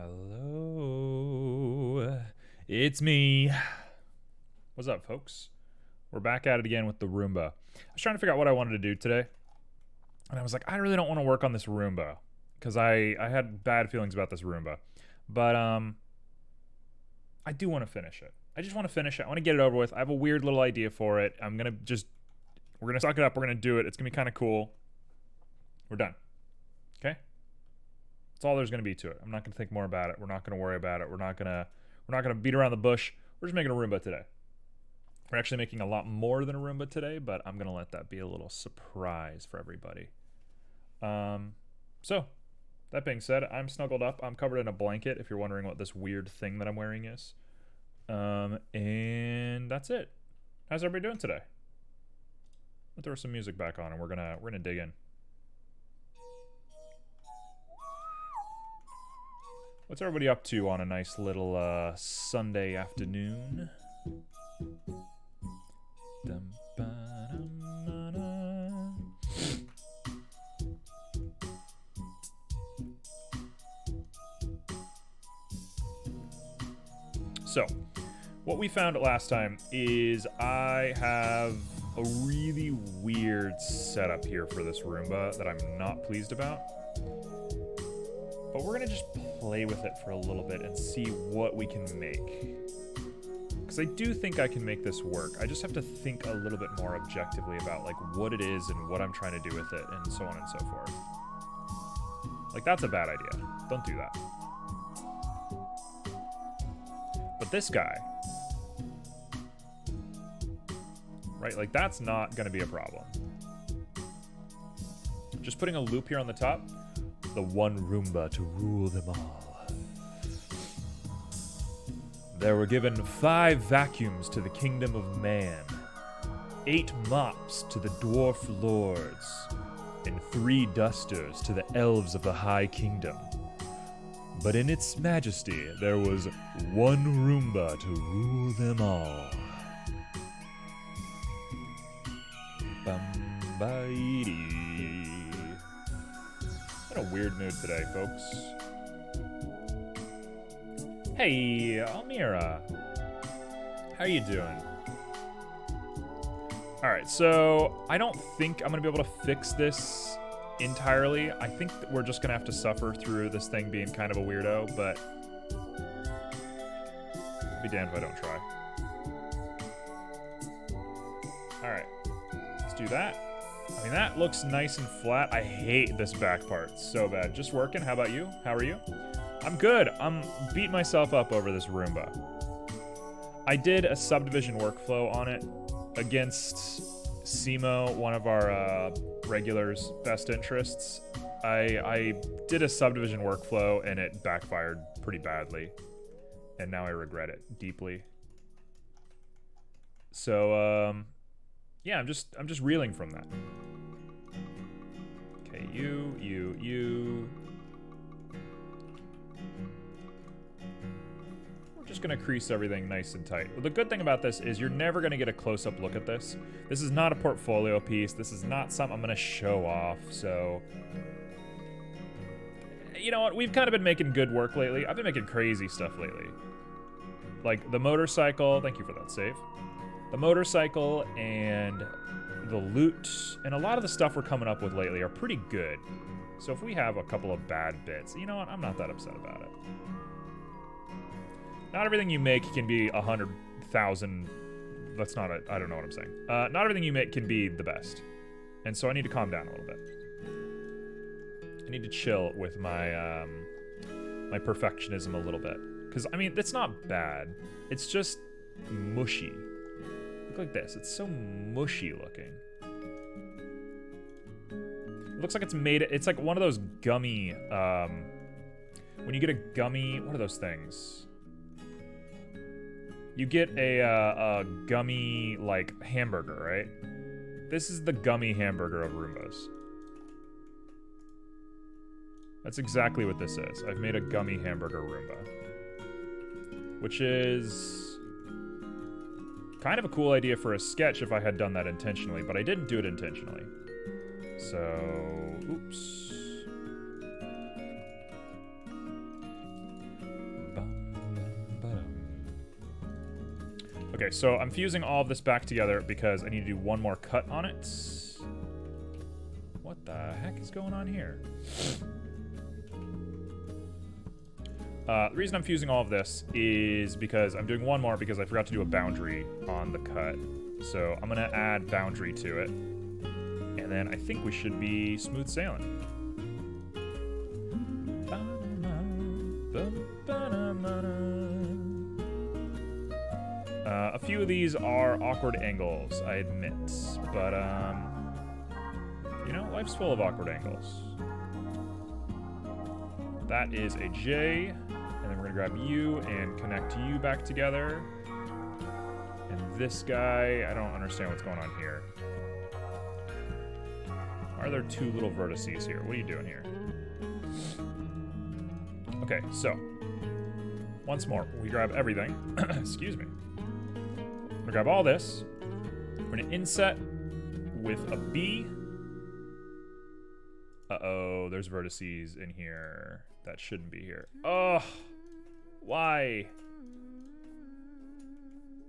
Hello. It's me. What's up, folks? We're back at it again with the Roomba. I was trying to figure out what I wanted to do today. And I was like, I really don't want to work on this Roomba. Because I had bad feelings about this Roomba. But I do want to finish it. I just want to finish it. I want to get it over with. I have a weird little idea for it. We're going to suck it up. We're going to do it. It's going to be kind of cool. We're done. Okay? That's all there's going to be to it. I'm not going to think more about it. We're not going to worry about it. We're not going to beat around the bush. We're just making a Roomba today. We're actually making a lot more than a Roomba today, but I'm going to let that be a little surprise for everybody. So, that being said, I'm snuggled up. I'm covered in a blanket, if you're wondering what this weird thing that I'm wearing is. And that's it. How's everybody doing today? I'll throw some music back on and we're gonna dig in. What's everybody up to on a nice little Sunday afternoon? So, what we found last time is I have a really weird setup here for this Roomba that I'm not pleased about. But we're gonna just play with it for a little bit and see what we can make. Because I do think I can make this work. I just have to think a little bit more objectively about like what it is and what I'm trying to do with it and so on and so forth. Like that's a bad idea. Don't do that. But this guy, right, like that's not gonna be a problem. Just putting a loop here on the top. The one Roomba to rule them all. There were given 5 vacuums to the kingdom of man, 8 mops to the dwarf lords, and 3 dusters to the elves of the high kingdom. But in its majesty, there was one Roomba to rule them all. Bum-ba-dee. In a weird mood today, folks. Hey, Almira. How you doing? Alright, so I don't think I'm going to be able to fix this entirely. I think that we're just going to have to suffer through this thing being kind of a weirdo, but I'll be damned if I don't try. Alright, let's do that. I mean, that looks nice and flat. I hate this back part so bad. Just working. How about you? How are you? I'm good. I'm beating myself up over this Roomba. I did a subdivision workflow on it against Simo, one of our regulars' best interests. I did a subdivision workflow and it backfired pretty badly. And now I regret it deeply. So, yeah, I'm just reeling from that. Okay, you. We're just gonna crease everything nice and tight. Well, the good thing about this is you're never gonna get a close-up look at this. This is not a portfolio piece. This is not something I'm gonna show off, so... You know what? We've kind of been making good work lately. I've been making crazy stuff lately. Like, the motorcycle... Thank you for that save. The motorcycle and the loot and a lot of the stuff we're coming up with lately are pretty good. So if we have a couple of bad bits, you know what? I'm not that upset about it. Not everything you make can be 100,000. That's not a... I don't know what I'm saying. Not everything you make can be the best. And so I need to calm down a little bit. I need to chill with my my perfectionism a little bit. Because, I mean, it's not bad. It's just mushy. Look like this. It's so mushy looking. It looks like it's made... It's like one of those gummy... when you get a gummy... What are those things? You get a gummy, like, hamburger, right? This is the gummy hamburger of Roombas. That's exactly what this is. I've made a gummy hamburger Roomba. Which is... kind of a cool idea for a sketch if I had done that intentionally, but I didn't do it intentionally. So, oops. Okay, so I'm fusing all of this back together because I need to do one more cut on it. What the heck is going on here? The reason I'm fusing all of this is because I'm doing one more because I forgot to do a boundary on the cut. So I'm gonna add boundary to it. And then I think we should be smooth sailing. A few of these are awkward angles, I admit. But, you know, life's full of awkward angles. That is a J, and then we're gonna grab you and connect you back together. And this guy, I don't understand what's going on here. Why are there two little vertices here? What are you doing here? Okay, so once more, we grab everything. Excuse me. We're gonna grab all this. We're gonna inset with a B. Uh-oh, there's vertices in here that shouldn't be here. Oh, why?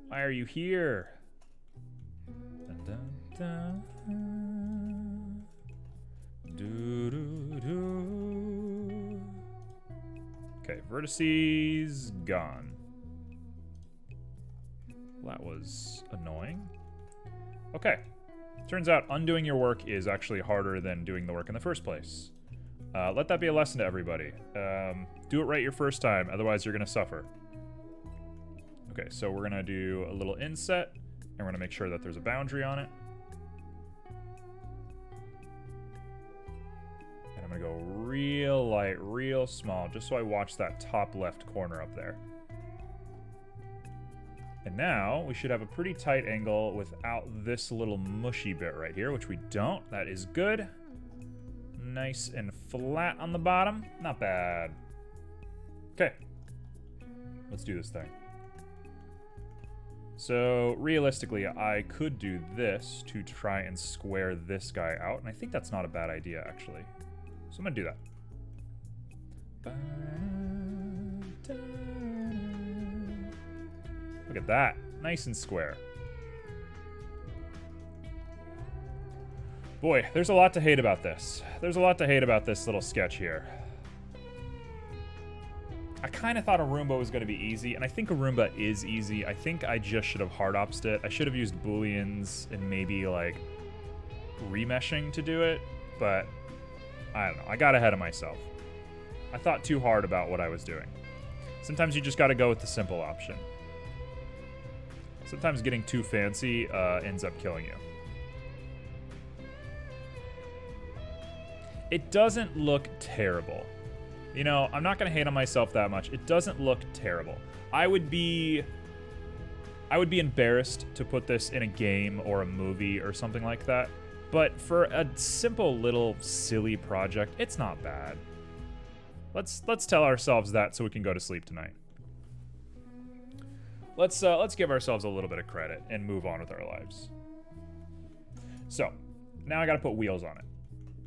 Why are you here? Dun, dun, dun. Do, do, do. Okay, vertices gone. Well, that was annoying. Okay. Turns out undoing your work is actually harder than doing the work in the first place. Let that be a lesson to everybody. Do it right your first time, otherwise you're going to suffer. Okay, so we're going to do a little inset, and we're going to make sure that there's a boundary on it. And I'm going to go real light, real small, just so I watch that top left corner up there. And now we should have a pretty tight angle without this little mushy bit right here, which we don't. That is good. Nice and flat on the bottom. Not bad. Okay. Let's do this thing. So realistically, I could do this to try and square this guy out. And I think that's not a bad idea, actually. So I'm going to do that. Look at that. Nice and square. Boy, there's a lot to hate about this. There's a lot to hate about this little sketch here. I kind of thought a Roomba was going to be easy, and I think a Roomba is easy. I think I just should have hard opsed it. I should have used booleans and maybe, like, remeshing to do it, but I don't know. I got ahead of myself. I thought too hard about what I was doing. Sometimes you just got to go with the simple option. Sometimes getting too fancy ends up killing you. It doesn't look terrible. You know, I'm not going to hate on myself that much. It doesn't look terrible. I would be embarrassed to put this in a game or a movie or something like that. But for a simple little silly project, it's not bad. Let's tell ourselves that so we can go to sleep tonight. Let's give ourselves a little bit of credit and move on with our lives. So, now I got to put wheels on it.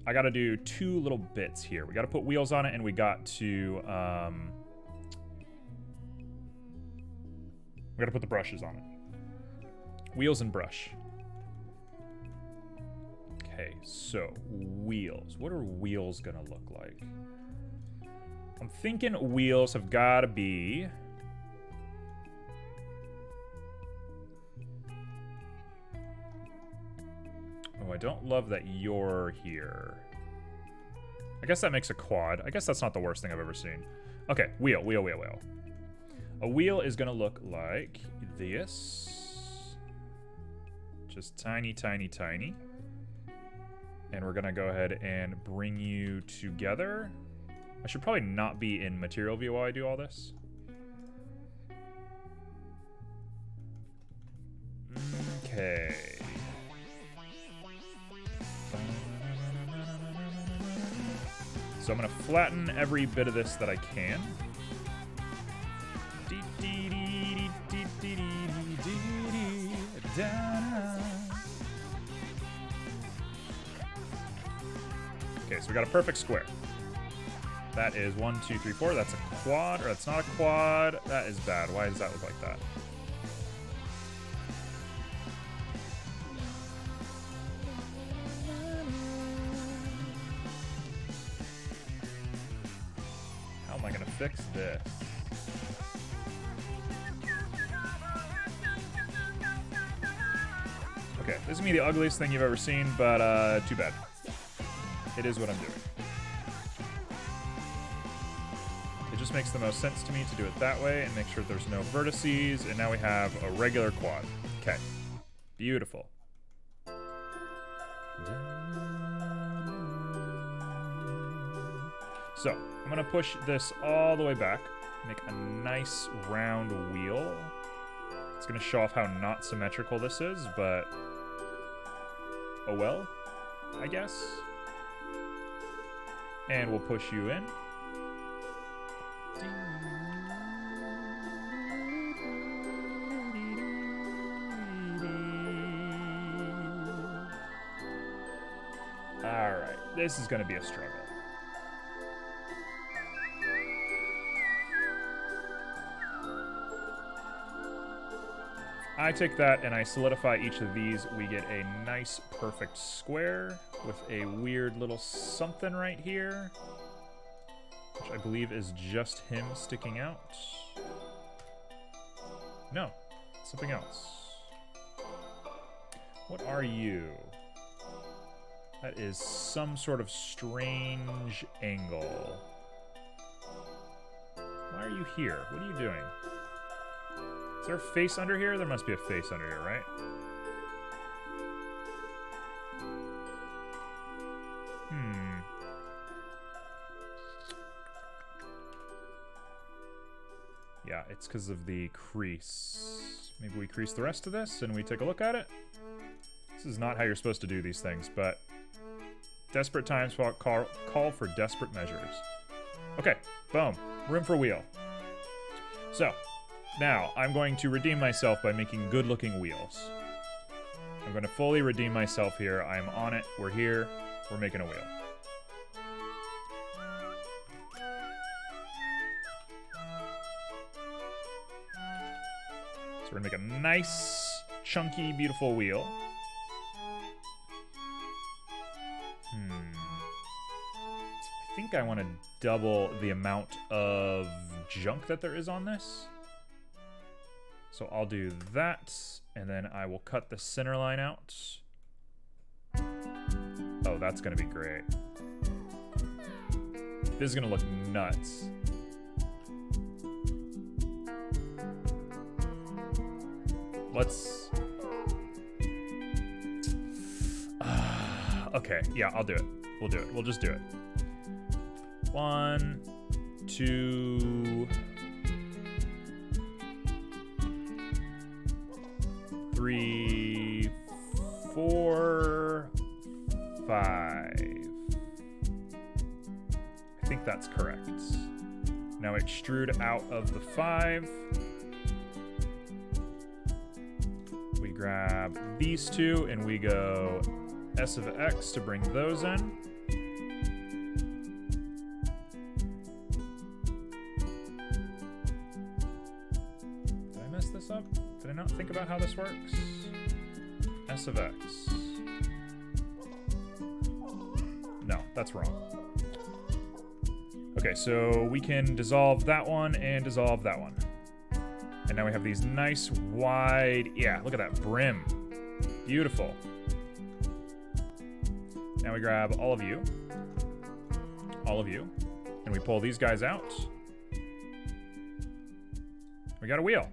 I got to do two little bits here. We got to put wheels on it, and we got to put the brushes on it. Wheels and brush. Okay, so wheels. What are wheels gonna look like? I'm thinking wheels have got to be... Oh, I don't love that you're here. I guess that makes a quad. I guess that's not the worst thing I've ever seen. Okay, wheel. A wheel is gonna look like this. Just tiny, tiny, tiny. And we're gonna go ahead and bring you together. I should probably not be in material view while I do all this. Okay. So I'm going to flatten every bit of this that I can. Okay, so we got a perfect square. That is 1, 2, 3, 4. That's a quad, or that's not a quad. That is bad. Why does that look like that? fix this. Okay, this is gonna be the ugliest thing you've ever seen, but too bad. It is what I'm doing. It just makes the most sense to me to do it that way and make sure there's no vertices, and now we have a regular quad. Okay, beautiful. So, I'm gonna push this all the way back, make a nice round wheel. It's gonna show off how not symmetrical this is, but oh well, I guess. And we'll push you in. Alright, this is gonna be a struggle. I take that and I solidify each of these. We get a nice perfect square with a weird little something right here, which I believe is just him sticking out. No, something else. What are you? That is some sort of strange angle. Why are you here? What are you doing? Is there a face under here? There must be a face under here, right? Yeah, it's because of the crease. Maybe we crease the rest of this and we take a look at it? This is not how you're supposed to do these things, but desperate times call for desperate measures. Okay, boom. Room for wheel. So, now, I'm going to redeem myself by making good-looking wheels. I'm going to fully redeem myself here. I'm on it. We're here. We're making a wheel. So we're going to make a nice, chunky, beautiful wheel. I think I want to double the amount of junk that there is on this. So I'll do that, and then I will cut the center line out. Oh, that's gonna be great. This is gonna look nuts. Let's... okay, yeah, I'll do it. We'll do it. We'll just do it. 1, 2... 3, 4, 5. I think that's correct. Now extrude out of the 5. We grab these two and we go S of X to bring those in. Did I mess this up? Did I not think about how this works? S of X. No, that's wrong. Okay, so we can dissolve that one and dissolve that one. And now we have these nice wide, yeah, look at that brim. Beautiful. Now we grab all of you, and we pull these guys out. We got a wheel.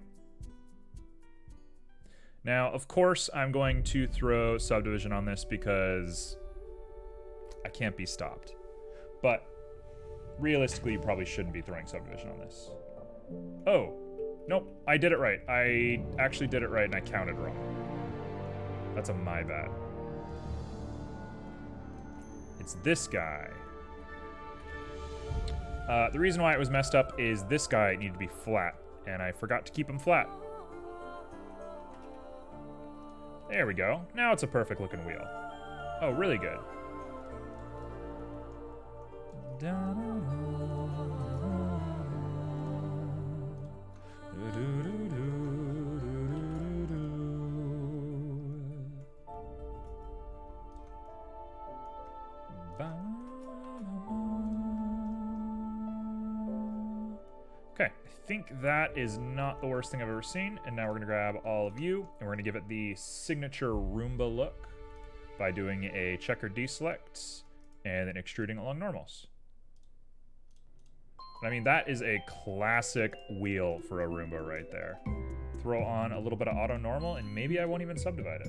Now, of course, I'm going to throw subdivision on this because I can't be stopped. But realistically, you probably shouldn't be throwing subdivision on this. Oh, nope, I did it right. I actually did it right and I counted wrong. That's my bad. It's this guy. The reason why it was messed up is this guy needed to be flat, and I forgot to keep him flat. There we go. Now it's a perfect looking wheel. Oh, really good. Okay, I think that is not the worst thing I've ever seen. And now we're gonna grab all of you and we're gonna give it the signature Roomba look by doing a checkered deselect and then extruding along normals. I mean, that is a classic wheel for a Roomba right there. Throw on a little bit of auto normal and maybe I won't even subdivide it.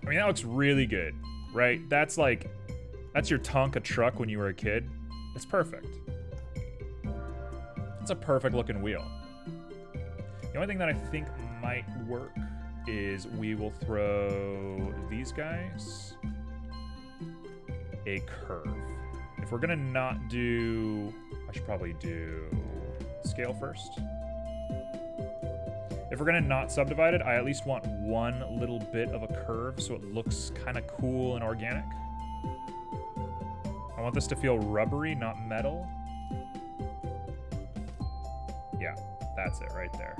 I mean, that looks really good, right? That's your Tonka truck when you were a kid. It's perfect. It's a perfect looking wheel. The only thing that I think might work is we will throw these guys a curve. If we're gonna not do, I should probably do scale first. If we're gonna not subdivide it, I at least want one little bit of a curve so it looks kind of cool and organic. I want this to feel rubbery, not metal. Yeah, that's it right there.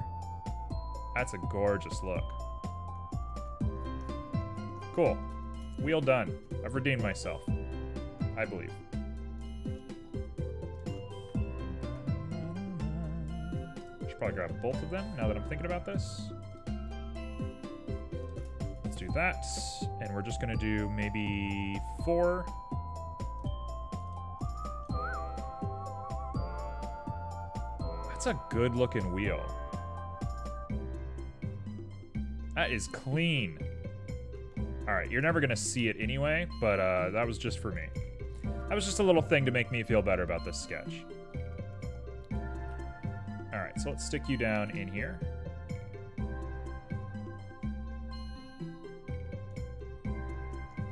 That's a gorgeous look. Cool. Wheel done. I've redeemed myself. I believe. Should probably grab both of them now that I'm thinking about this. Let's do that. And we're just gonna do maybe 4. That's a good looking wheel. That is clean. All right, you're never gonna see it anyway, but that was just for me. That was just a little thing to make me feel better about this sketch. All right, so let's stick you down in here.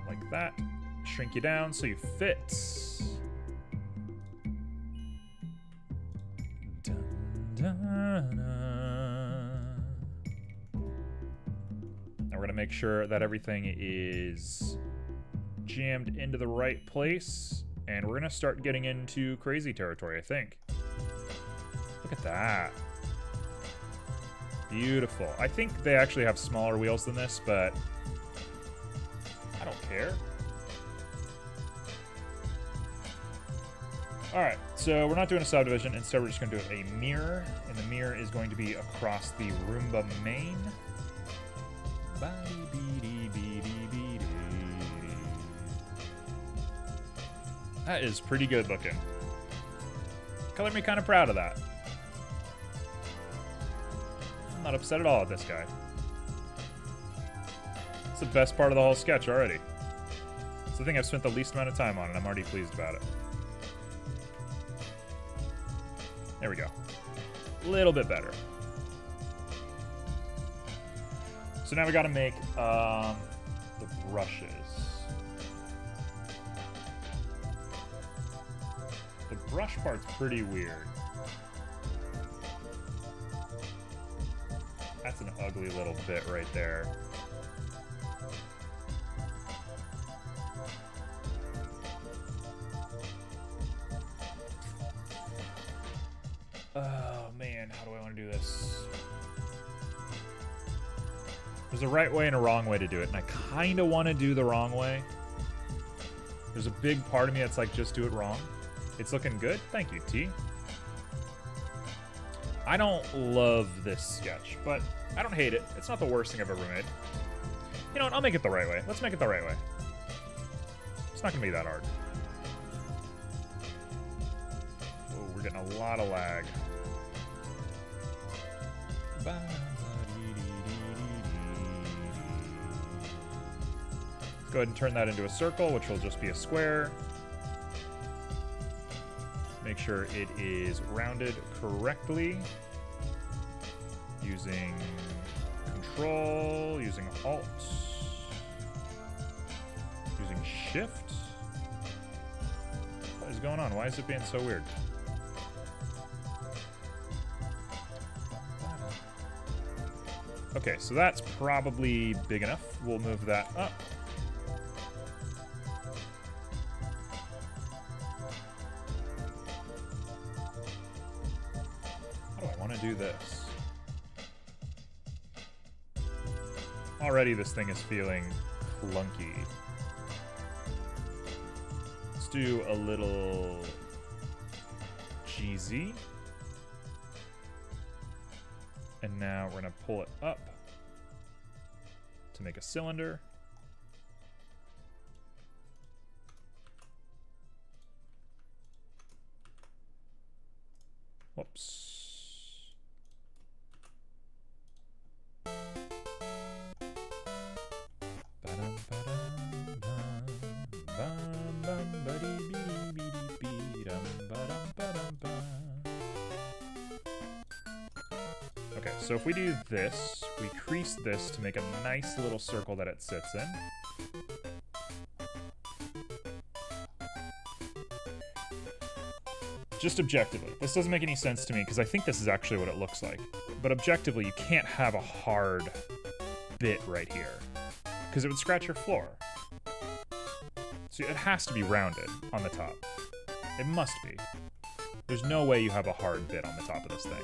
Like that. Shrink you down so you fit. Dun, dun, dun. Now we're gonna make sure that everything is jammed into the right place, and we're gonna start getting into crazy territory, I think. Look at that. Beautiful. I think they actually have smaller wheels than this, but I don't care. All right, so we're not doing a subdivision. Instead, we're just gonna do a mirror, and the mirror is going to be across the Roomba main. That is pretty good looking. Color me kind of proud of that. I'm not upset at all at this guy. It's the best part of the whole sketch already. It's the thing I've spent the least amount of time on, and I'm already pleased about it. There we go. A little bit better. So now we gotta make the brushes. The brush part's pretty weird. That's an ugly little bit right there. Oh man, how do I want to do this? There's a right way and a wrong way to do it, and I kind of want to do the wrong way. There's a big part of me that's like, just do it wrong. It's looking good. Thank you, T. I don't love this sketch, but I don't hate it. It's not the worst thing I've ever made. You know what? I'll make it the right way. Let's make it the right way. It's not going to be that hard. Oh, we're getting a lot of lag. Go ahead and turn that into a circle, which will just be a square. Make sure it is rounded correctly. Using Control, using Alt, using Shift. What is going on? Why is it being so weird? Okay, so that's probably big enough. We'll move that up. How do I want to do this? Already this thing is feeling clunky. Let's do a little GZ. And now we're gonna pull it up to make a cylinder. Whoops. Okay, so if we do this, we crease this to make a nice little circle that it sits in. Just objectively, this doesn't make any sense to me because I think this is actually what it looks like. But objectively, you can't have a hard bit right here because it would scratch your floor. So it has to be rounded on the top. It must be. There's no way you have a hard bit on the top of this thing.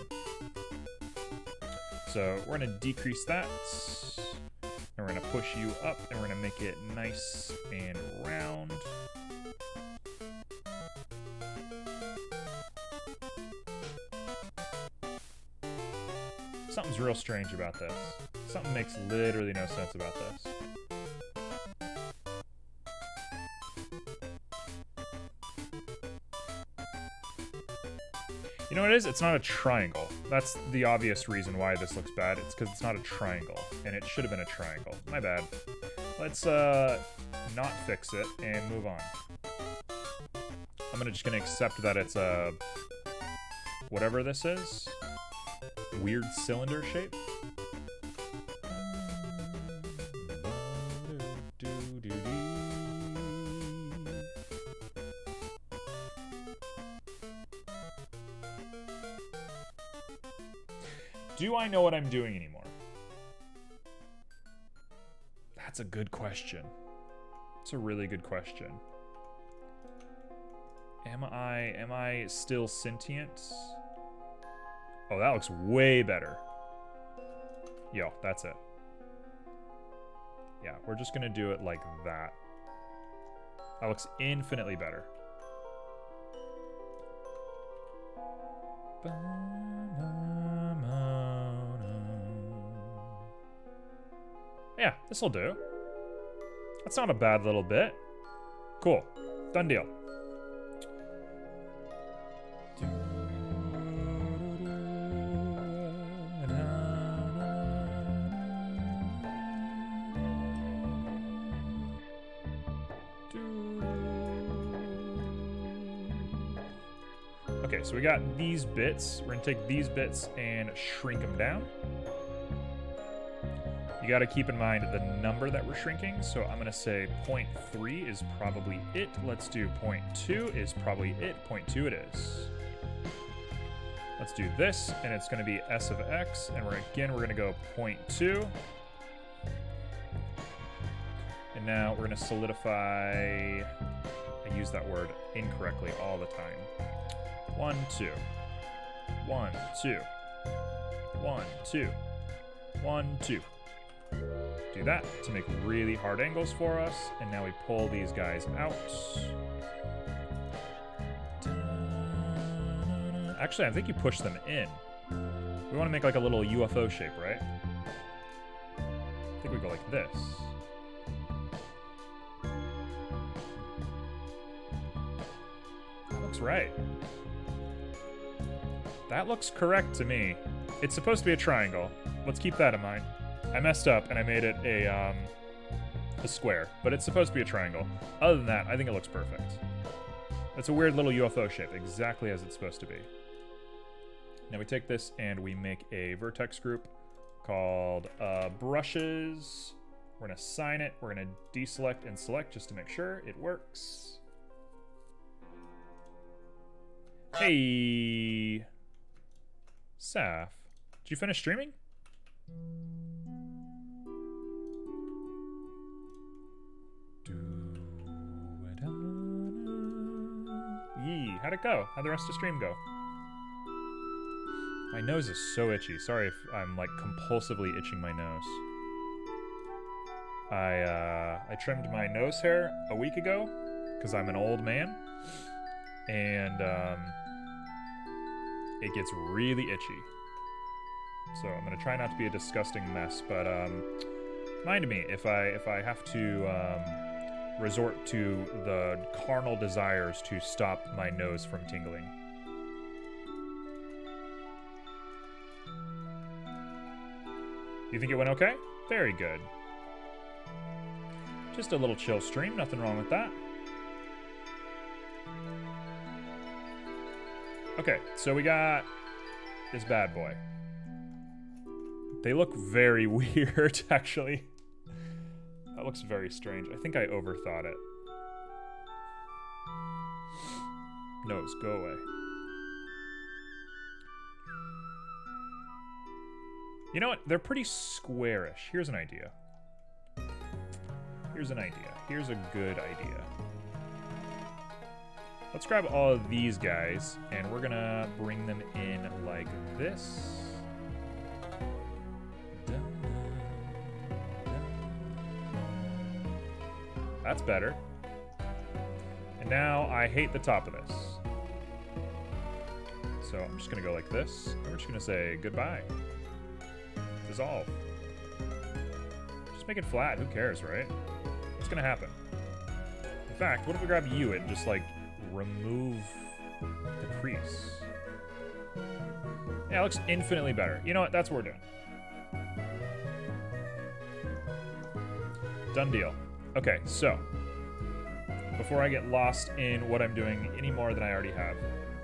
So we're gonna decrease that, and we're gonna push you up, and we're gonna make it nice and round. Something's real strange about this. Something makes literally no sense about this. You know what it is? It's not a triangle. That's the obvious reason why this looks bad. It's because it's not a triangle, and it should have been a triangle. My bad. Let's not fix it and move on. I'm just gonna accept that it's a whatever this is. Weird cylinder shape. Do I know what I'm doing anymore? That's a good question. It's a really good question. Am I still sentient? Oh, that looks way better. Yo, that's it. Yeah, we're just gonna do it like that. That looks infinitely better. Yeah, this'll do. That's not a bad little bit. Cool. Done deal. Okay, so we got these bits. We're gonna take these bits and shrink them down. You gotta keep in mind the number that we're shrinking, so I'm gonna say 0.3 is probably it. Let's do 0.2 is probably it. 0.2 it is. Let's do this, and it's gonna be S of X, and we're gonna go 0.2. And now we're gonna solidify, I use that word incorrectly all the time. 1, 2. 1, 2. 1, 2. 1, 2. Do that to make really hard angles for us, and now we pull these guys out. Actually, I think you push them in. We want to make like a little UFO shape, right? I think we go like this. That looks right. That looks correct to me. It's supposed to be a triangle. Let's keep that in mind. I messed up and I made it a square, but it's supposed to be a triangle. Other than that, I think it looks perfect. It's a weird little UFO shape, exactly as it's supposed to be. Now we take this and we make a vertex group called brushes. We're gonna assign it. We're gonna deselect and select just to make sure it works. Hey, Saf, did you finish streaming? Yee, how'd it go? How'd the rest of the stream go? My nose is so itchy. Sorry if I'm like compulsively itching my nose. I trimmed my nose hair a week ago because I'm an old man, and it gets really itchy. So I'm gonna try not to be a disgusting mess, but mind me if I have to resort to the carnal desires to stop my nose from tingling. You think it went okay? Very good. Just a little chill stream, nothing wrong with that. Okay, so we got this bad boy. They look very weird, actually. That looks very strange. I think I overthought it. Nose, go away. You know what? They're pretty squarish. Here's an idea. Here's an idea. Here's a good idea. Let's grab all of these guys, and we're gonna bring them in like this. That's better. And now I hate the top of this. So I'm just gonna go like this, and we're just gonna say goodbye. Dissolve. Just make it flat, who cares, right? What's gonna happen? In fact, what if we grab you and just like remove the crease? Yeah, it looks infinitely better. You know what, that's what we're doing. Done deal. Okay, so before I get lost in what I'm doing any more than I already have,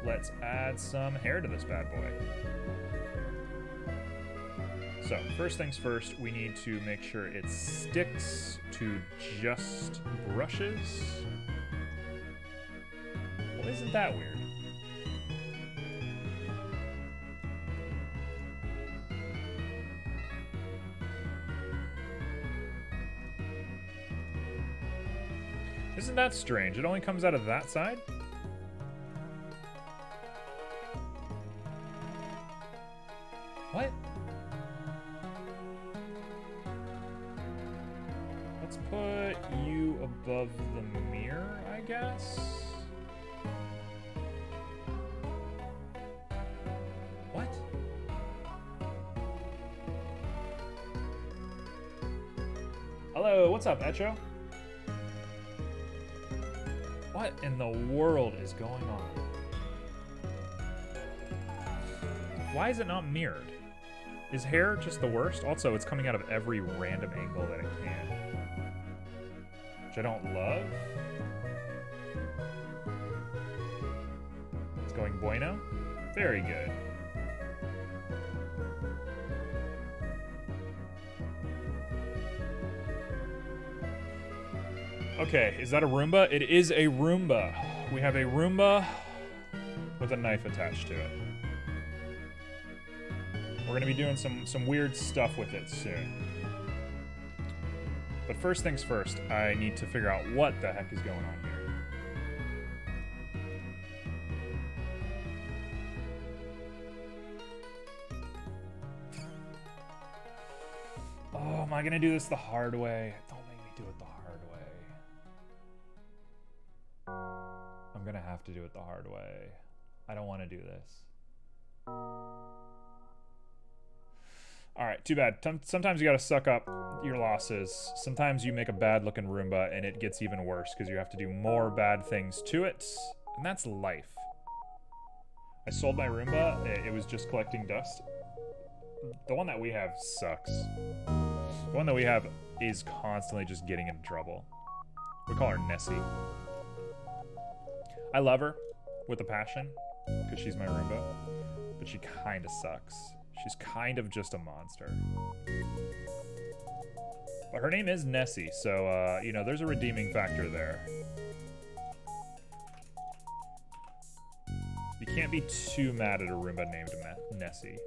let's add some hair to this bad boy. So, first things first, we need to make sure it sticks to just brushes. Well, isn't that weird? Isn't that strange? It only comes out of that side? What? Let's put you above the mirror, I guess? What? Hello, what's up, Echo? What in the world is going on? Why is it not mirrored? Is hair just the worst? Also, it's coming out of every random angle that it can. Which I don't love. It's going bueno. Very good. Okay, is that a Roomba? It is a Roomba. We have a Roomba with a knife attached to it. We're gonna be doing some weird stuff with it soon. But first things first, I need to figure out what the heck is going on here. Oh, am I gonna do this the hard way? Don't make me do it the hard way. I'm gonna have to do it the hard way. I don't want to do this. Alright, too bad. Sometimes you gotta suck up your losses. Sometimes you make a bad looking Roomba and it gets even worse because you have to do more bad things to it. And that's life. I sold my Roomba. It was just collecting dust. The one that we have sucks. The one that we have is constantly just getting into trouble. We call her Nessie. I love her with a passion because she's my Roomba, but she kind of sucks. She's kind of just a monster. But her name is Nessie, so, you know, there's a redeeming factor there. You can't be too mad at a Roomba named Nessie.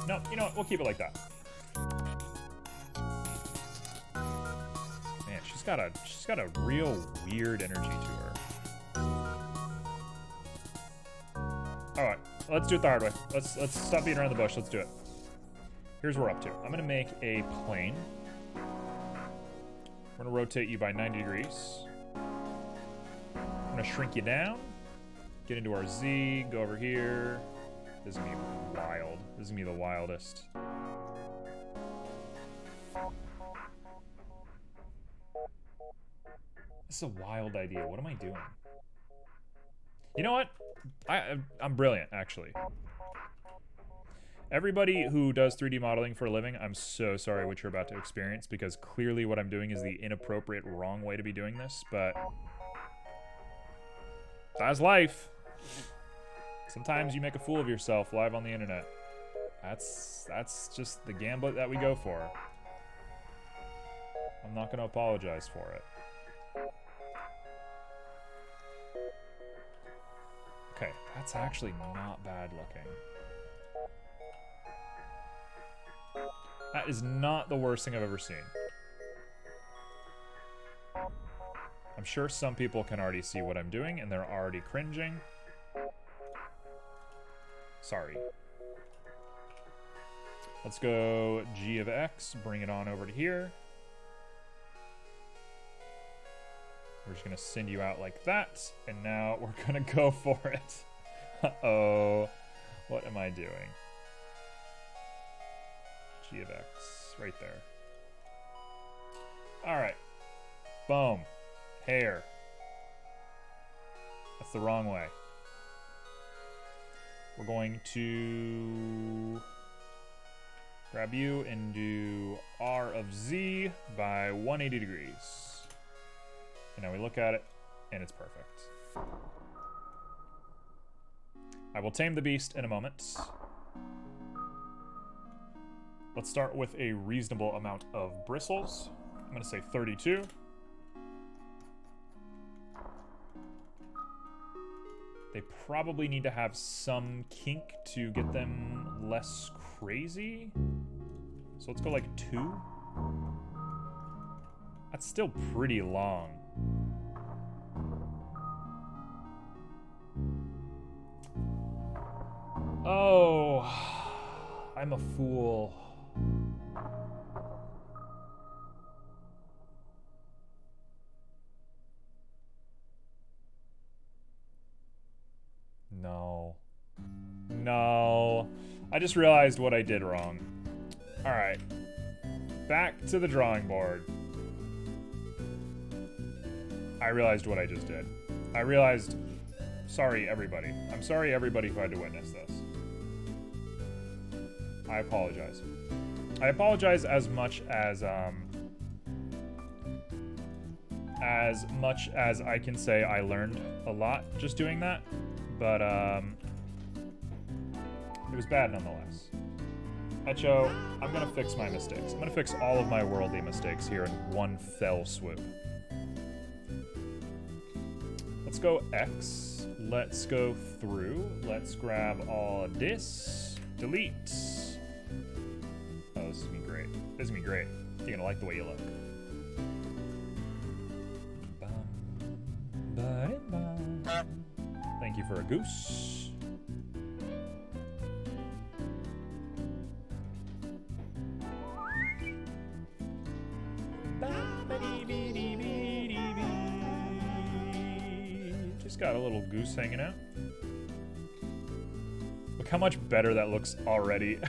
No, you know what? We'll keep it like that. Man, she's got a real weird energy to her. let's do it the hard way. Let's stop beating around the bush. Let's do it. Here's what we're up to. I'm gonna make a plane. We're gonna rotate you by 90 degrees. I'm gonna shrink you down. Get into our Z. Go over here. This is gonna be wild. This is gonna be the wildest. This is a wild idea. What am I doing? You know what? I'm brilliant, actually. Everybody who does 3D modeling for a living, I'm so sorry what you're about to experience, because clearly what I'm doing is the inappropriate, wrong way to be doing this, but that's life. Sometimes you make a fool of yourself live on the internet. That's just the gambit that we go for. I'm not going to apologize for it. Okay, that's actually not bad looking. That is not the worst thing I've ever seen. I'm sure some people can already see what I'm doing and they're already cringing. Sorry. Let's go G of X, bring it on over to here. We're just gonna send you out like that, and now we're gonna go for it. Uh-oh, what am I doing? G of X, right there. All right, boom, hair. That's the wrong way. We're going to grab you and do R of Z by 180 degrees. And now we look at it, and it's perfect. I will tame the beast in a moment. Let's start with a reasonable amount of bristles. I'm gonna say 32. They probably need to have some kink to get them less crazy. So let's go like 2. That's still pretty long. Oh, I'm a fool. No. No. I just realized what I did wrong. All right. Back to the drawing board. I realized what I just did. I realized, sorry everybody. I'm sorry everybody who had to witness this. I apologize. I apologize as much as I can say I learned a lot just doing that, but it was bad nonetheless. Echo, I'm gonna fix my mistakes. I'm gonna fix all of my worldly mistakes here in one fell swoop. Let's go X. Let's go through. Let's grab all of this. Delete. Oh, this is gonna be great. This is gonna be great. You're gonna like the way you look. Thank you for a goose. Just got a little goose hanging out. Look how much better that looks already.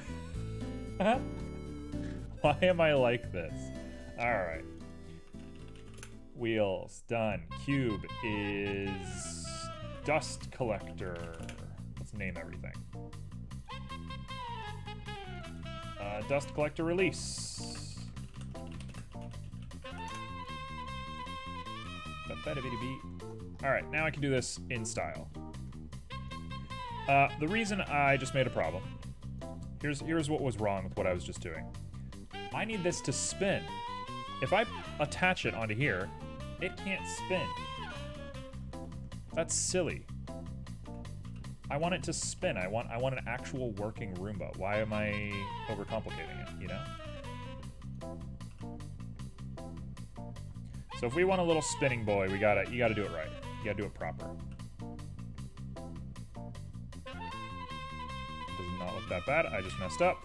Why am I like this? All right. Wheels, done. Cube is dust collector. Let's name everything. Dust collector release. All right, now I can do this in style. The reason I just made a problem. Here's what was wrong with what I was just doing. I need this to spin. If I attach it onto here, it can't spin. That's silly. I want it to spin. I want an actual working Roomba. Why am I overcomplicating it, you know? So if we want a little spinning boy, you gotta do it right. You gotta do it proper. does not look that bad. I just messed up.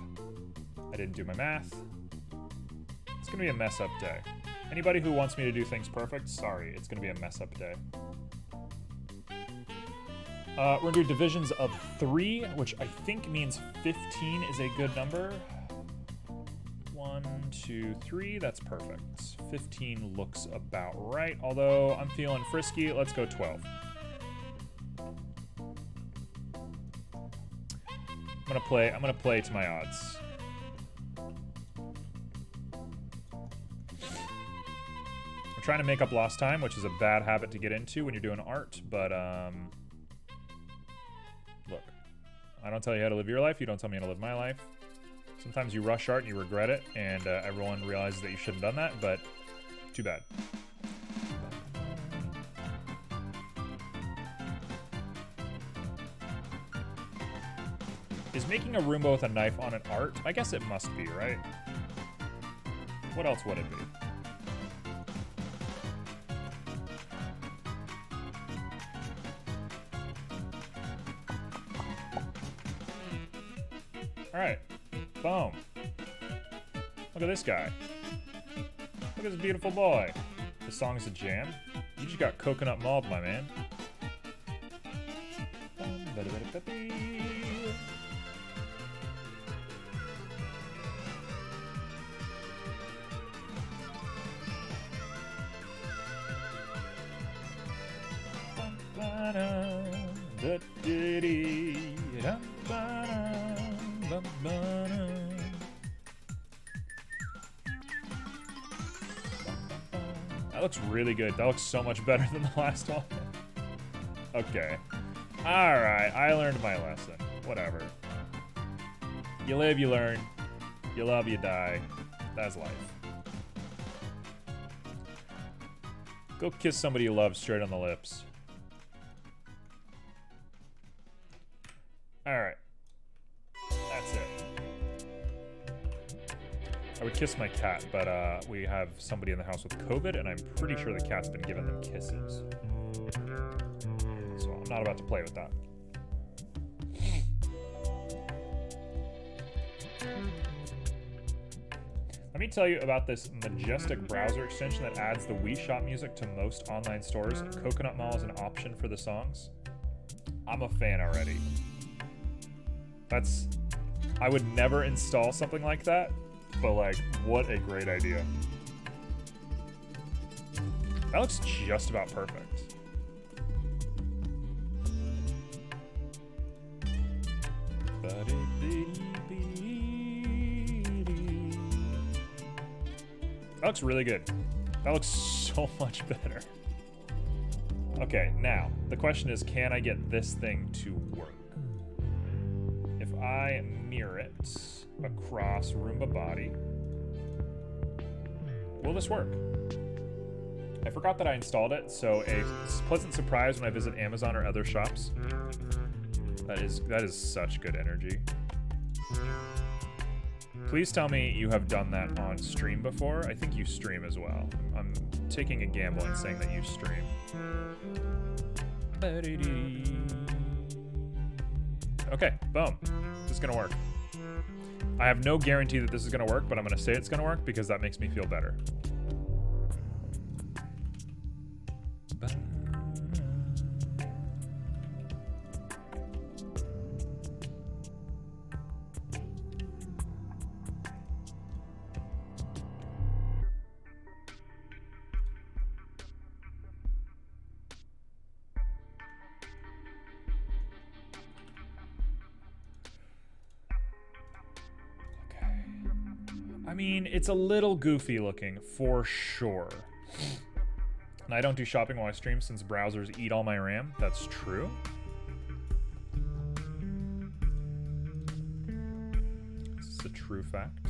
I didn't do my math. It's gonna be a mess up day. Anybody who wants me to do things perfect, sorry, it's gonna be a mess up day. We're gonna do divisions of 3, which I think means 15 is a good number. 1, 2, 3, that's perfect. 15 looks about right, although I'm feeling frisky. Let's go 12. I'm gonna play to my odds. I'm trying to make up lost time, which is a bad habit to get into when you're doing art, but look, I don't tell you how to live your life, you don't tell me how to live my life. Sometimes you rush art and you regret it, and everyone realizes that you shouldn't have done that, but too bad. Is making a Roomba with a knife on an art? I guess it must be, right? What else would it be? Alright. Boom. Look at this guy. Look at this beautiful boy. This song's a jam. You just got coconut mauled, my man. That looks really good. That looks so much better than the last one. Okay. Alright, I learned my lesson. Whatever. You live, you learn. You love, you die. That's life. Go kiss somebody you love straight on the lips. Alright. That's it. I would kiss my cat, but we have somebody in the house with COVID, and I'm pretty sure the cat's been giving them kisses. So I'm not about to play with that. Let me tell you about this Majestic browser extension that adds the Wii Shop music to most online stores. Coconut Mall is an option for the songs. I'm a fan already. I would never install something like that, but like, what a great idea. That looks just about perfect. That looks really good. That looks so much better. Okay, now, the question is, can I get this thing to work? If I mirror it across Roomba body, will this work? I forgot that I installed it, so a pleasant surprise when I visit Amazon or other shops. That is such good energy. Please tell me you have done that on stream before. I think you stream as well. I'm taking a gamble and saying that you stream. Okay, boom. This is gonna work. I have no guarantee that this is gonna work, but I'm gonna say it's gonna work because that makes me feel better. I mean, it's a little goofy looking, for sure. And I don't do shopping while I stream since browsers eat all my RAM. That's true. This is a true fact.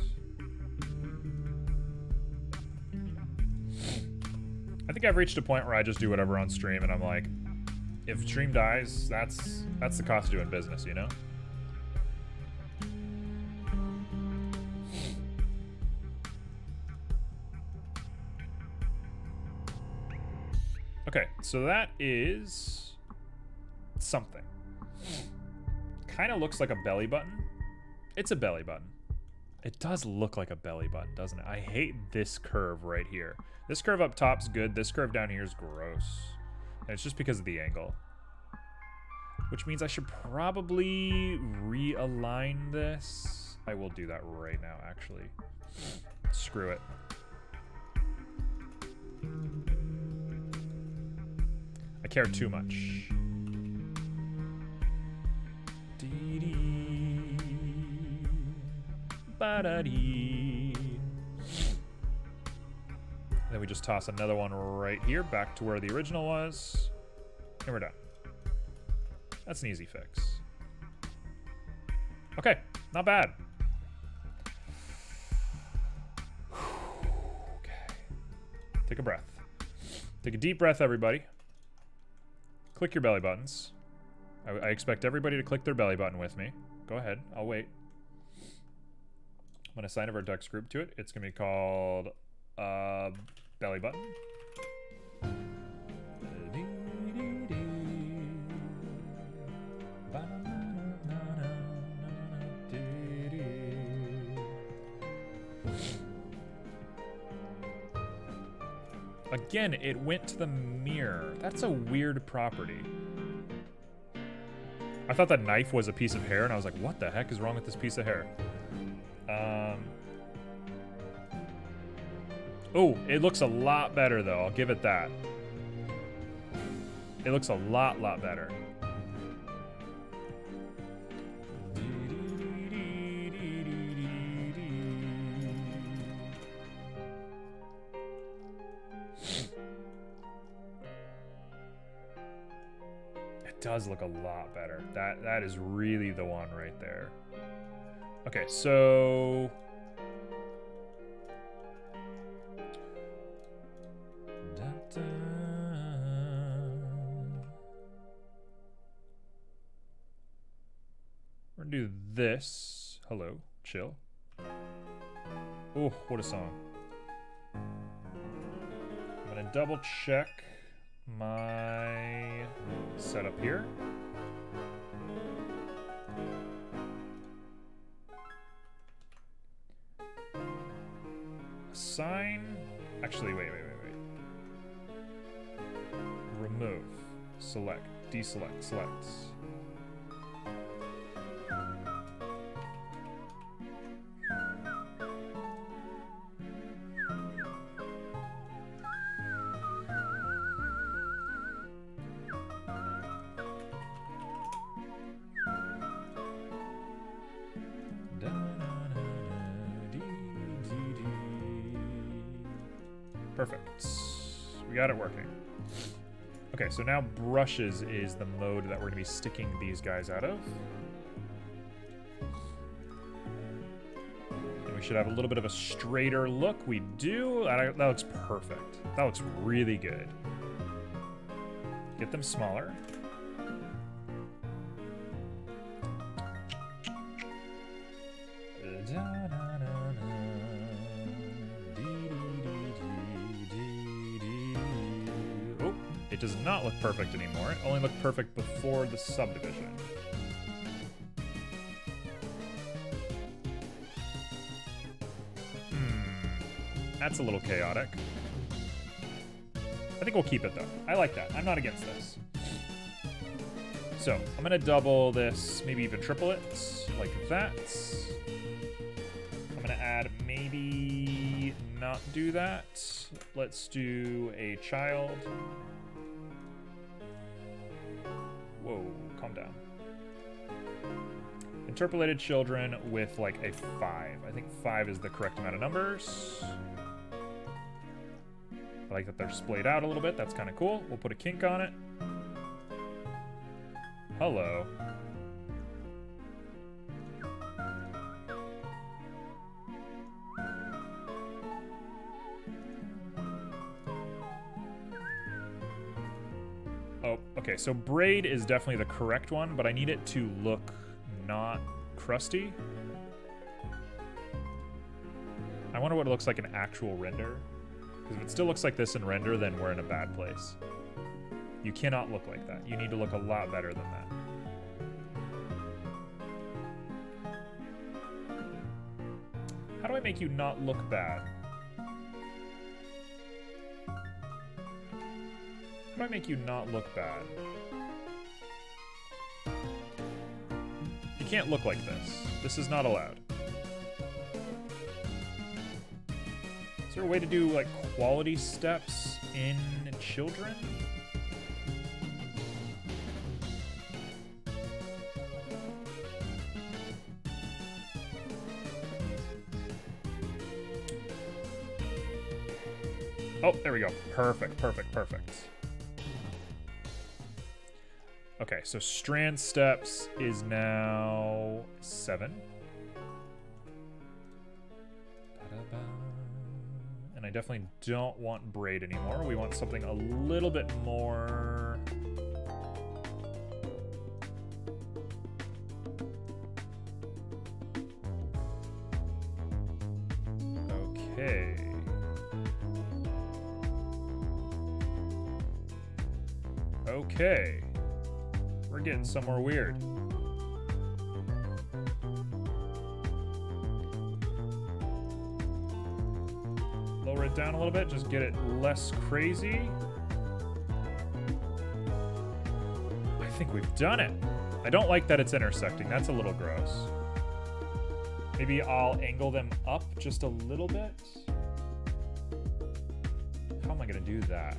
I think I've reached a point where I just do whatever on stream, and I'm like, if stream dies, that's the cost of doing business, you know? Okay, so that is something. kind of looks like a belly button. It's a belly button. It does look like a belly button, doesn't it? I hate this curve right here. This curve up top's good. This curve down here is gross. And it's just because of the angle. Which means I should probably realign this. I will do that right now, actually. Screw it. I care too much. Ba-da-dee. Then we just toss another one right here back to where the original was. And we're done. That's an easy fix. Okay, not bad. Okay. Take a breath. Take a deep breath, everybody. Click your belly buttons. I expect everybody to click their belly button with me. Go ahead, I'll wait. I'm gonna assign a vertex group to it. It's gonna be called belly button. Again, it went to the mirror. That's a weird property. I thought that knife was a piece of hair, and I was like, what the heck is wrong with this piece of hair? Oh, it looks a lot better, though. I'll give it that. It looks a lot better. It does look a lot better. That is really the one right there. Okay, so we're gonna do this. Hello, chill. Oh, what a song. I'm gonna double check my setup here. Assign. Actually, wait. Remove. Select. Deselect. Select. Perfect. We got it working. Okay, so now brushes is the mode that we're going to be sticking these guys out of. And we should have a little bit of a straighter look. We do. That looks perfect. That looks really good. Get them smaller. It does not look perfect anymore. It only looked perfect before the subdivision. That's a little chaotic. I think we'll keep it though. I like that. I'm not against this. So I'm gonna double this, maybe even triple it, like that. I'm gonna add, maybe not do that. Let's do a child. Whoa, calm down. Interpolated children with like a 5. I think 5 is the correct amount of numbers. I like that they're splayed out a little bit. That's kind of cool. We'll put a kink on it. Hello. Oh, okay, so braid is definitely the correct one, but I need it to look not crusty. I wonder what it looks like in actual render. Because if it still looks like this in render, then we're in a bad place. You cannot look like that. You need to look a lot better than that. do I make you not look bad? How do I make you not look bad? You can't look like this. This is not allowed. Is there a way to do, like, quality steps in children? Oh, there we go. Perfect, perfect, perfect. Okay, so strand steps is now 7. And I definitely don't want braid anymore. We want something a little bit more... Okay. Okay. We're getting somewhere weird. Lower it down a little bit, just get it less crazy. I think we've done it. I don't like that it's intersecting. That's a little gross. Maybe I'll angle them up just a little bit. How am I gonna do that?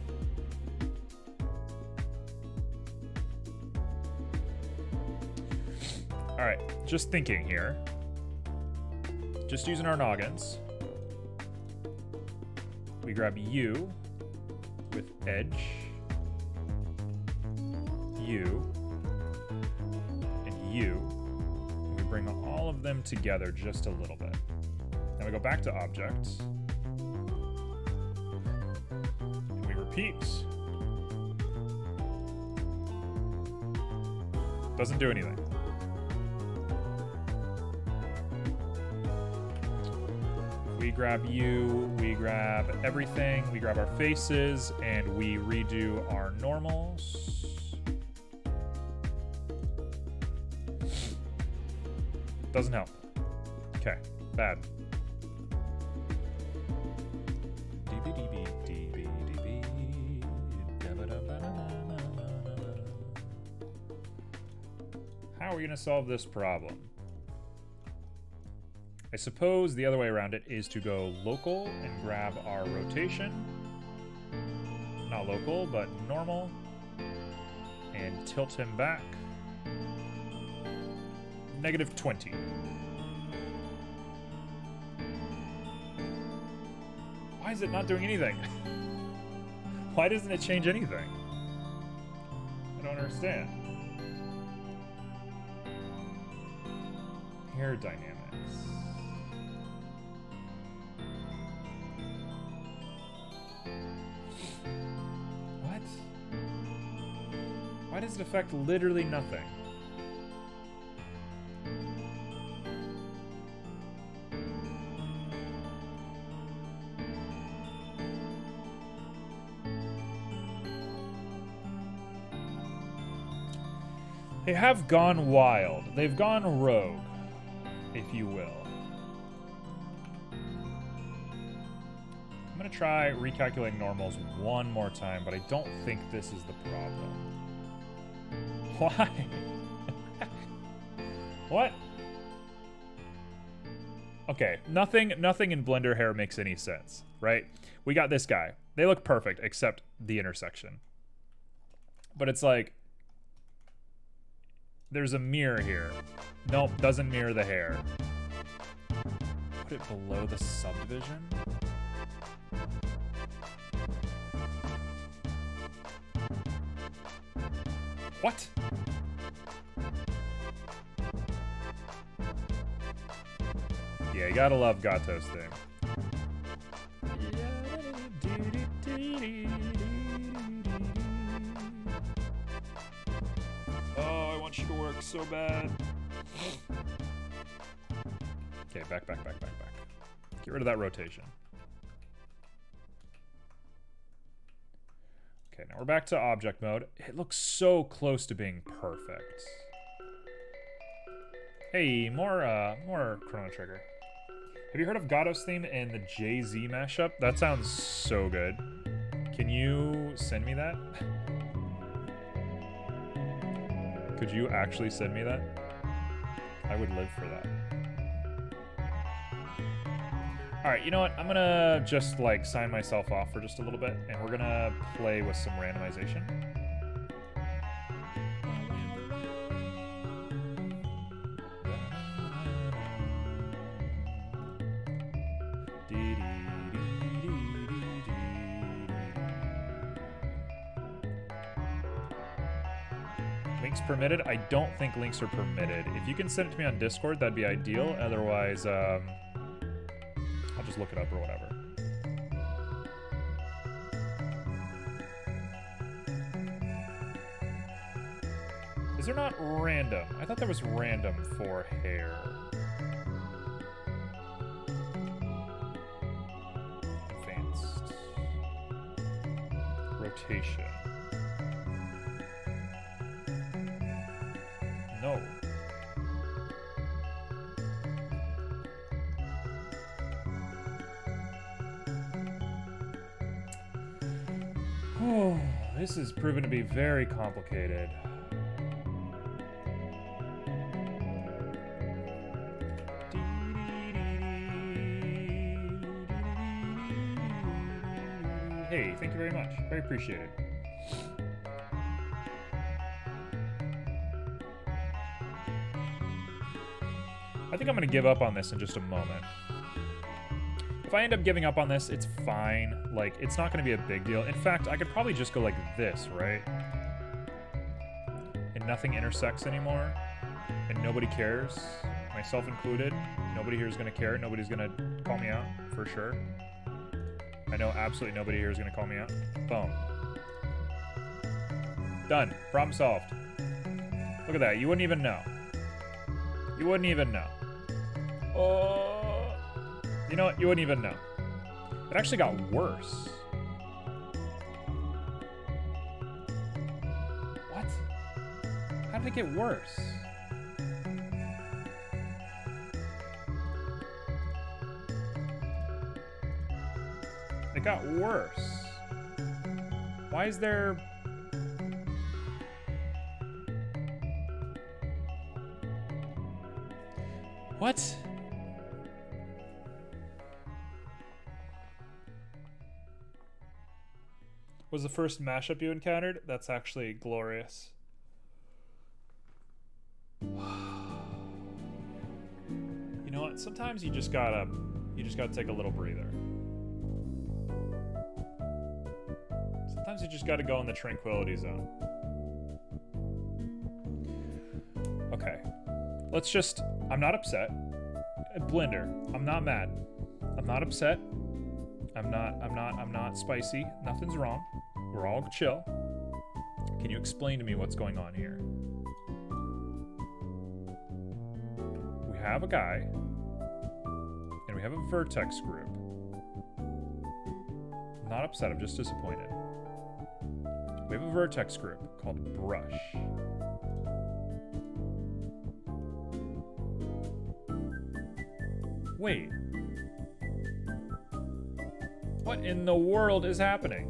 All right, just thinking here. Just using our noggins. We grab U with edge, U, and U. And we bring all of them together just a little bit. Then we go back to objects. And we repeat. Doesn't do anything. We grab you, we grab everything, we grab our faces, and we redo our normals. Doesn't help. Okay, bad. How are we gonna solve this problem? I suppose the other way around it is to go local and grab our rotation. Not local, but normal. And tilt him back. -20. Why is it not doing anything? Why doesn't it change anything? I don't understand. Hair dynamics. Why does it affect literally nothing? They have gone wild. They've gone rogue, if you will. I'm gonna try recalculating normals one more time, but I don't think this is the problem. Why? What? Okay, nothing in Blender hair makes any sense, right? We got this guy. They look perfect, except the intersection. But it's like, there's a mirror here. Nope, doesn't mirror the hair. Put it below the subdivision? What? Yeah, you gotta love Gato's thing. Oh, I want Sugarworks so bad. Okay, back. Get rid of that rotation. Okay, now we're back to object mode. It looks so close to being perfect. Hey, more Chrono Trigger. Have you heard of Gatos theme and the Jay-Z mashup? That sounds so good. Can you send me that? Could you actually send me that? I would live for that. Alright, you know what? I'm gonna just like sign myself off for just a little bit, and we're gonna play with some randomization. Links permitted? I don't think links are permitted. If you can send it to me on Discord, that'd be ideal. Otherwise, I'll just look it up or whatever. Is there not random? I thought there was random for hair. Advanced. Rotation. No. Oh, this has proven to be very complicated. Hey, thank you very much. Very appreciated. I think I'm gonna give up on this in just a moment. If I end up giving up on this, it's fine. Like, it's not gonna be a big deal. In fact, I could probably just go like this, right? And nothing intersects anymore. And nobody cares, myself included. Nobody here is gonna care. Nobody's gonna call me out, for sure. I know absolutely nobody here is gonna call me out. Boom. Done. Problem solved. Look at that. You wouldn't even know. You wouldn't even know. Oh, you know what? You wouldn't even know. It actually got worse. What? How did it get worse? It got worse. Why is there... What? Was the first mashup you encountered? That's actually glorious. You know what? Sometimes you just gotta take a little breather. Sometimes you just gotta go in the tranquility zone. Okay. Let's just... I'm not upset. Blender, I'm not mad. I'm not upset. I'm not spicy. Nothing's wrong. We're all chill. Can you explain to me what's going on here? We have a guy, and we have a vertex group. I'm not upset, I'm just disappointed. We have a vertex group called Brush. Wait. What in the world is happening?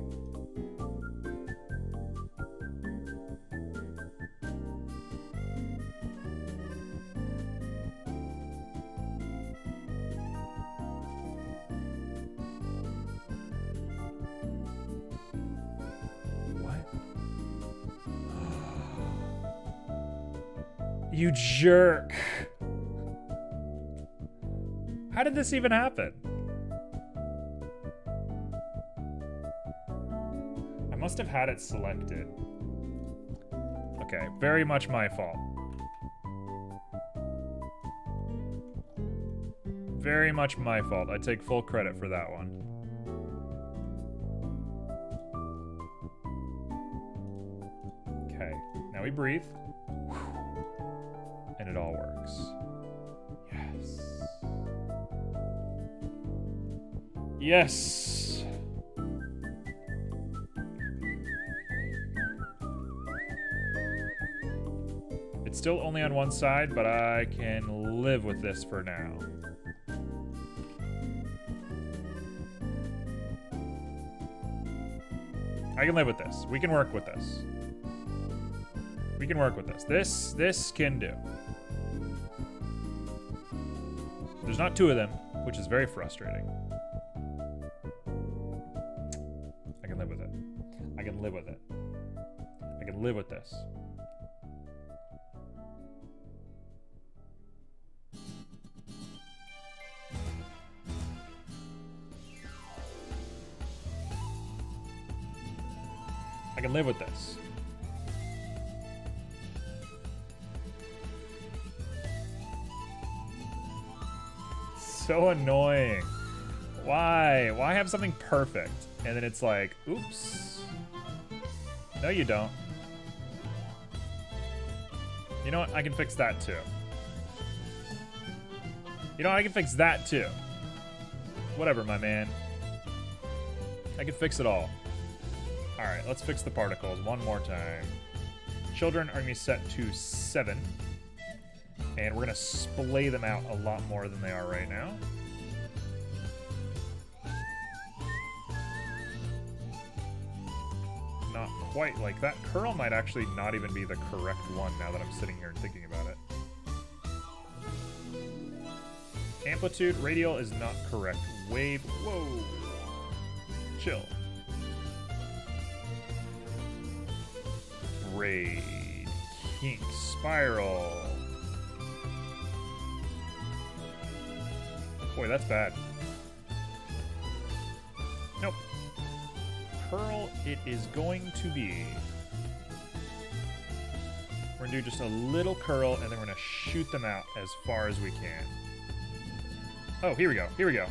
What? You jerk. How did this even happen? I must have had it selected. Okay, very much my fault. Very much my fault. I take full credit for that one. Okay, now we breathe. And it all works. Yes. Yes! It's still only on one side, but I can live with this for now. I can live with this. We can work with this. We can work with this. This can do. There's not two of them, which is very frustrating. I can live with it. I can live with it. I can live with this. I can live with this. So annoying. Why? Why have something perfect? And then it's like, oops. No, you don't. You know what? I can fix that too. You know what? I can fix that too. Whatever, my man. I can fix it all. Alright, let's fix the particles one more time. Children are going to be set to 7. And we're going to splay them out a lot more than they are right now. Not quite like that. Curl might actually not even be the correct one now that I'm sitting here and thinking about it. Amplitude, radial is not correct. Wave, whoa. Chill. Braid, kink, spiral. Boy, that's bad. Nope. Curl it is going to be. We're gonna do just a little curl and then we're gonna shoot them out as far as we can. Oh, here we go, here we go.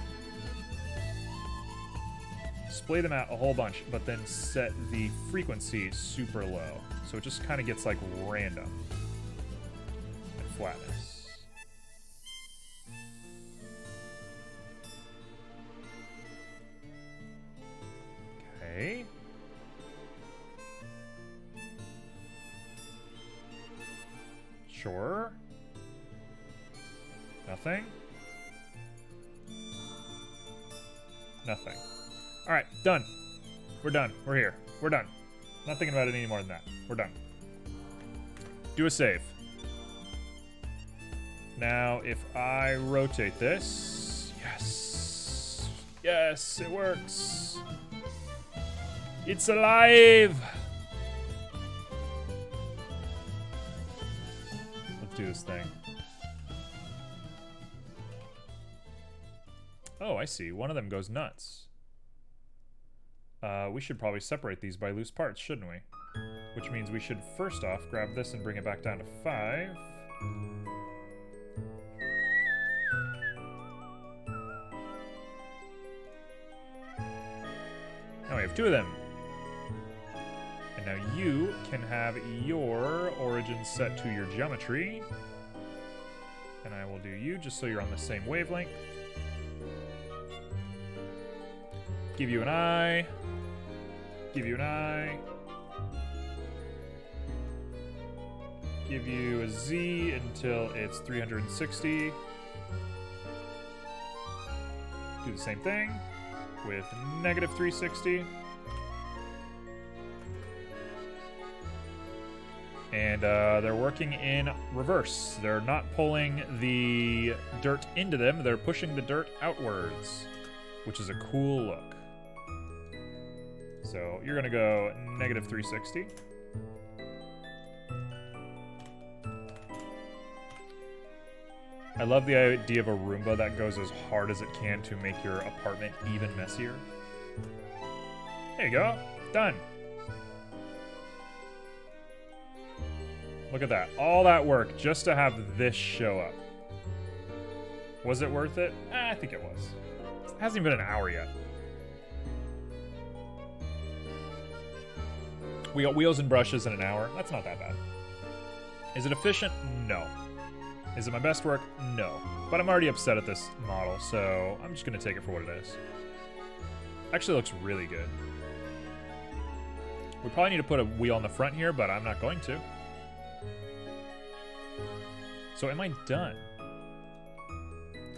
Splay them out a whole bunch, but then set the frequency super low. So it just kind of gets like random. And flatness. Okay. Sure. Nothing. Nothing. Alright, done. We're done. We're here. We're done. Not thinking about it any more than that. We're done. Do a save. Now, if I rotate this... Yes! Yes, it works! It's alive! Let's do this thing. Oh, I see. One of them goes nuts. We should probably separate these by loose parts, shouldn't we? Which means we should first off grab this and bring it back down to 5. Now we have 2 of them. And now you can have your origin set to your geometry. And I will do you just so you're on the same wavelength. Give you an eye. Give you an eye. Give you a Z until it's 360. Do the same thing with negative 360. And they're working in reverse. They're not pulling the dirt into them, they're pushing the dirt outwards, which is a cool look. So you're gonna go negative 360. I love the idea of a Roomba that goes as hard as it can to make your apartment even messier. There you go. Done. Look at that. All that work just to have this show up. Was it worth it? I think it was. It hasn't even been an hour yet. We got wheels and brushes in an hour. That's not that bad. Is it efficient? No. Is it my best work? No. But I'm already upset at this model, so I'm just going to take it for what it is. Actually looks really good. We probably need to put a wheel on the front here, but I'm not going to. So am I done?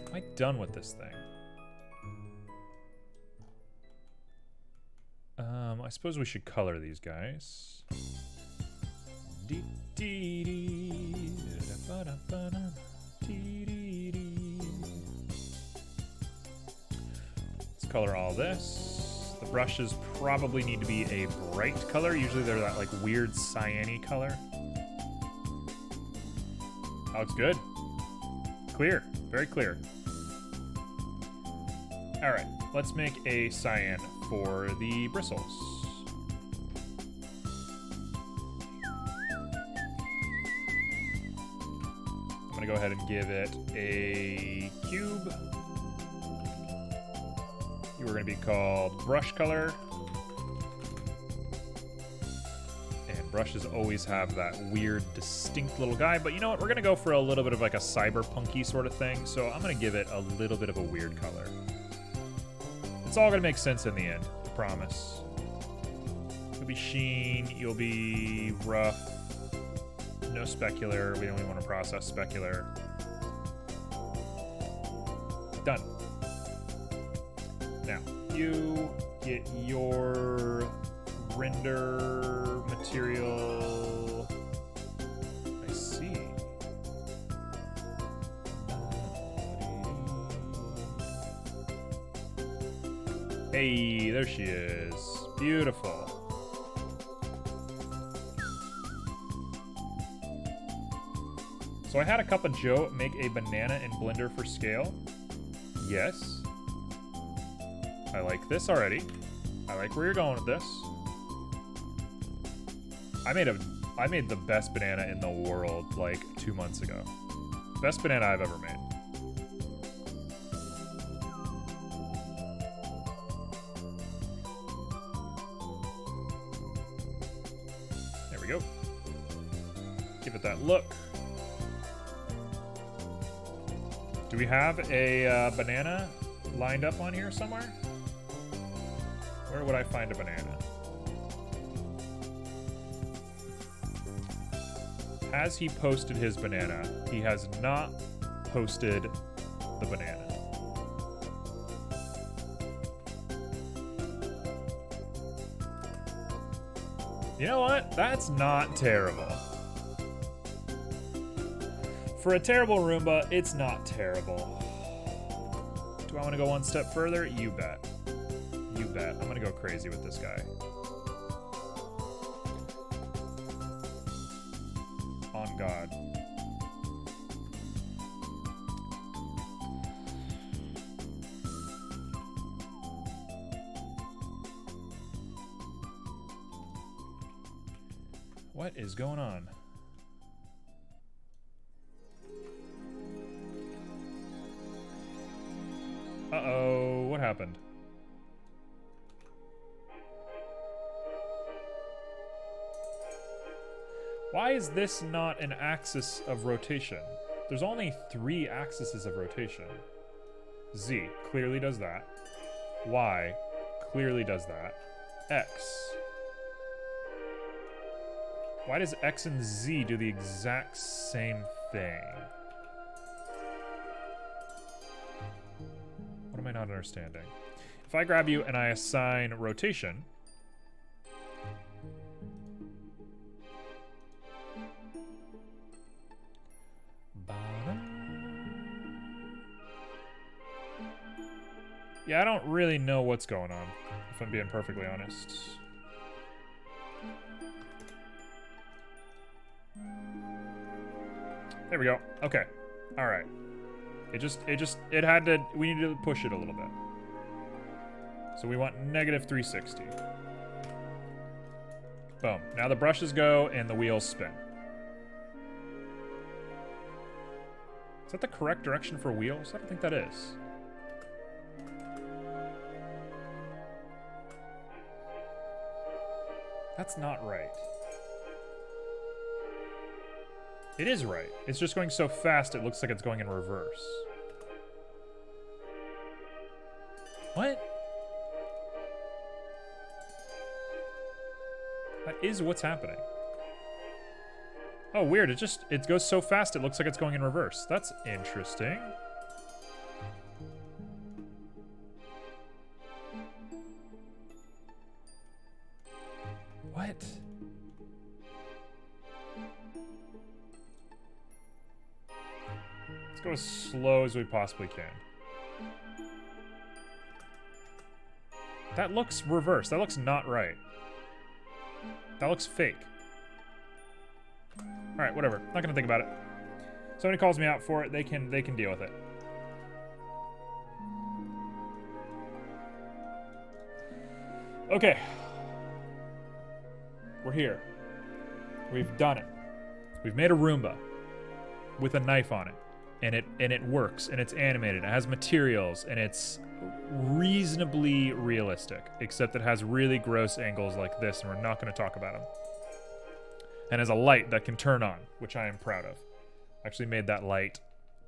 Am I done with this thing? I suppose we should color these guys. Let's color all this. The brushes probably need to be a bright color. Usually they're that like weird cyan-y color. Oh, it's good. Clear, very clear. All right, let's make a cyan for the bristles. I'm gonna go ahead and give it a cube. You were gonna be called brush color. And brushes always have that weird, distinct little guy, but you know what? We're gonna go for a little bit of like a cyberpunky sort of thing, so I'm gonna give it a little bit of a weird color. It's all gonna make sense in the end, I promise. You'll be sheen, you'll be rough. No specular, we don't even want to process specular. Done. Now, you get your render material. I see. Hey, there she is. Beautiful. So I had a cup of Joe make a banana in Blender for scale. Yes. I like this already. I like where you're going with this. I made the best banana in the world like 2 months ago. Best banana I've ever made. There we go. Give it that look. Do we have a banana lined up on here somewhere? Where would I find a banana? Has he posted his banana? He has not posted the banana. You know what? That's not terrible. For a terrible Roomba, it's not terrible. Do I want to go one step further? You bet. You bet. I'm gonna go crazy with this guy. On God. What is going on? Uh-oh, what happened? Why is this not an axis of rotation? There's only 3 axes of rotation. Z clearly does that. Y clearly does that. X. Why does X and Z do the exact same thing? What am I not understanding? If I grab you and I assign rotation, yeah, I don't really know what's going on, if I'm being perfectly honest. There we go. Okay. All right. It had to, we need to push it a little bit. So we want -360. Boom. Now the brushes go and the wheels spin. Is that the correct direction for wheels? I don't think that is. That's not right. It is right. It's just going so fast it looks like it's going in reverse. What? That is what's happening. Oh, weird. It goes so fast it looks like it's going in reverse. That's interesting. What? Let's go as slow as we possibly can. That looks reversed. That looks not right. That looks fake. All right, whatever. Not gonna think about it. Somebody calls me out for it. They can deal with it. Okay. We're here. We've done it. We've made a Roomba with a knife on it. And it works, and it's animated. It has materials, and it's reasonably realistic, except it has really gross angles like this, and we're not going to talk about them. And has a light that can turn on, which I am proud of. Actually made that light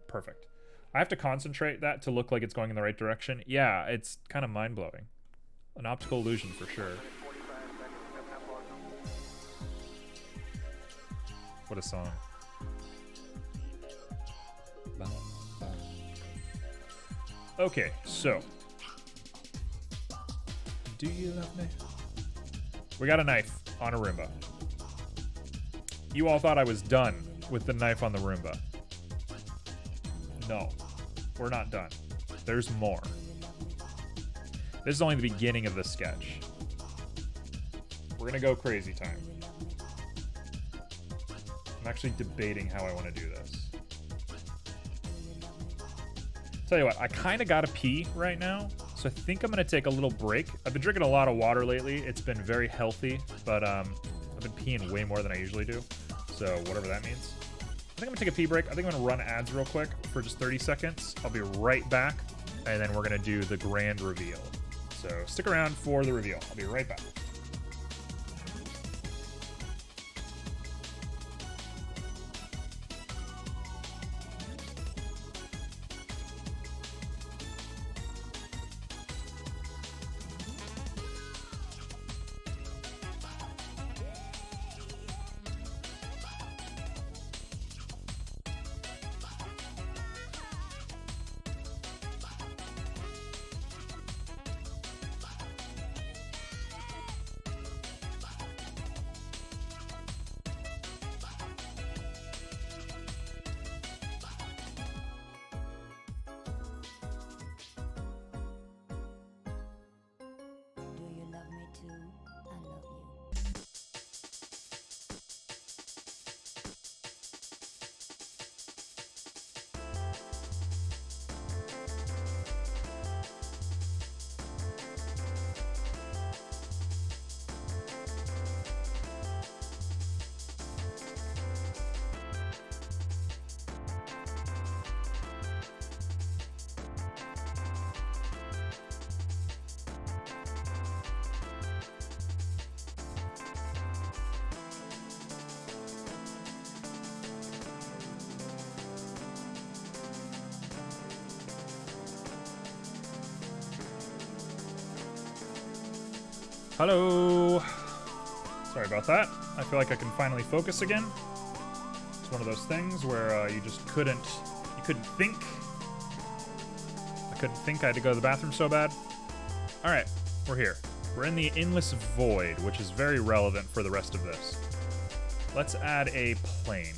perfect. I have to concentrate that to look like it's going in the right direction. Yeah, it's kind of mind-blowing. An optical illusion for sure. What a song. Okay, so. Do you love me? We got a knife on a Roomba. You all thought I was done with the knife on the Roomba. No, we're not done. There's more. This is only the beginning of the sketch. We're gonna go crazy time. I'm actually debating how I want to do this. Tell you what, I kind of gotta pee right now, so I think I'm gonna take a little break. I've been drinking a lot of water lately. It's been very healthy, but I've been peeing way more than I usually do, so whatever that means. I think I'm gonna take a pee break. I think I'm gonna run ads real quick for just 30 seconds. I'll be right back, and then we're gonna do the grand reveal. So stick around for the reveal. I'll be right back. Hello. Sorry about that. I feel like I can finally focus again. It's one of those things where you just couldn't think. I couldn't think. I had to go to the bathroom so bad. All right, we're here. We're in the endless void, which is very relevant for the rest of this. Let's add a plane.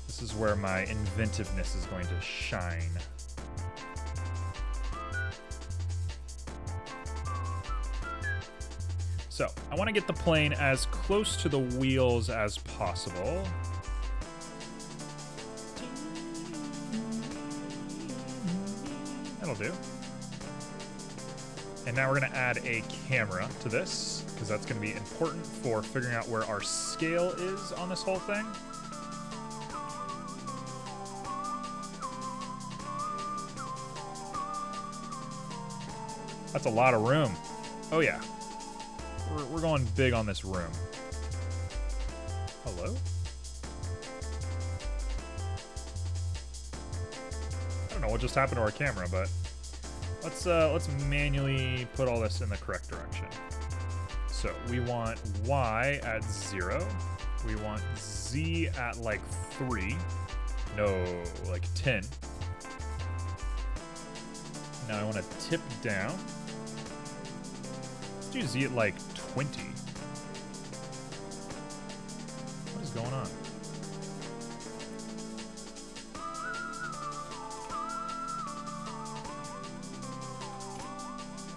This is where my inventiveness is going to shine. So, I want to get the plane as close to the wheels as possible. That'll do. And now we're going to add a camera to this, because that's going to be important for figuring out where our scale is on this whole thing. That's a lot of room. Oh yeah. We're going big on this room. Hello? I don't know what just happened to our camera, but let's manually put all this in the correct direction. So we want Y at 0. We want Z at like 3. No, like 10. Now I want to tip down do Z at like 20. What is going on?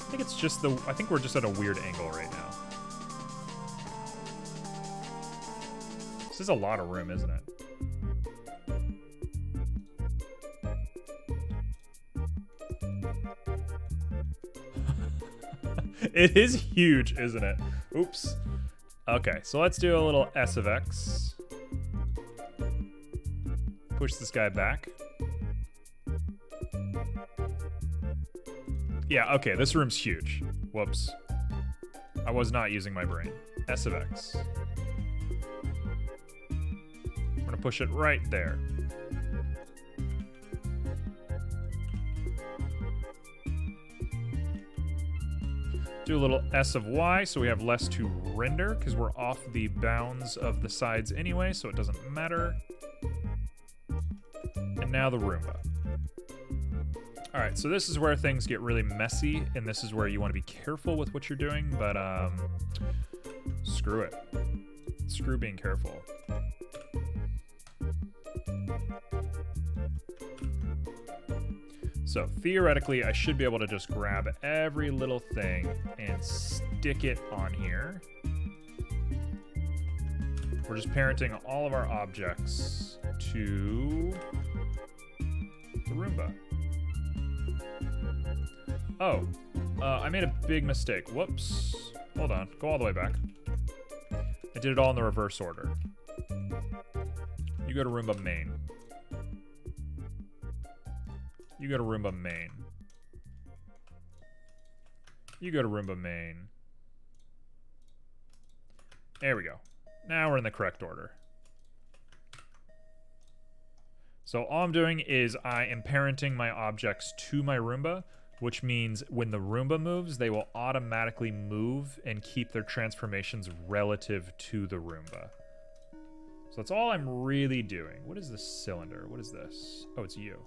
I think it's just I think we're just at a weird angle right now. This is a lot of room, isn't it? It is huge, isn't it? Oops. Okay, so let's do a little S of X. Push this guy back. Yeah, okay, this room's huge. Whoops. I was not using my brain. S of X. I'm gonna push it right there. Do a little S of Y so we have less to render because we're off the bounds of the sides anyway, so it doesn't matter. And now the Roomba. All right, so this is where things get really messy, and this is where you want to be careful with what you're doing, but screw it. Screw being careful. So theoretically, I should be able to just grab every little thing and stick it on here. We're just parenting all of our objects to the Roomba. Oh, I made a big mistake. Whoops. Hold on, go all the way back. I did it all in the reverse order. You go to Roomba main. You go to Roomba main. You go to Roomba main. There we go. Now we're in the correct order. So all I'm doing is I am parenting my objects to my Roomba, which means when the Roomba moves, they will automatically move and keep their transformations relative to the Roomba. So that's all I'm really doing. What is this cylinder? What is this? Oh, it's you.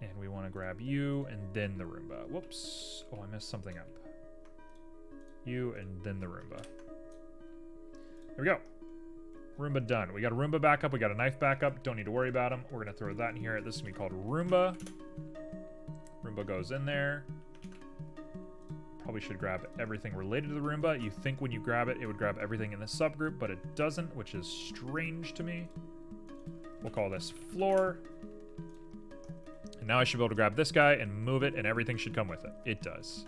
And we want to grab you and then the Roomba. Whoops. Oh, I messed something up. You and then the Roomba. There we go. Roomba done. We got a Roomba backup. We got a knife backup. Don't need to worry about them. We're going to throw that in here. This is going to be called Roomba. Roomba goes in there. Probably should grab everything related to the Roomba. You think when you grab it, it would grab everything in this subgroup, but it doesn't, which is strange to me. We'll call this floor. And now I should be able to grab this guy and move it, and everything should come with it. It does.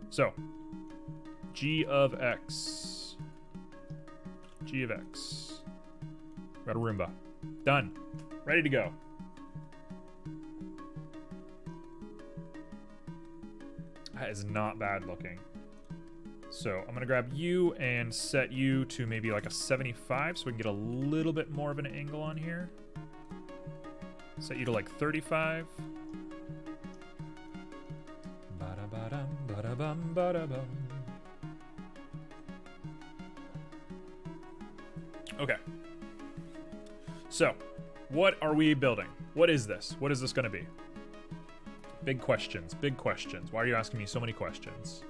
So, G of X. G of X. Got a Roomba. Done. Ready to go. That is not bad looking. So I'm gonna grab you and set you to maybe like a 75 so we can get a little bit more of an angle on here. Set you to like 35. Ba-da-ba-dum, ba-da-bum, ba-da-bum. Okay. So, what are we building? What is this? What is this gonna be? Big questions, big questions. Why are you asking me so many questions?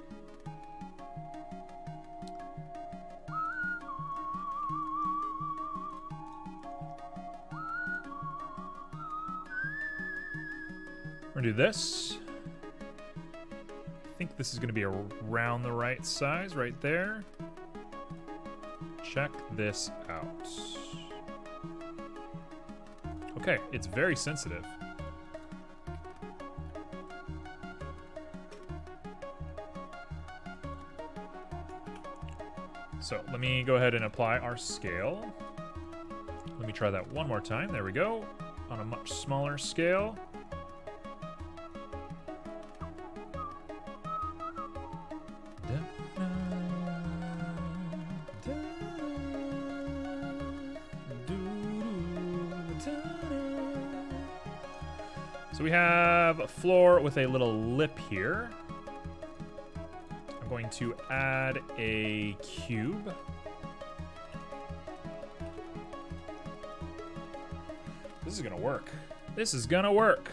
We're gonna do this. I think this is gonna be around the right size, right there. Check this out. Okay, it's very sensitive. So let me go ahead and apply our scale. Let me try that one more time. There we go. On a much smaller scale. So we have a floor with a little lip here. I'm going to add a cube. This is gonna work. This is gonna work.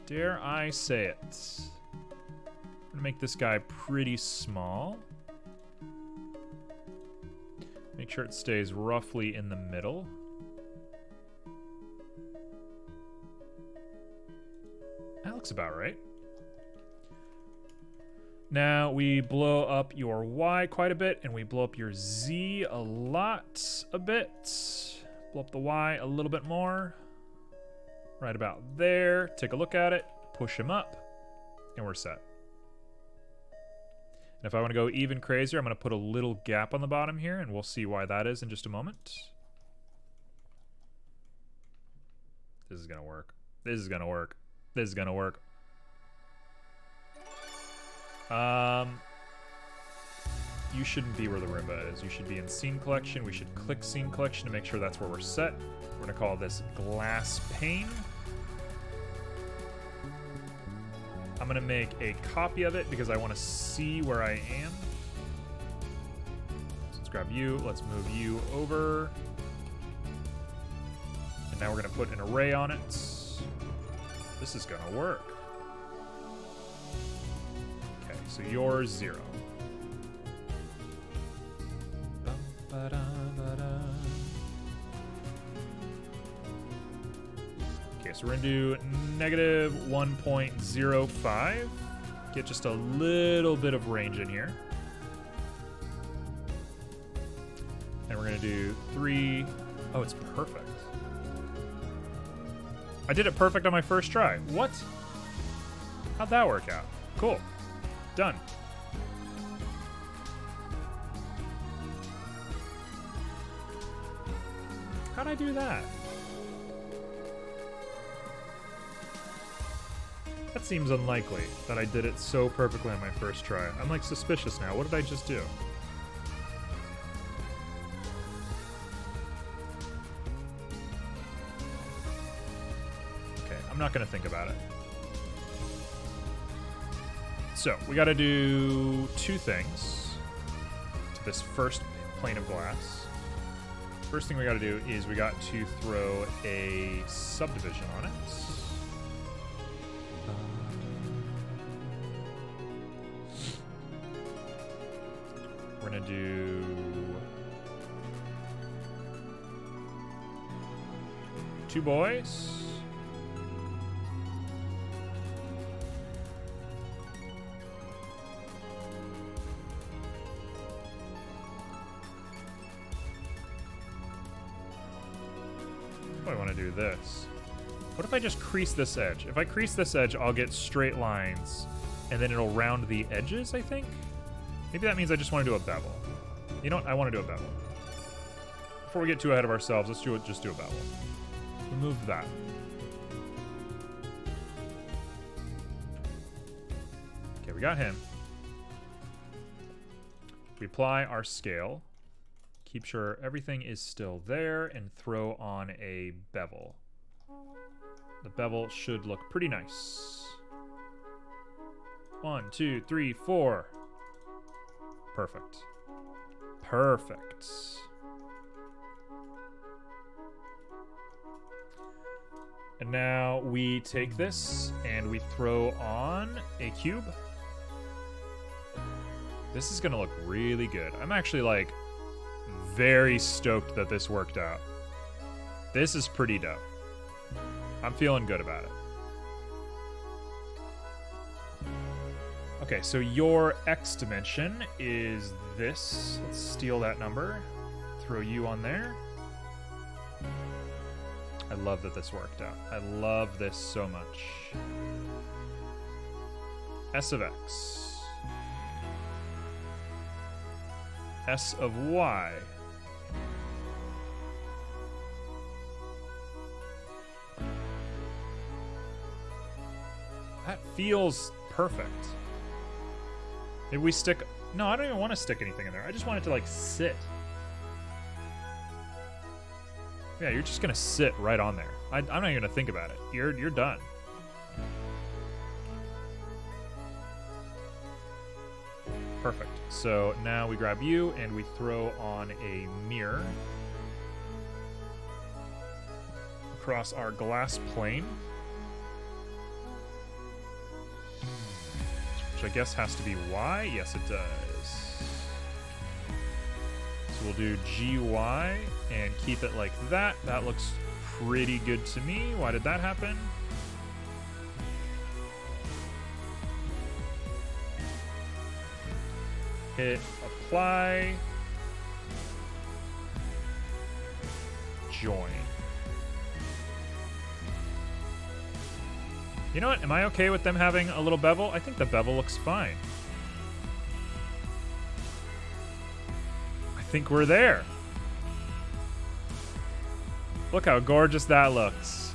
Dare I say it? I'm gonna make this guy pretty small. Make sure it stays roughly in the middle. That looks about right. Now we blow up your Y quite a bit, and we blow up your Z a bit. Blow up the Y a little bit more. Right about there. Take a look at it. Push him up. And we're set. And if I want to go even crazier, I'm going to put a little gap on the bottom here, and we'll see why that is in just a moment. This is going to work. This is going to work. This is going to work. You shouldn't be where the Roomba is. You should be in Scene Collection. We should click Scene Collection to make sure that's where we're set. We're going to call this Glass Pane. I'm going to make a copy of it because I want to see where I am. So let's grab you. Let's move you over. And now we're going to put an array on it. This is going to work. Okay, so you're 0. Okay, so we're going to do negative 1.05. Get just a little bit of range in here. And we're going to do 3. Oh, it's perfect. I did it perfect on my first try. What? How'd that work out? Cool. Done. How'd I do that? That seems unlikely that I did it so perfectly on my first try. I'm like suspicious now. What did I just do? Okay, I'm not gonna think about it. So, we gotta do 2 things to this first plane of glass. First thing we gotta do is we got to throw a subdivision on it. We're gonna do 2 boys. I want to do this. What if I just crease this edge? If I crease this edge, I'll get straight lines, and then it'll round the edges, I think? Maybe that means I just want to do a bevel. You know what? I want to do a bevel. Before we get too ahead of ourselves, let's just do a bevel. Remove that. Okay, we got him. We apply our scale. Keep sure everything is still there and throw on a bevel. The bevel should look pretty nice. 1, 2, 3, 4. Perfect. Perfect. And now we take this and we throw on a cube. This is gonna look really good. I'm actually like very stoked that this worked out. This is pretty dope. I'm feeling good about it. Okay, so your X dimension is this. Let's steal that number. Throw you on there. I love that this worked out. I love this so much. S of X. S of Y. That feels perfect. Maybe we stick... No, I don't even want to stick anything in there. I just want it to, like, sit. Yeah, you're just going to sit right on there. I'm not even going to think about it. You're done. Perfect. So now we grab you and we throw on a mirror across our glass plane. which I guess has to be Y. Yes, it does. So we'll do GY and keep it like that. That looks pretty good to me. Why did that happen? Hit apply. Join. You know what? Am I okay with them having a little bevel? I think the bevel looks fine. I think we're there. Look how gorgeous that looks.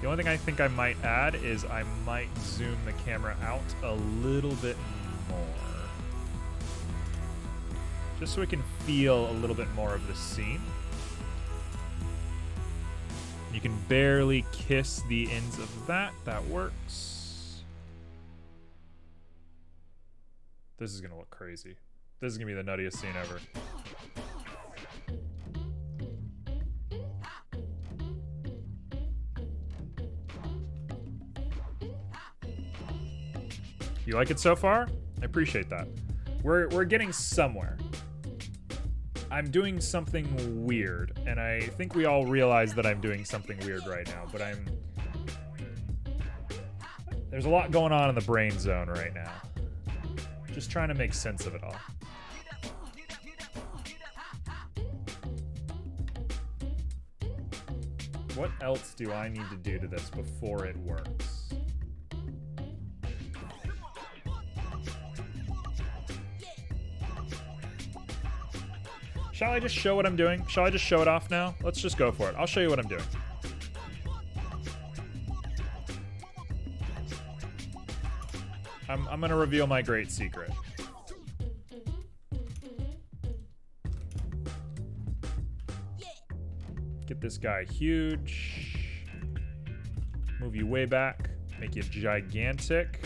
The only thing I think I might add is I might zoom the camera out a little bit more. Just so we can feel a little bit more of the scene. You can barely kiss the ends of that. That works. This is gonna look crazy. This is gonna be the nuttiest scene ever. You like it so far? I appreciate that. We're getting somewhere. I'm doing something weird, and I think we all realize that I'm doing something weird right now, but there's a lot going on in the brain zone right now. Just trying to make sense of it all. What else do I need to do to this before it works? Shall I just show what I'm doing? Shall I just show it off now? Let's just go for it. I'll show you what I'm doing. I'm gonna reveal my great secret. Get this guy huge. Move you way back. Make you gigantic.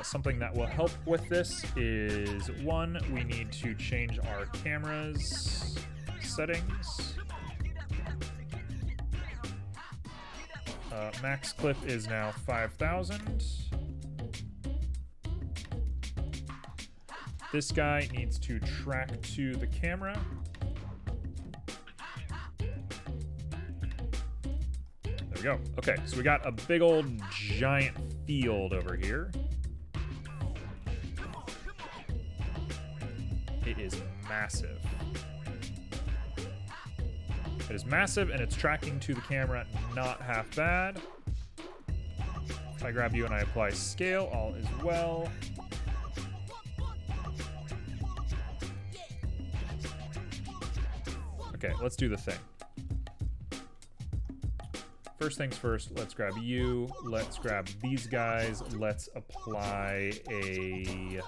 Something that will help with this is, one, we need to change our camera's settings. Max clip is now 5,000. This guy needs to track to the camera. There we go. Okay, so we got a big old giant field over here. It is massive. It is massive, and it's tracking to the camera, not half bad. If I grab you and I apply scale, all is well. Okay, let's do the thing. First things first, let's grab you. Let's grab these guys. Let's apply a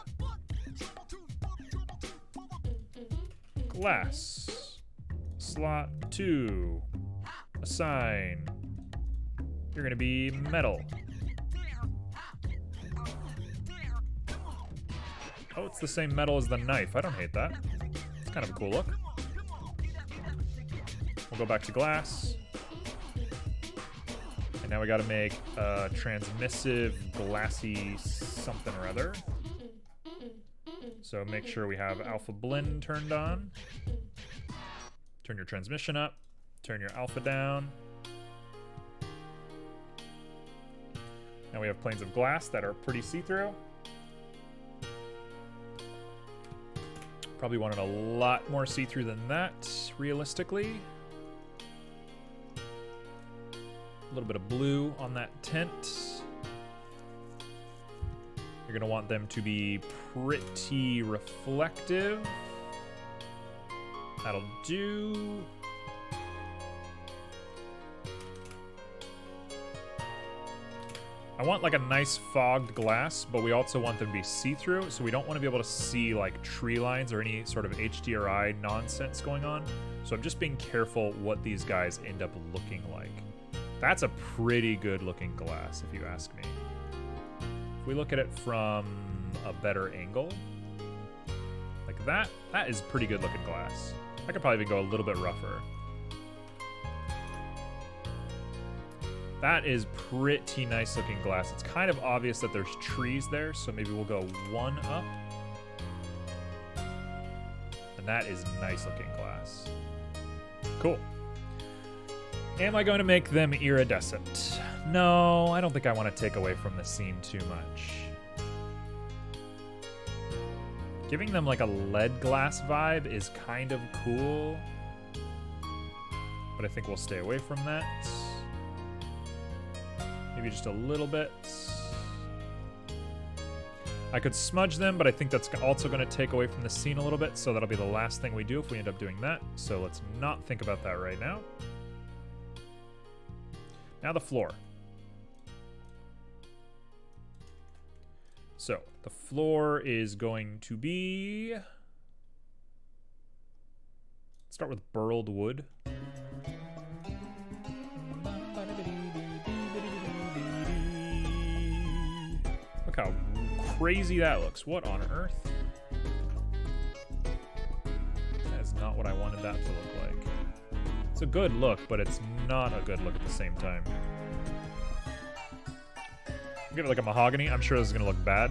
glass. Slot 2. Assign. You're gonna be metal. Oh, it's the same metal as the knife. I don't hate that. It's kind of a cool look. We'll go back to glass. And now we gotta make a transmissive, glassy something or other. So make sure we have alpha blend turned on. Turn your transmission up. Turn your alpha down. Now we have planes of glass that are pretty see-through. Probably wanted a lot more see-through than that, realistically. A little bit of blue on that tent. You're gonna want them to be pretty reflective. That'll do. I want like a nice fogged glass, but we also want them to be see-through, so we don't want to be able to see like tree lines or any sort of HDRI nonsense going on. So I'm just being careful what these guys end up looking like. That's a pretty good looking glass, if you ask me. If we look at it from a better angle, like that is pretty good looking glass. I could probably even go a little bit rougher. That is pretty nice looking glass. It's kind of obvious that there's trees there, so maybe we'll go 1 up. And that is nice looking glass. Cool. Am I going to make them iridescent? No, I don't think I want to take away from the scene too much. Giving them like a lead glass vibe is kind of cool, but I think we'll stay away from that. Maybe just a little bit. I could smudge them, but I think that's also going to take away from the scene a little bit, so that'll be the last thing we do if we end up doing that. So let's not think about that right now. Now the floor. So the floor is going to be... Let's start with burled wood. Look how crazy that looks. What on earth? That is not what I wanted that to look like. It's a good look, but it's not a good look at the same time. Give it like a mahogany. I'm sure this is going to look bad.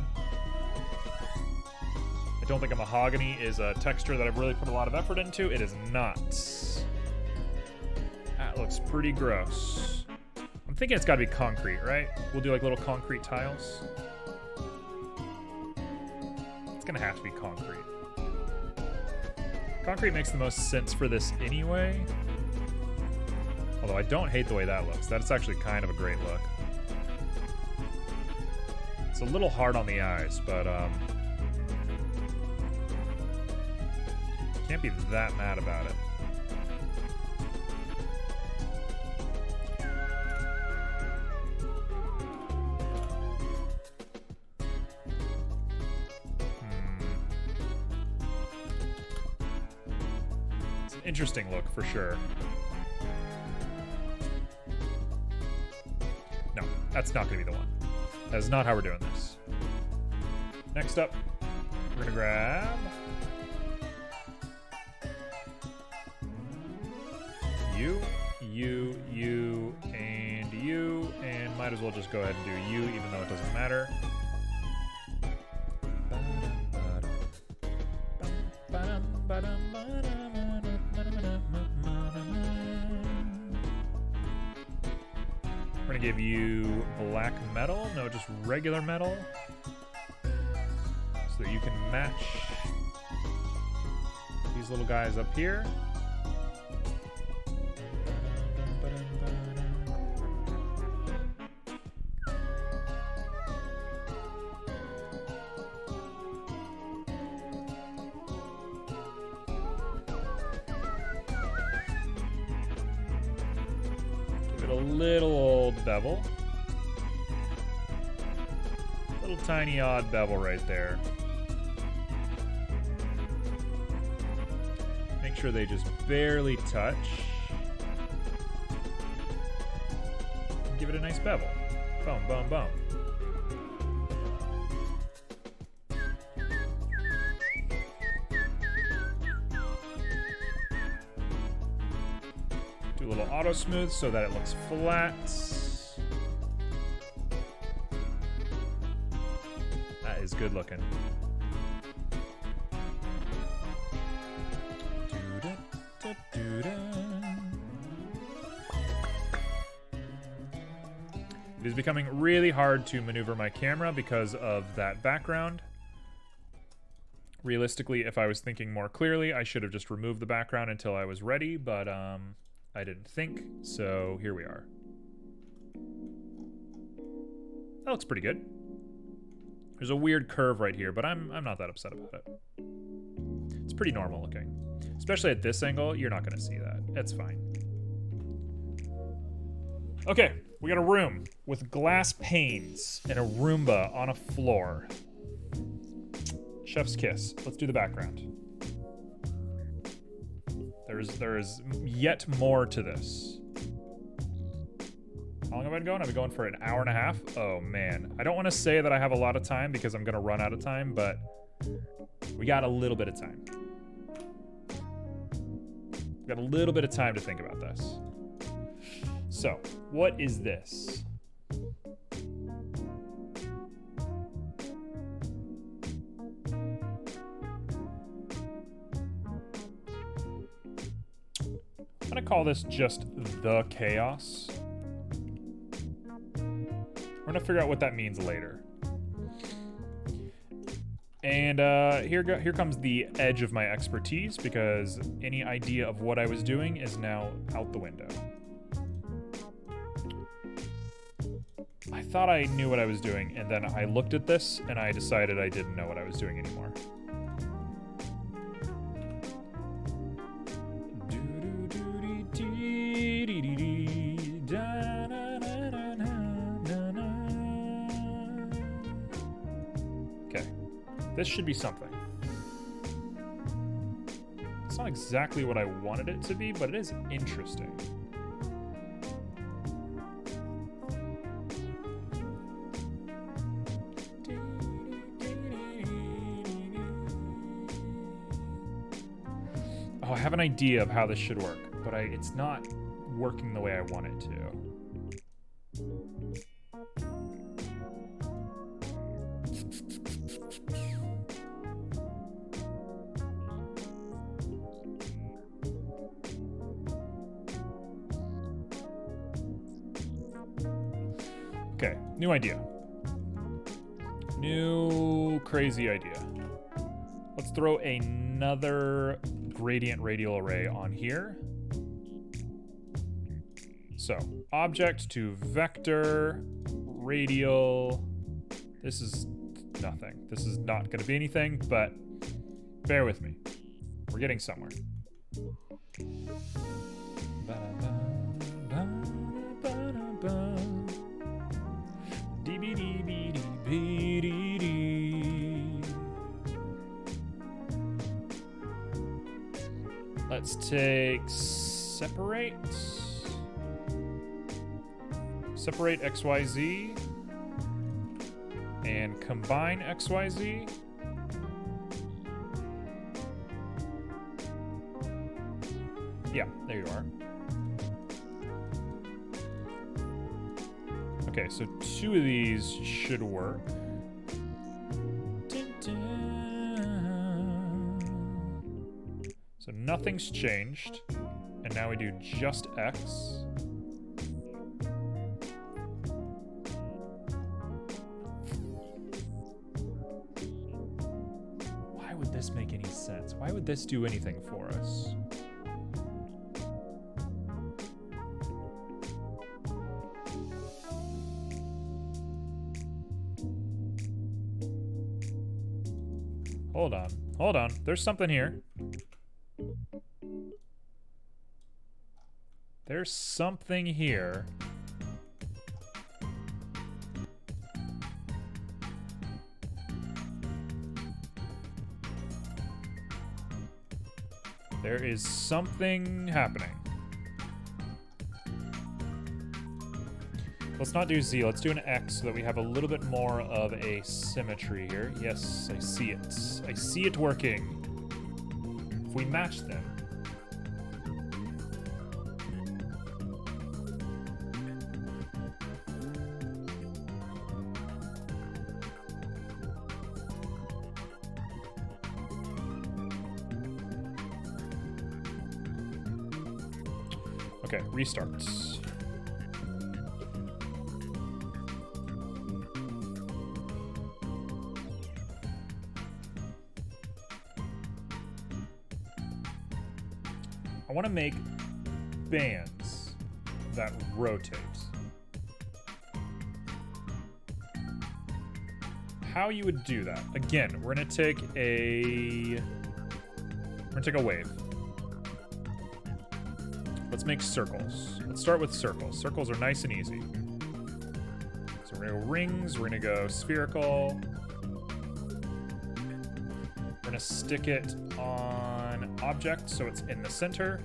I don't think a mahogany is a texture that I've really put a lot of effort into. It is not. That looks pretty gross. I'm thinking it's got to be concrete, right? We'll do like little concrete tiles. It's going to have to be concrete. Concrete makes the most sense for this anyway. Although I don't hate the way that looks. That's actually kind of a great look. It's a little hard on the eyes, but can't be that mad about it. It's an interesting look for sure. No, that's not going to be the one. That is not how we're doing this. Next up, we're gonna grab you, and might as well just go ahead and do you, even though it doesn't matter. We're gonna give you black metal, no, just regular metal, so that you can match these little guys up here. Little old bevel. Little tiny odd bevel right there. Make sure they just barely touch. And give it a nice bevel. Boom, boom, boom. Do a little auto smooth so that it looks flat. That is good looking. It is becoming really hard to maneuver my camera because of that background. Realistically, if I was thinking more clearly, I should have just removed the background until I was ready, but I didn't think, so here we are. That looks pretty good. There's a weird curve right here, but I'm not that upset about it. It's pretty normal looking. Especially at this angle, you're not gonna see that. It's fine. Okay, we got a room with glass panes and a Roomba on a floor. Chef's kiss. Let's do the background. There is yet more to this. How long have I been going? I've been going for an hour and a half. Oh man. I don't want to say that I have a lot of time because I'm going to run out of time, but we got a little bit of time. I've got a little bit of time to think about this. So, what is this? I'm gonna call this just the chaos. We're gonna figure out what that means later. And here comes the edge of my expertise, because any idea of what I was doing is now out the window. I thought I knew what I was doing, and then I looked at this and I decided I didn't know what I was doing anymore. Okay, this should be something. It's not exactly what I wanted it to be, but it is interesting. Oh, I have an idea of how this should work, but it's not working the way I want it to. Okay, new idea. New crazy idea. Let's throw another gradient radial array on here. So, object to vector, radial. This is nothing. This is not going to be anything, but bear with me. We're getting somewhere. Let's take separate XYZ and combine XYZ. Yeah, there you are. Okay, so two of these should work. So nothing's changed, and now we do just X. Why would this make any sense? Why would this do anything for us? Hold on, there's something here. There's something here. There is something happening. Let's not do Z, let's do an X so that we have a little bit more of a symmetry here. Yes, I see it. I see it working. If we match them. Okay, restarts. I want to make bands that rotate. How you would do that? Again, we're gonna take a wave. Let's make circles. Let's start with circles. Circles are nice and easy. So we're gonna go rings, we're gonna go spherical. We're gonna stick it on object so it's in the center.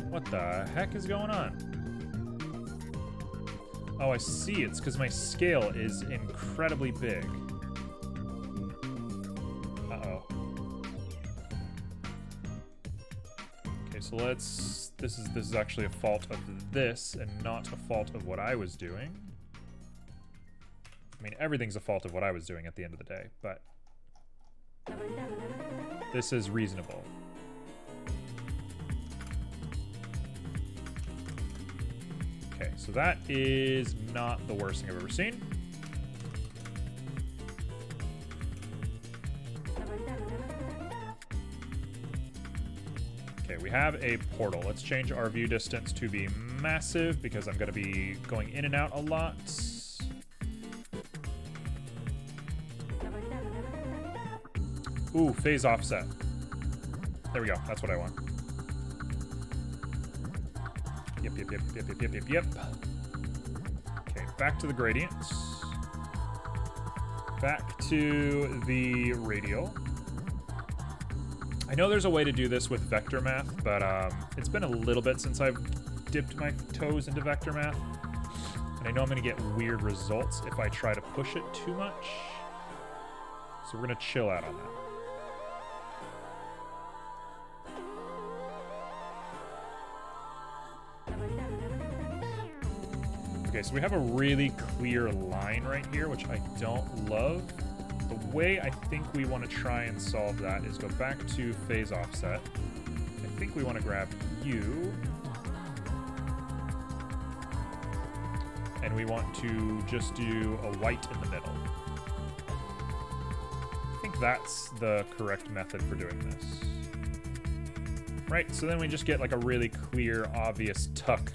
What the heck is going on? Oh, I see. It's because my scale is incredibly big. Uh-oh. So let's, this is actually a fault of this and not a fault of what I was doing. I mean, everything's a fault of what I was doing at the end of the day, but this is reasonable. Okay, so that is not the worst thing I've ever seen. Okay, we have a portal. Let's change our view distance to be massive because I'm going to be going in and out a lot. Ooh, phase offset. There we go. That's what I want. Yep. Okay, back to the gradients. Back to the radial. I know there's a way to do this with vector math, but it's been a little bit since I've dipped my toes into vector math. And I know I'm going to get weird results if I try to push it too much. So we're going to chill out on that. Okay, so we have a really clear line right here, which I don't love. The way I think we want to try and solve that is go back to phase offset. I think we want to grab you. And we want to just do a white in the middle. I think that's the correct method for doing this. Right, so then we just get like a really clear, obvious tuck.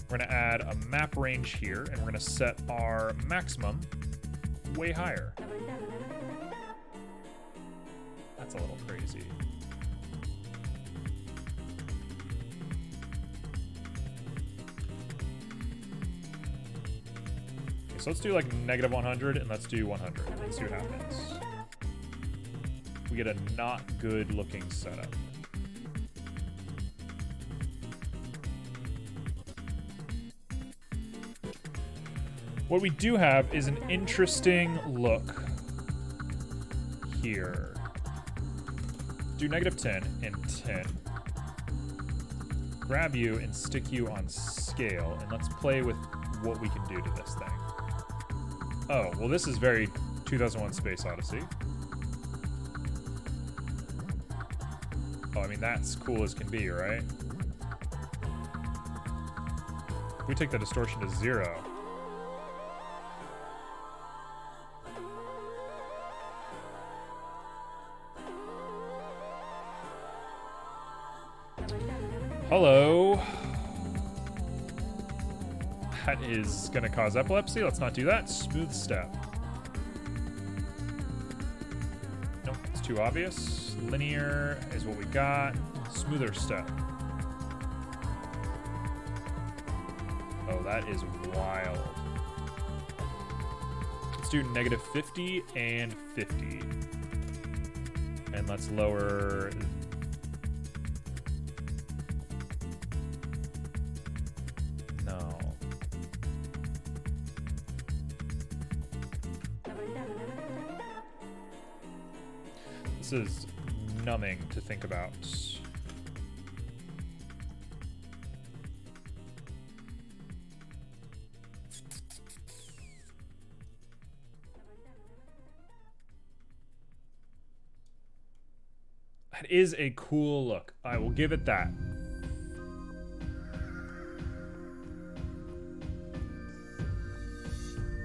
We're going to add a map range here, and we're going to set our maximum way higher. That's a little crazy. Okay, so let's do like negative 100, and let's do 100. Let's see what happens. We get a not good looking setup. What we do have is an interesting look here. Do negative 10 and 10. Grab you and stick you on scale, and let's play with what we can do to this thing. Oh, well this is very 2001 Space Odyssey. Oh, I mean that's cool as can be, right? If we take the distortion to 0, hello. That is going to cause epilepsy. Let's not do that. Smooth step. Nope, it's too obvious. Linear is what we got. Smoother step. Oh, that is wild. Let's do negative 50 and 50. And let's lower... No. This is numbing to think about. That is a cool look. I will give it that.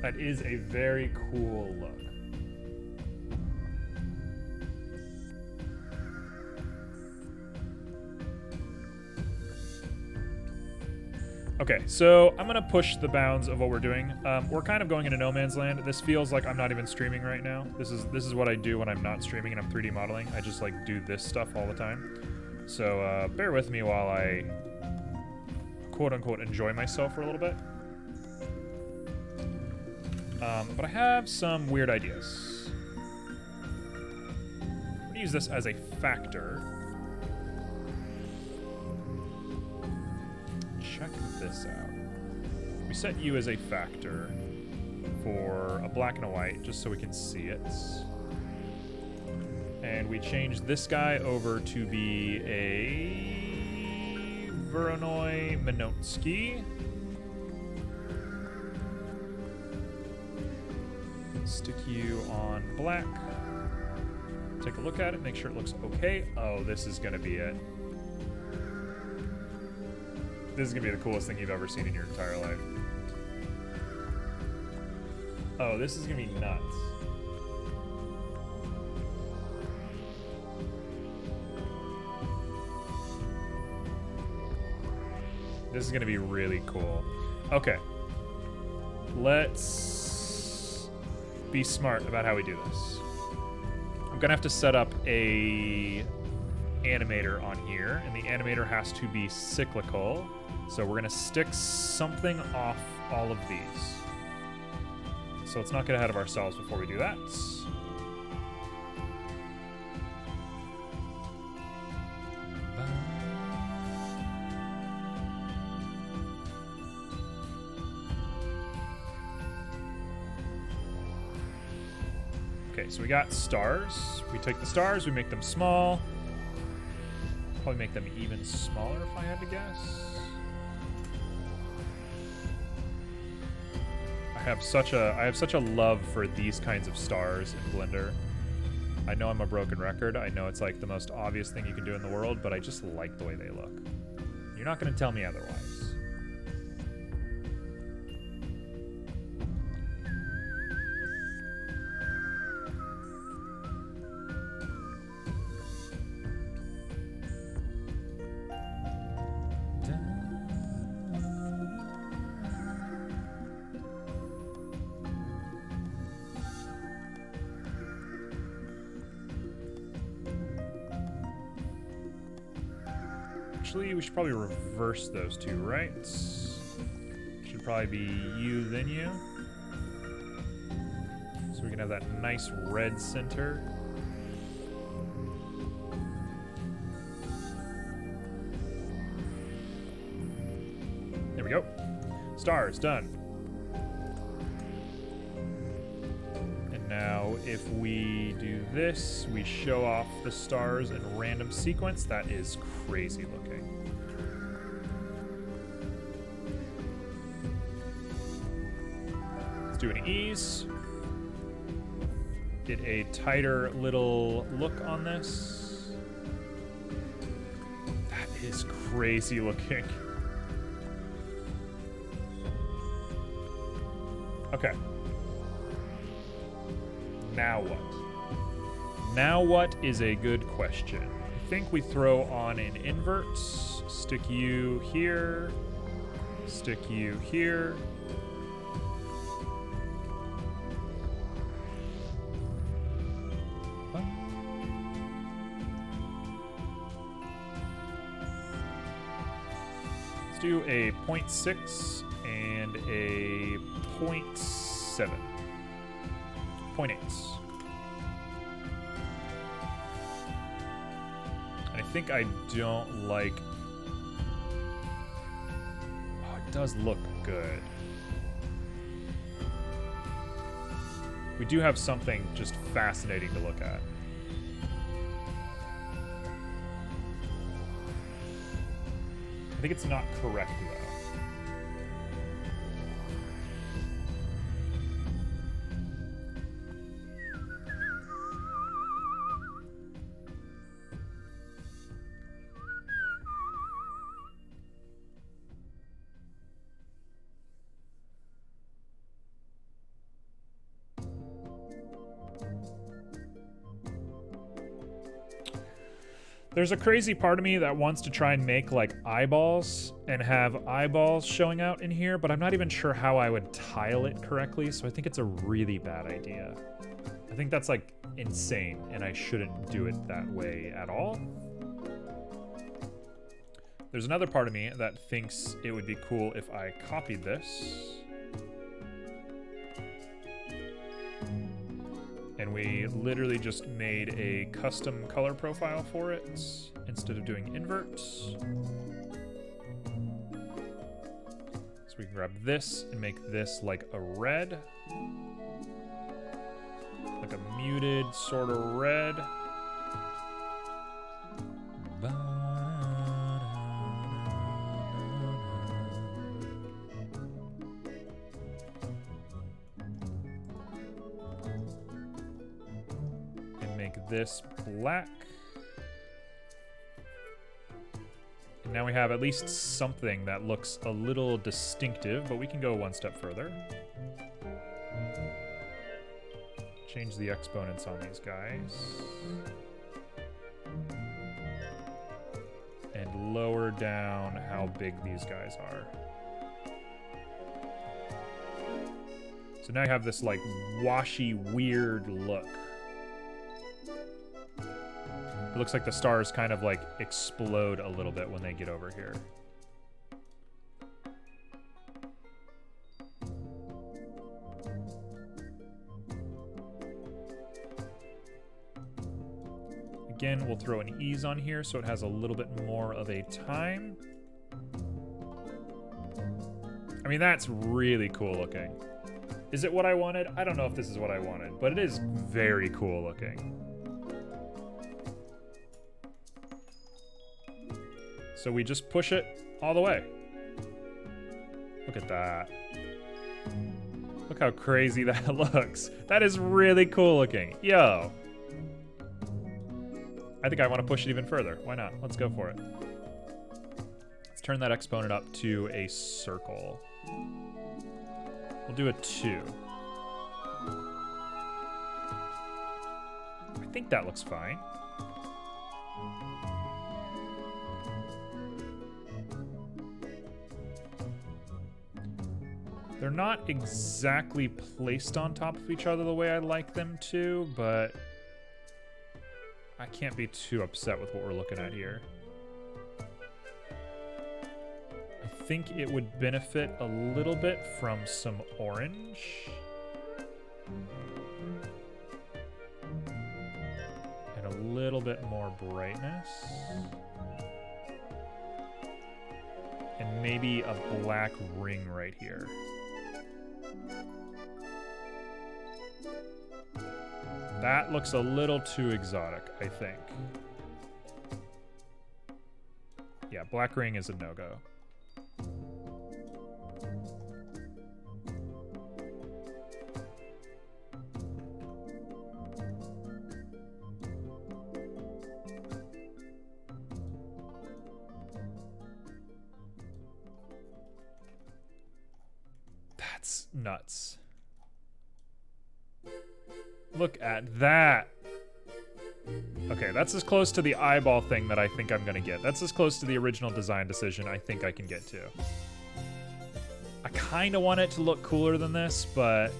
That is a very cool look. Okay, so I'm gonna push the bounds of what we're doing. We're kind of going into no man's land. This feels like I'm not even streaming right now. This is what I do when I'm not streaming and I'm 3D modeling. I just like do this stuff all the time. So bear with me while I quote unquote enjoy myself for a little bit. But I have some weird ideas. I'm gonna use this as a factor. Check this out. We set you as a factor for a black and a white, just so we can see it. And we change this guy over to be a Voronoi Minotsky. Stick you on black. Take a look at it, make sure it looks okay. Oh, this is gonna be it. This is gonna be the coolest thing you've ever seen in your entire life. Oh, this is gonna be nuts. This is gonna be really cool. Okay. Let's be smart about how we do this. I'm gonna have to set up a animator on here, and the animator has to be cyclical. So we're gonna stick something off all of these. So let's not get ahead of ourselves before we do that. Okay, so we got stars. We take the stars, we make them small. Probably make them even smaller if I had to guess. I have such a love for these kinds of stars in Blender. I know I'm a broken record. I know it's like the most obvious thing you can do in the world, but I just like the way they look. You're not going to tell me otherwise. Actually, we should probably reverse those two, right? Should probably be you, then you. So we can have that nice red center. There we go. Stars, done. And now if we do this, we show off the stars in random sequence. That is crazy looking. Let's do an ease. Get a tighter little look on this. That is crazy looking. Okay. Now what? Now what is a good question. I think we throw on an invert. Stick you here. Stick you here. Let's do a 0.6 and a 0.7. 0.8. I think I don't like... Oh, it does look good. We do have something just fascinating to look at. I think it's not correct, though. There's a crazy part of me that wants to try and make like eyeballs and have eyeballs showing out in here, but I'm not even sure how I would tile it correctly, so I think it's a really bad idea. I think that's like insane, and I shouldn't do it that way at all. There's another part of me that thinks it would be cool if I copied this. And we literally just made a custom color profile for it instead of doing inverts. So we can grab this and make this like a red. Like a muted sort of red. this black. And now we have at least something that looks a little distinctive, but we can go one step further. Change the exponents on these guys. And lower down how big these guys are. So now you have this like washy, weird look. It looks like the stars kind of like explode a little bit when they get over here. Again, we'll throw an ease on here so it has a little bit more of a time. I mean, that's really cool looking. Is it what I wanted? I don't know if this is what I wanted, but it is very cool looking. So we just push it all the way. Look at that. Look how crazy that looks. That is really cool looking. Yo. I think I want to push it even further. Why not? Let's go for it. Let's turn that exponent up to a circle. We'll do a 2. I think that looks fine. They're not exactly placed on top of each other the way I like them to, but I can't be too upset with what we're looking at here. I think it would benefit a little bit from some orange. And a little bit more brightness. And maybe a black ring right here. That looks a little too exotic, I think. Yeah, black ring is a no-go. That's nuts. Look at that. Okay, that's as close to the eyeball thing that I think I'm gonna get. That's as close to the original design decision I think I can get to. I kind of want it to look cooler than this, but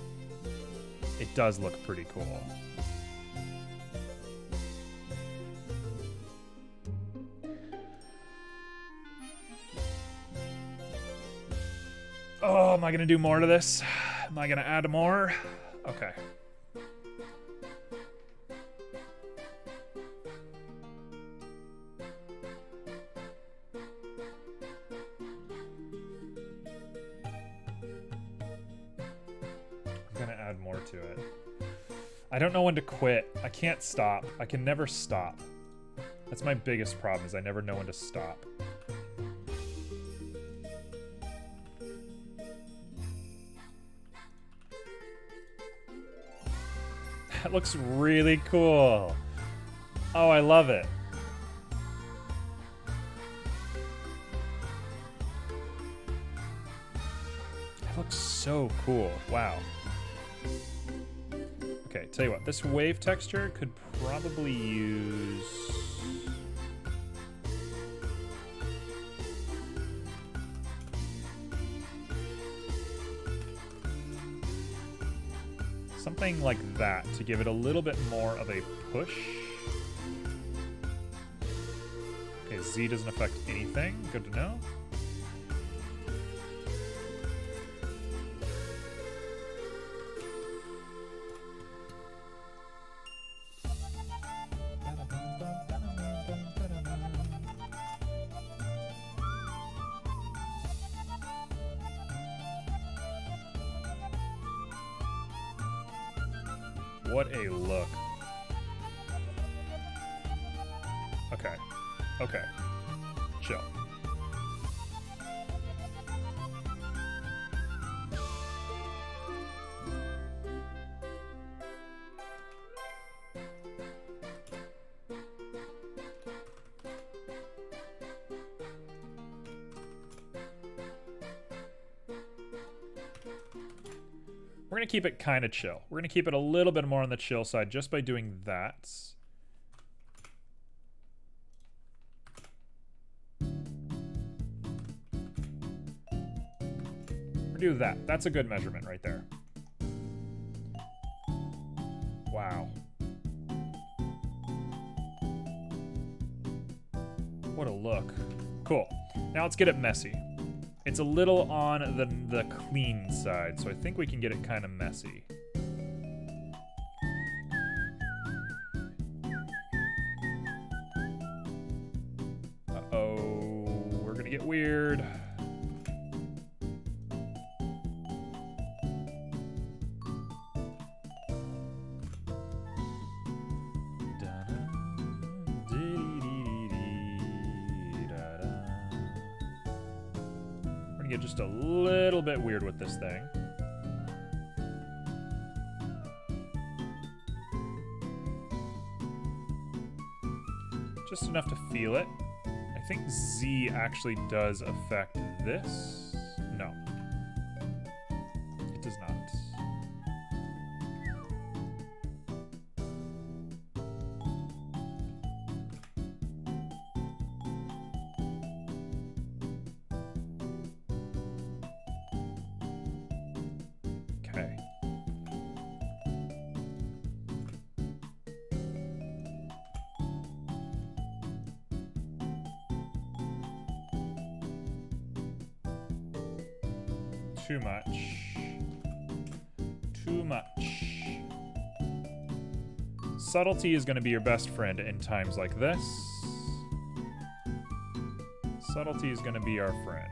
it does look pretty cool. Oh, am I gonna do more to this? Am I gonna add more? Okay. More to it. I don't know when to quit. I can't stop. I can never stop. That's my biggest problem, is I never know when to stop. That looks really cool. Oh, I love it. That looks so cool. Wow. Okay, tell you what, this wave texture could probably use... something like that to give it a little bit more of a push. Okay, Z doesn't affect anything. Good to know. What a look. Okay. Okay. Chill. We're going to keep it kind of chill. We're going to keep it a little bit more on the chill side just by doing that. Or do that. That's a good measurement right there. Wow. What a look. Cool. Now let's get it messy. It's a little on the clean side, so I think we can get it kind of messy. Uh-oh, we're gonna get weird. Get just a little bit weird with this thing. Just enough to feel it. I think Z actually does affect this. No. It does not. Okay. Too much. Too much. Subtlety is going to be your best friend in times like this. Subtlety is going to be our friend.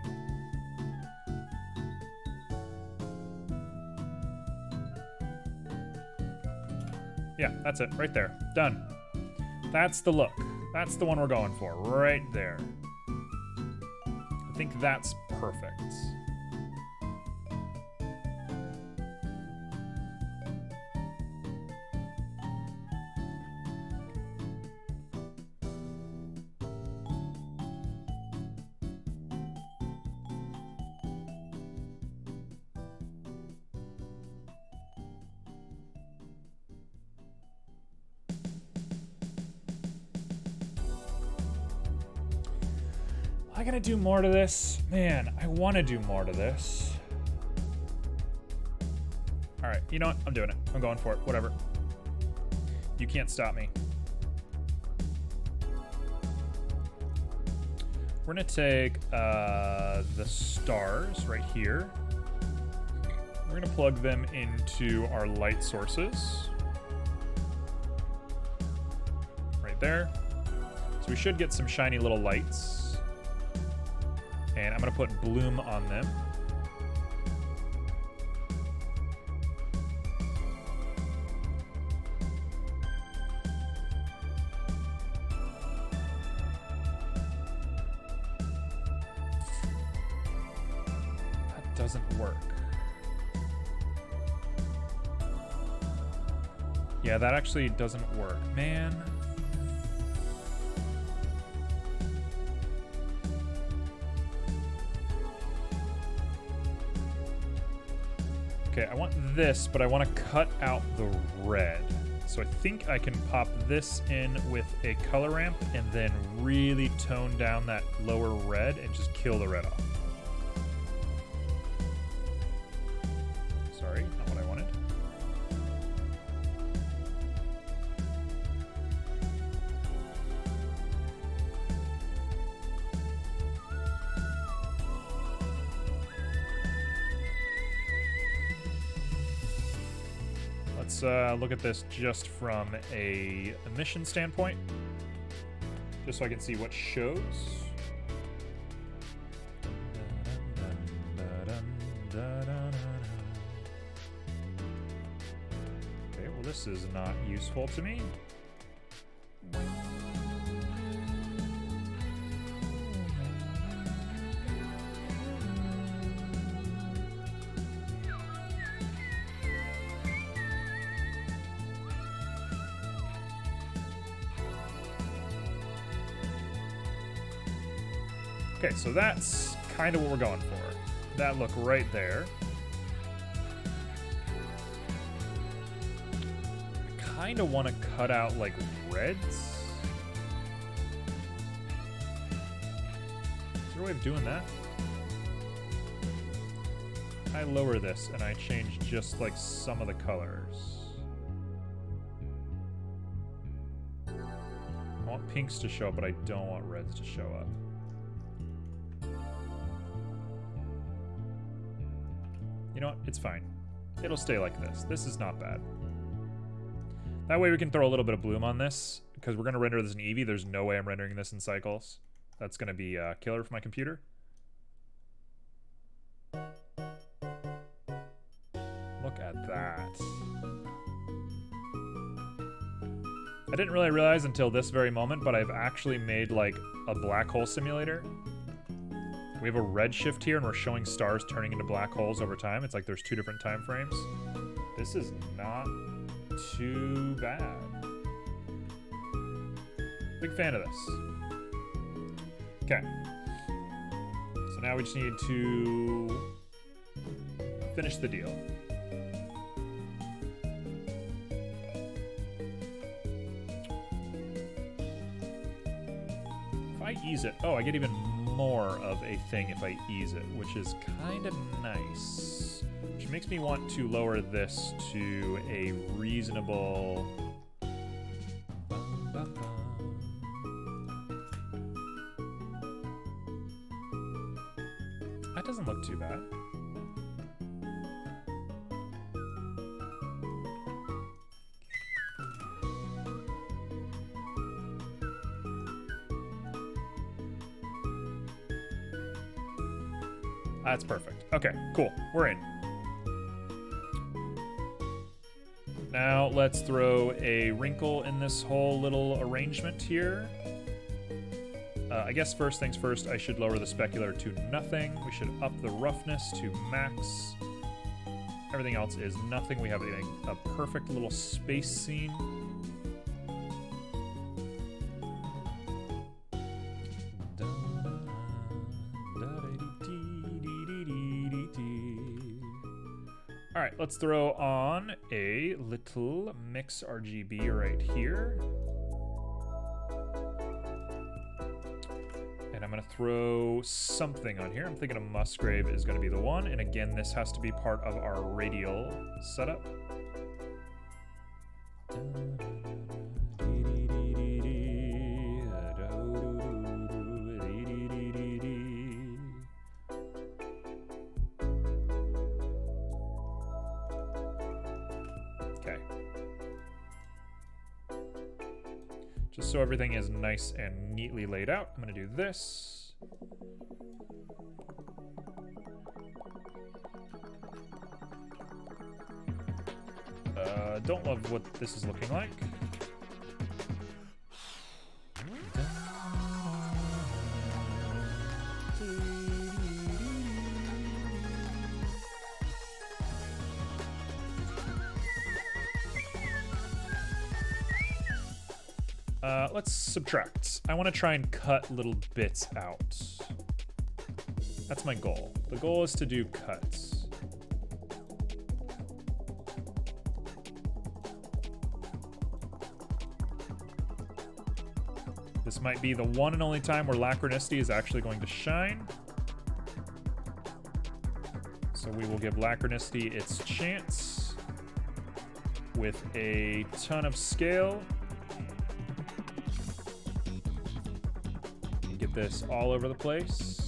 Yeah, that's it, right there. Done. That's the look. That's the one we're going for, right there. I think that's perfect. I gotta do more to this? Man, I want to do more to this. All right, you know what? I'm doing it. I'm going for it. Whatever. You can't stop me. We're gonna take the stars right here. We're gonna plug them into our light sources. Right there. So we should get some shiny little lights. And I'm gonna put bloom on them. That doesn't work. Yeah, that actually doesn't work, man. Okay, I want this, but I want to cut out the red. So I think I can pop this in with a color ramp and then really tone down that lower red and just kill the red off. Sorry, not what I wanted. Let's look at this just from a emission standpoint, just so I can see what shows. Okay, well this is not useful to me. Okay, so that's kind of what we're going for. That look right there. kind of want to cut out like reds. Is there a way of doing that? I lower this and I change just like some of the colors. I want pinks to show up, but I don't want reds to show up. You know what? It's fine. It'll stay like this. This is not bad. That way we can throw a little bit of bloom on this, because we're going to render this in Eevee. There's no way I'm rendering this in Cycles. That's going to be killer for my computer. Look at that. I didn't really realize until this very moment, but I've actually made like a black hole simulator. We have a red shift here and we're showing stars turning into black holes over time. It's like there's 2 different time frames. This is not too bad. Big fan of this. Okay. So now we just need to finish the deal. If I ease it, oh, I get even more of a thing if I ease it, which is kind of nice. Which makes me want to lower this to a reasonable... That doesn't look too bad. That's perfect. Okay, cool. We're in. Now let's throw a wrinkle in this whole little arrangement here. I guess first things first, I should lower the specular to nothing. We should up the roughness to max. Everything else is nothing. We have a perfect little space scene. All right, let's throw on a little mix RGB right here. And I'm gonna throw something on here. I'm thinking a Musgrave is gonna be the one. And again, this has to be part of our radial setup. Okay. Just so everything is nice and neatly laid out, I'm gonna do this. Don't love what this is looking like. Let's subtract. I want to try and cut little bits out. That's my goal. The goal is to do cuts. This might be the one and only time where Lacrinicity is actually going to shine. So we will give Lacrinicity its chance with a ton of scale. Get this all over the place.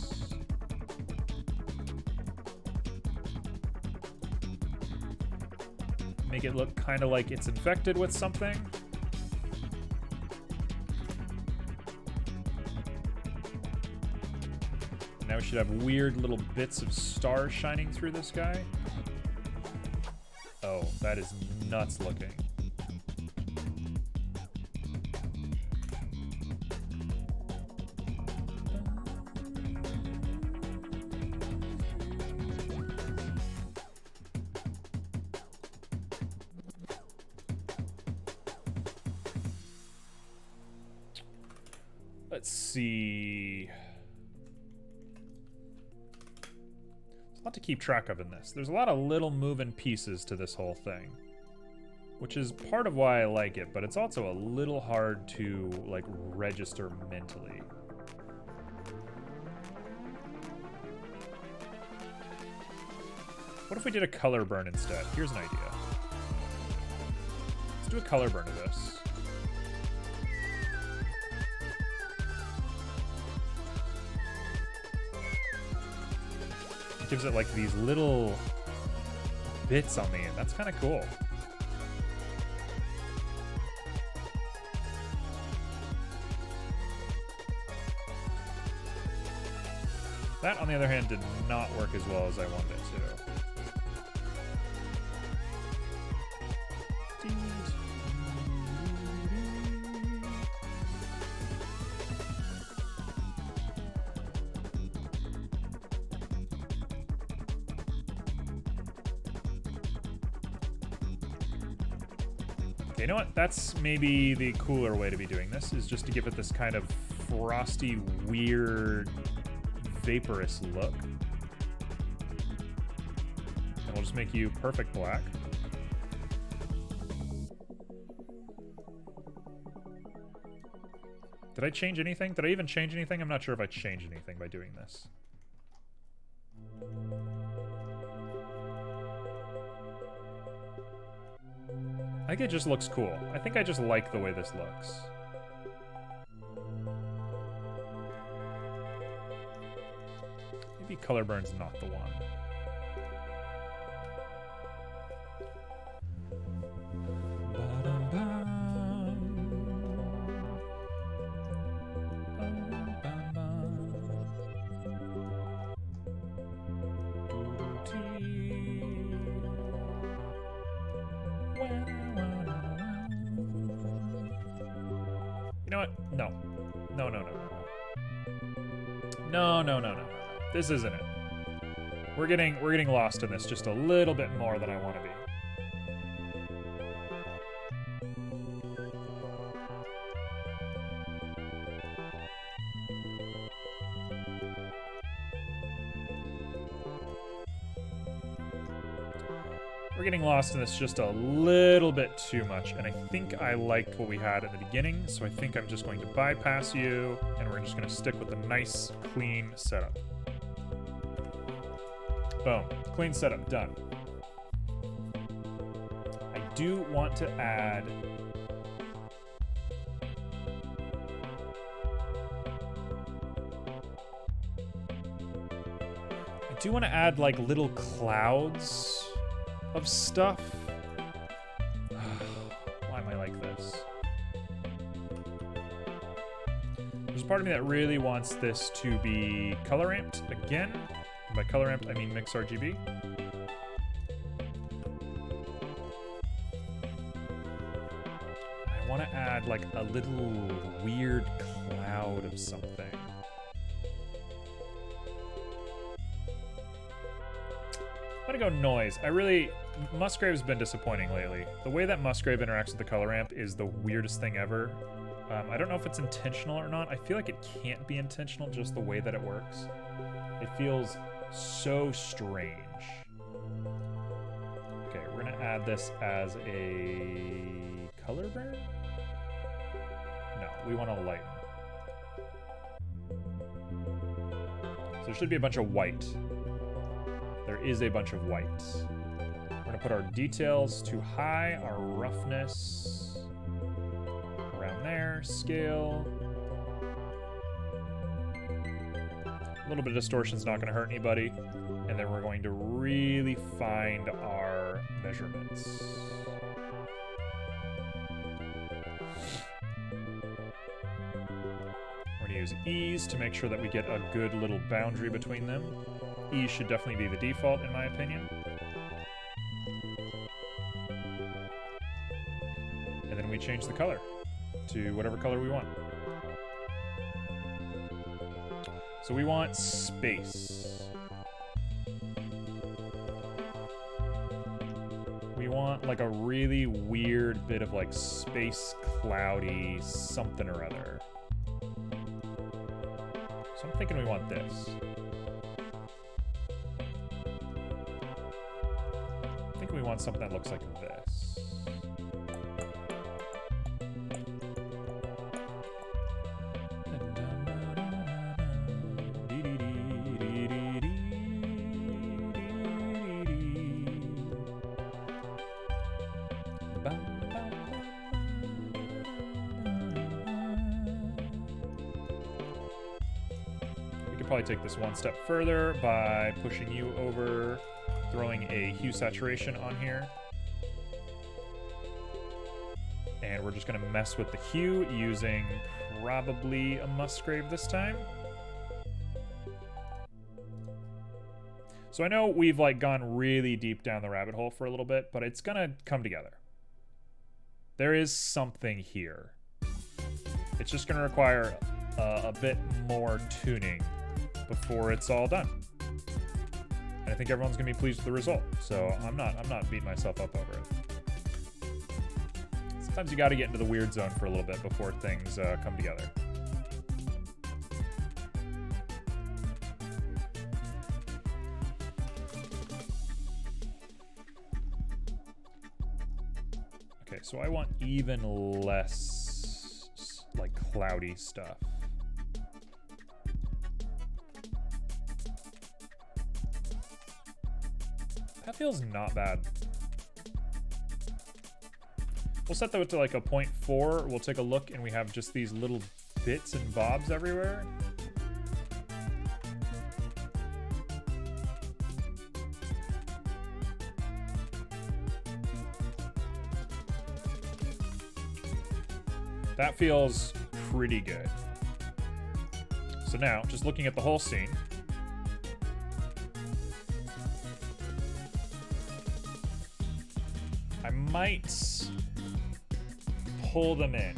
Make it look kind of like it's infected with something. Now we should have weird little bits of stars shining through this guy. Oh, that is nuts looking. Let's see. There's a lot to keep track of in this. There's a lot of little moving pieces to this whole thing. which is part of why I like it, but it's also a little hard to like register mentally. What if we did a color burn instead? Here's an idea. Let's do a color burn of this. It gives it like these little bits on the end. That's kind of cool. That, on the other hand, did not work as well as I wanted it to. Okay, you know what? That's maybe the cooler way to be doing this, is just to give it this kind of frosty, weird, vaporous look. And we'll just make you perfect black. Did I change anything? Did I even change anything? I'm not sure if I changed anything by doing this. I think it just looks cool. I think I just like the way this looks. Maybe color burn's not the one. You know what? No. No, no, no, no. No, no, no, no, no. This isn't it. We're getting lost in this just a little bit more than I want to be. We're getting lost in this just a little bit too much, and I think I liked what we had at the beginning, so I think I'm just going to bypass you, and we're just going to stick with a nice, clean setup. Boom. Clean setup. Done. I do want to add... I do want to add, like, little clouds of stuff. Why am I like this? There's a part of me that really wants this to be color amped again. By color amped, I mean mix RGB. I want to add like a little weird cloud of something. I'm gonna go noise. Musgrave's been disappointing lately. The way that Musgrave interacts with the color amp is the weirdest thing ever. I don't know if it's intentional or not. I feel like it can't be intentional, just the way that it works. It feels so strange. Okay, we're gonna add this as a color burn? No, we want to lighten. So there should be a bunch of white. There is a bunch of white. We're gonna put our details to high, our roughness around there, scale. A little bit of distortion's not going to hurt anybody. And then we're going to really find our measurements. We're going to use ease to make sure that we get a good little boundary between them. Ease should definitely be the default, in my opinion. And then we change the color to whatever color we want. So we want space. We want like a really weird bit of like space cloudy something or other. So I'm thinking we want this. I'm thinking we want something that looks like this. probably take this one step further by pushing you over, throwing a hue saturation on here. And we're just gonna mess with the hue using probably a Musgrave this time. So I know we've like gone really deep down the rabbit hole for a little bit, but it's gonna come together. There is something here. It's just gonna require a bit more tuning before it's all done. And I think everyone's gonna be pleased with the result. So I'm not beating myself up over it. Sometimes you gotta get into the weird zone for a little bit before things come together. Okay, so I want even less like cloudy stuff. That feels not bad. We'll set that to like a 0.4. We'll take a look and we have just these little bits and bobs everywhere. That feels pretty good. So now, just looking at the whole scene. I might pull them in.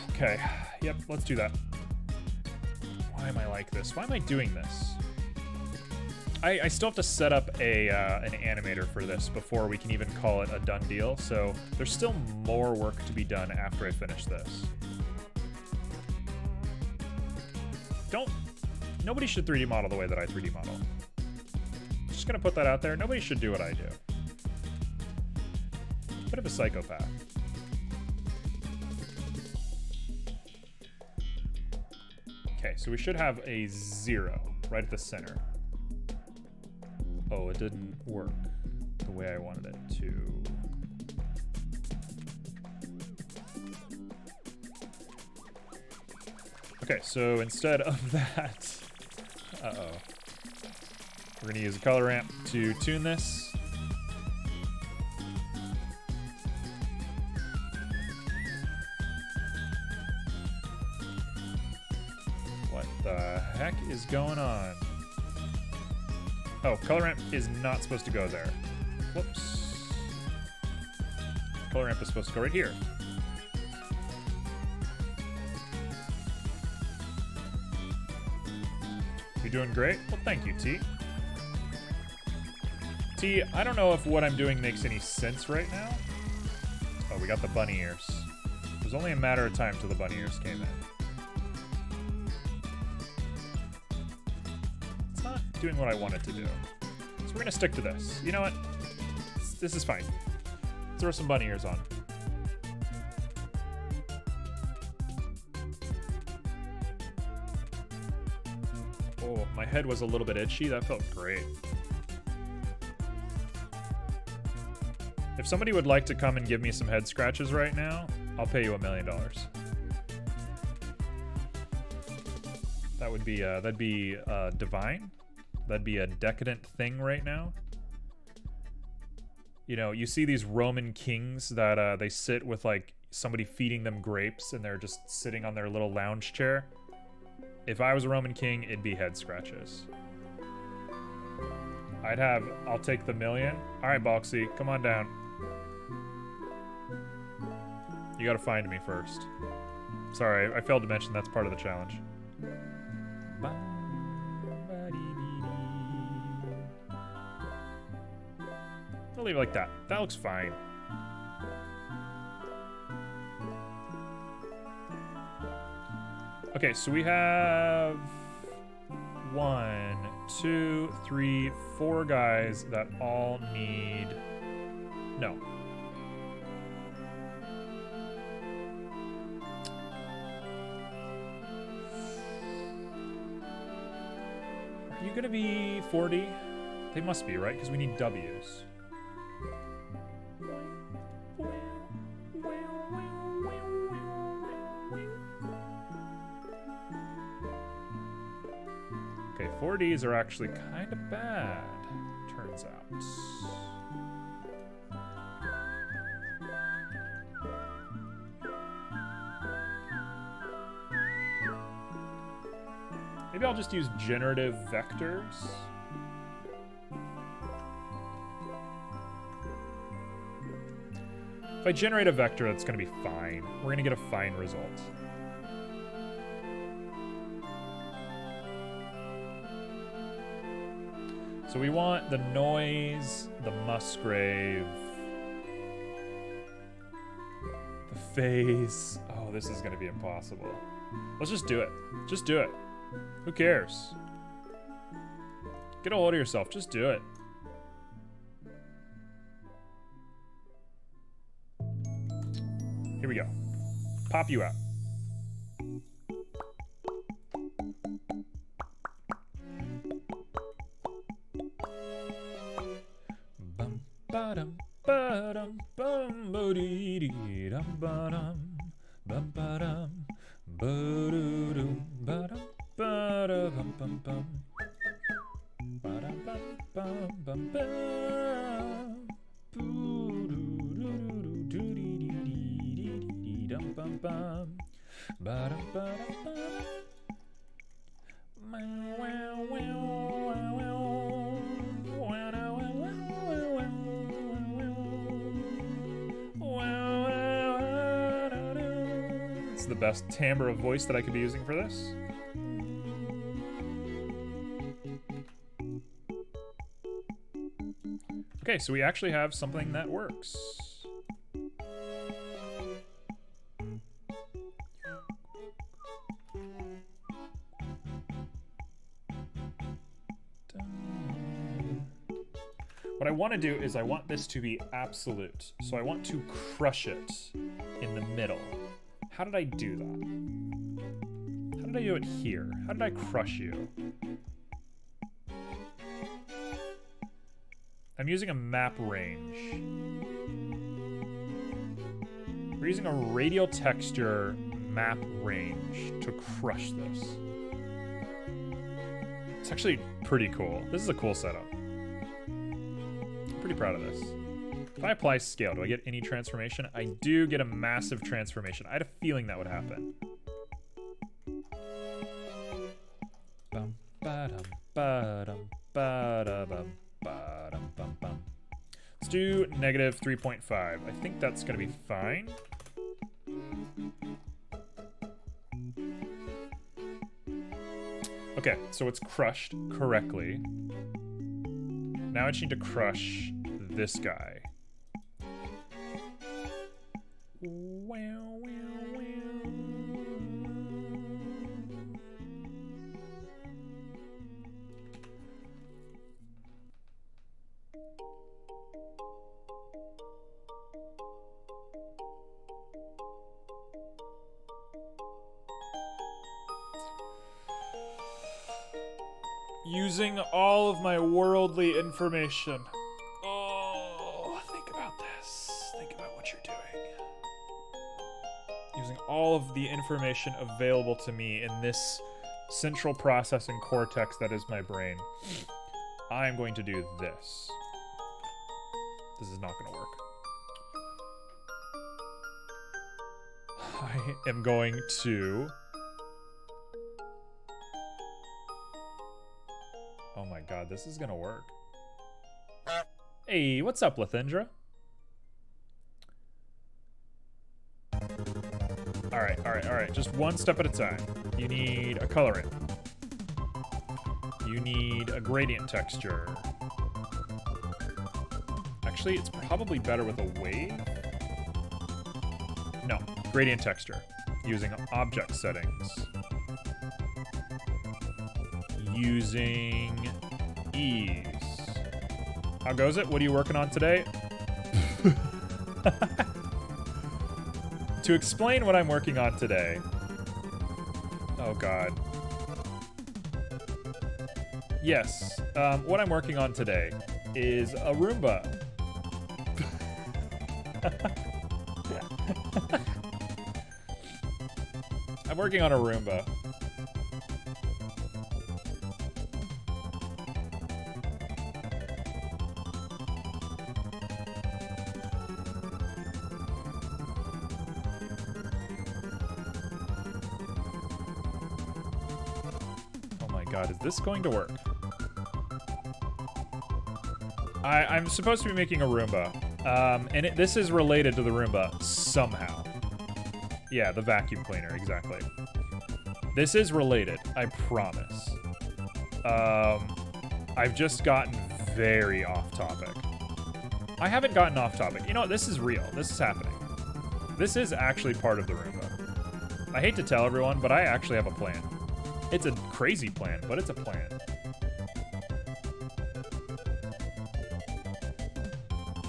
Okay, yep, let's do that. Why am I like this? Why am I doing this? I still have to set up an animator for this before we can even call it a done deal, so there's still more work to be done after I finish this. Nobody should 3D model the way that I 3D model. Just gonna put that out there. Nobody should do what I do. Bit of a psychopath. Okay, so we should have a 0 right at the center. Oh, it didn't work the way I wanted it to. Okay, so instead of that, we're gonna use a color ramp to tune this. What the heck is going on? Oh, color ramp is not supposed to go there. Whoops. Color ramp is supposed to go right here. You're doing great? Well, thank you, T. T, I don't know if what I'm doing makes any sense right now. Oh, we got the bunny ears. It was only a matter of time till the bunny ears came in. It's not doing what I want it to do. So we're gonna stick to this. You know what? This is fine. Let's throw some bunny ears on. Oh, my head was a little bit itchy. That felt great. If somebody would like to come and give me some head scratches right now, I'll pay you $1 million. That would be, that'd be divine. That'd be a decadent thing right now. You know, you see these Roman kings that they sit with like somebody feeding them grapes and they're just sitting on their little lounge chair. If I was a Roman king, it'd be head scratches. I'll take the $1 million. All right, Boxy, come on down. You gotta find me first. Sorry, I failed to mention that's part of the challenge. I'll leave it like that. That looks fine. Okay, so we have 1, 2, 3, 4 guys that all need... No. Are you gonna be 40? They must be, right? Because we need W's. Okay, 4Ds are actually kind of bad, turns out. Maybe I'll just use generative vectors. If I generate a vector, that's going to be fine. We're going to get a fine result. So we want the noise, the Musgrave, the phase. Oh, this is going to be impossible. Let's just do it. Just do it. Who cares? Get a hold of yourself. Just do it. Here we go. Pop you out. Bum ba-dum ba-dum bum bo-dee-dee dum ba-dum bum ba-dum ba-doo-doo ba-dum ba-da-bum bum bum ba-dum bum bum bum bum boo-doo-doo-doo-doo-dee-dee-dee-dee dum bum bum ba-dum ba-dum bum It's the best timbre of voice that I could be using for this. Okay, so we actually have something that works. What I want to do is I want this to be absolute. So I want to crush it in the middle. How did I do that? How did I do it here? How did I crush you? I'm using a map range. We're using a radial texture map range to crush this. It's actually pretty cool. This is a cool setup. Pretty proud of this. If I apply scale, do I get any transformation? I do get a massive transformation. I had a feeling that would happen. Bum ba-dum ba-dum ba-da-bum ba-dum bum bum. Let's do negative 3.5. I think that's gonna be fine. Okay, so it's crushed correctly. Now I just need to crush this guy. Using all of my worldly information. Oh, think about this. Think about what you're doing. Using all of the information available to me in this central processing cortex that is my brain. I'm going to do this. This is not going to work. I am going to... Oh my god, this is gonna work. Hey, what's up, Lithindra? Alright. Just one step at a time. You need a colorant. You need a gradient texture. Actually, it's probably better with a wave. No, gradient texture. Using object settings. Using ease. How goes it? What are you working on today? To explain what I'm working on today. Oh god. Yes. What I'm working on today is a Roomba. I'm working on a Roomba. Oh my god, is this going to work? I'm supposed to be making a Roomba. And this is related to the Roomba somehow. Yeah, the vacuum cleaner, exactly. This is related, I promise. I've just gotten very off topic. I haven't gotten off topic. You know what? This is real. This is happening. This is actually part of the Roomba. I hate to tell everyone, but I actually have a plan. It's a crazy plan, but it's a plan.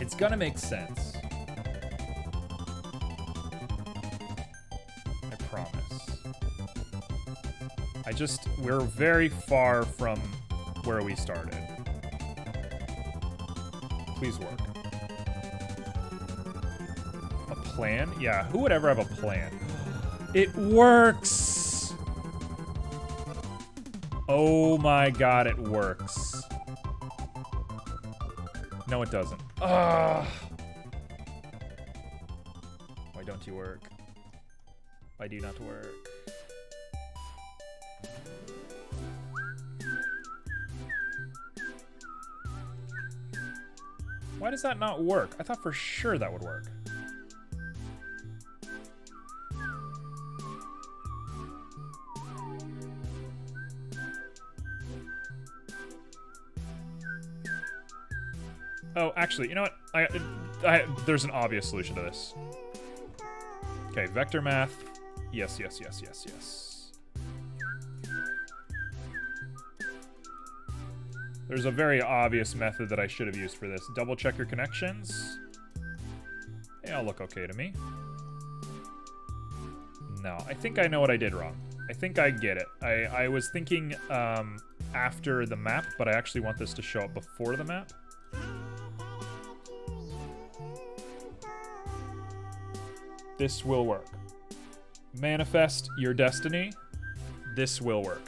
It's gonna make sense. I promise. We're very far from where we started. Please work. A plan? Yeah, who would ever have a plan? It works! Oh my god, it works. No, it doesn't. Ugh. Why don't you work? Why do you not work? Why does that not work? I thought for sure that would work. Oh, actually, you know what? There's an obvious solution to this. Okay, vector math. Yes, yes, yes, yes, yes. There's a very obvious method that I should have used for this. Double check your connections. They all look okay to me. No, I think I know what I did wrong. I think I get it. I was thinking after the map, but I actually want this to show up before the map. This will work. Manifest your destiny. This will work.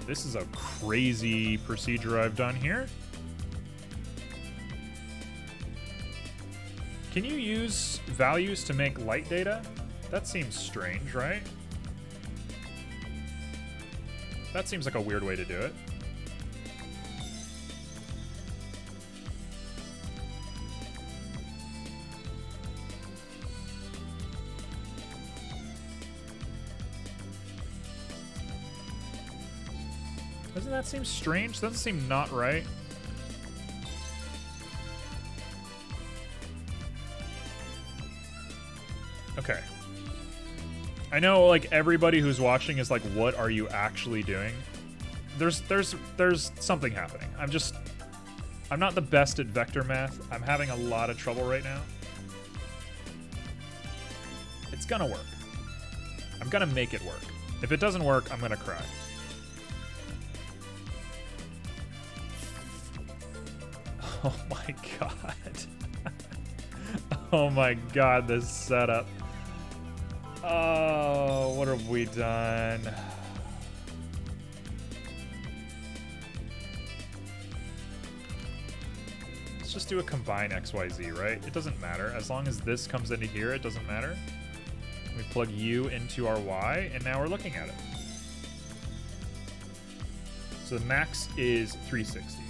This is a crazy procedure I've done here. Can you use values to make light data? That seems strange, right? That seems like a weird way to do it. Doesn't that seem strange? Doesn't seem not right. Okay. I know, like, everybody who's watching is like, what are you actually doing? There's something happening. I'm not the best at vector math. I'm having a lot of trouble right now. It's gonna work. I'm gonna make it work. If it doesn't work, I'm gonna cry. Oh my god. Oh my god, this setup. Oh, what have we done? Let's just do a combine XYZ, right? It doesn't matter. As long as this comes into here, it doesn't matter. We plug U into our Y, and now we're looking at it. So the max is 360.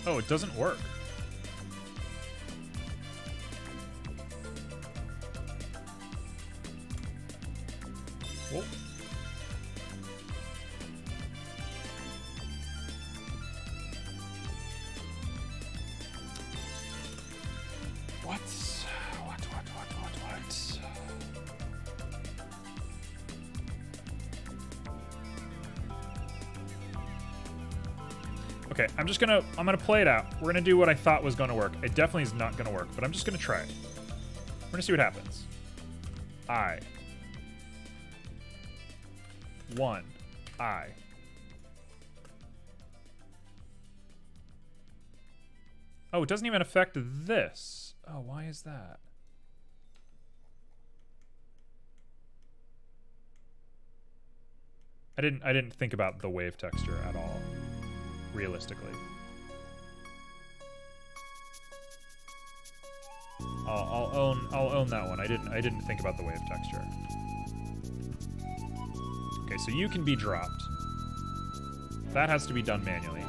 Oh, it doesn't work. Okay, I'm gonna play it out. We're gonna do what I thought was gonna work. It definitely is not gonna work, but I'm just gonna try it. We're gonna see what happens. I. 1. I. Oh, it doesn't even affect this. Oh, why is that? I didn't think about the wave texture at all, realistically. I'll own that one. I didn't think about the wave texture. Okay, so you can be dropped. That has to be done manually.